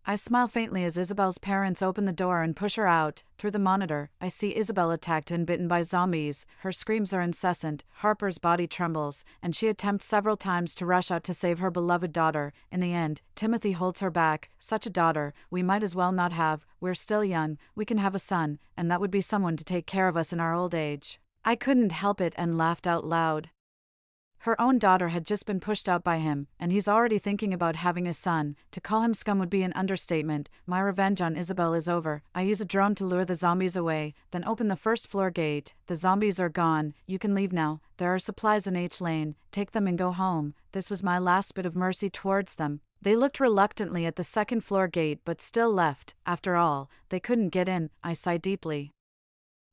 I smile faintly as Isabel's parents open the door and push her out. Through the monitor, I see Isabel attacked and bitten by zombies. Her screams are incessant. Harper's body trembles, and she attempts several times to rush out to save her beloved daughter. In the end, Timothy holds her back. "Such a daughter, we might as well not have. We're still young. We can have a son, and that would be someone to take care of us in our old age." I couldn't help it and laughed out loud. Her own daughter had just been pushed out by him, and he's already thinking about having a son. To call him scum would be an understatement. My revenge on Isabel is over. I use a drone to lure the zombies away, then open the first floor gate. "The zombies are gone. You can leave now. There are supplies in H Lane. Take them and go home." This was my last bit of mercy towards them. They looked reluctantly at the second floor gate but still left. After all, they couldn't get in. I sighed deeply.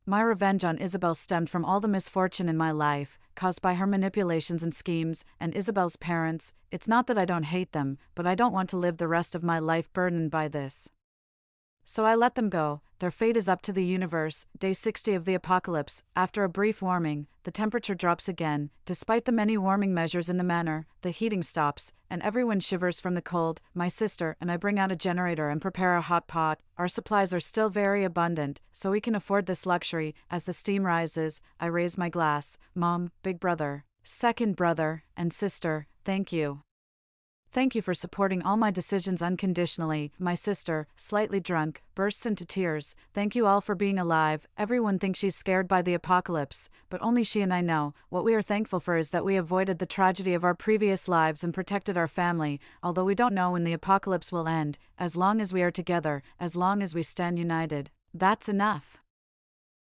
My revenge on Isabel stemmed from all the misfortune in my life, caused by her manipulations and schemes, and Isabel's parents. It's not that I don't hate them, but I don't want to live the rest of my life burdened by this. So I let them go. Their fate is up to the universe. Day 60 of the apocalypse. After a brief warming, the temperature drops again. Despite the many warming measures in the manor, the heating stops, and everyone shivers from the cold. My sister and I bring out a generator and prepare a hot pot. Our supplies are still very abundant, so we can afford this luxury. As the steam rises, I raise my glass. Mom, big brother, second brother, and sister, thank you. Thank you for supporting all my decisions unconditionally. My sister, slightly drunk, bursts into tears. Thank you all for being alive. Everyone thinks she's scared by the apocalypse, but only she and I know. What we are thankful for is that we avoided the tragedy of our previous lives and protected our family, although we don't know when the apocalypse will end. As long as we are together, as long as we stand united, that's enough.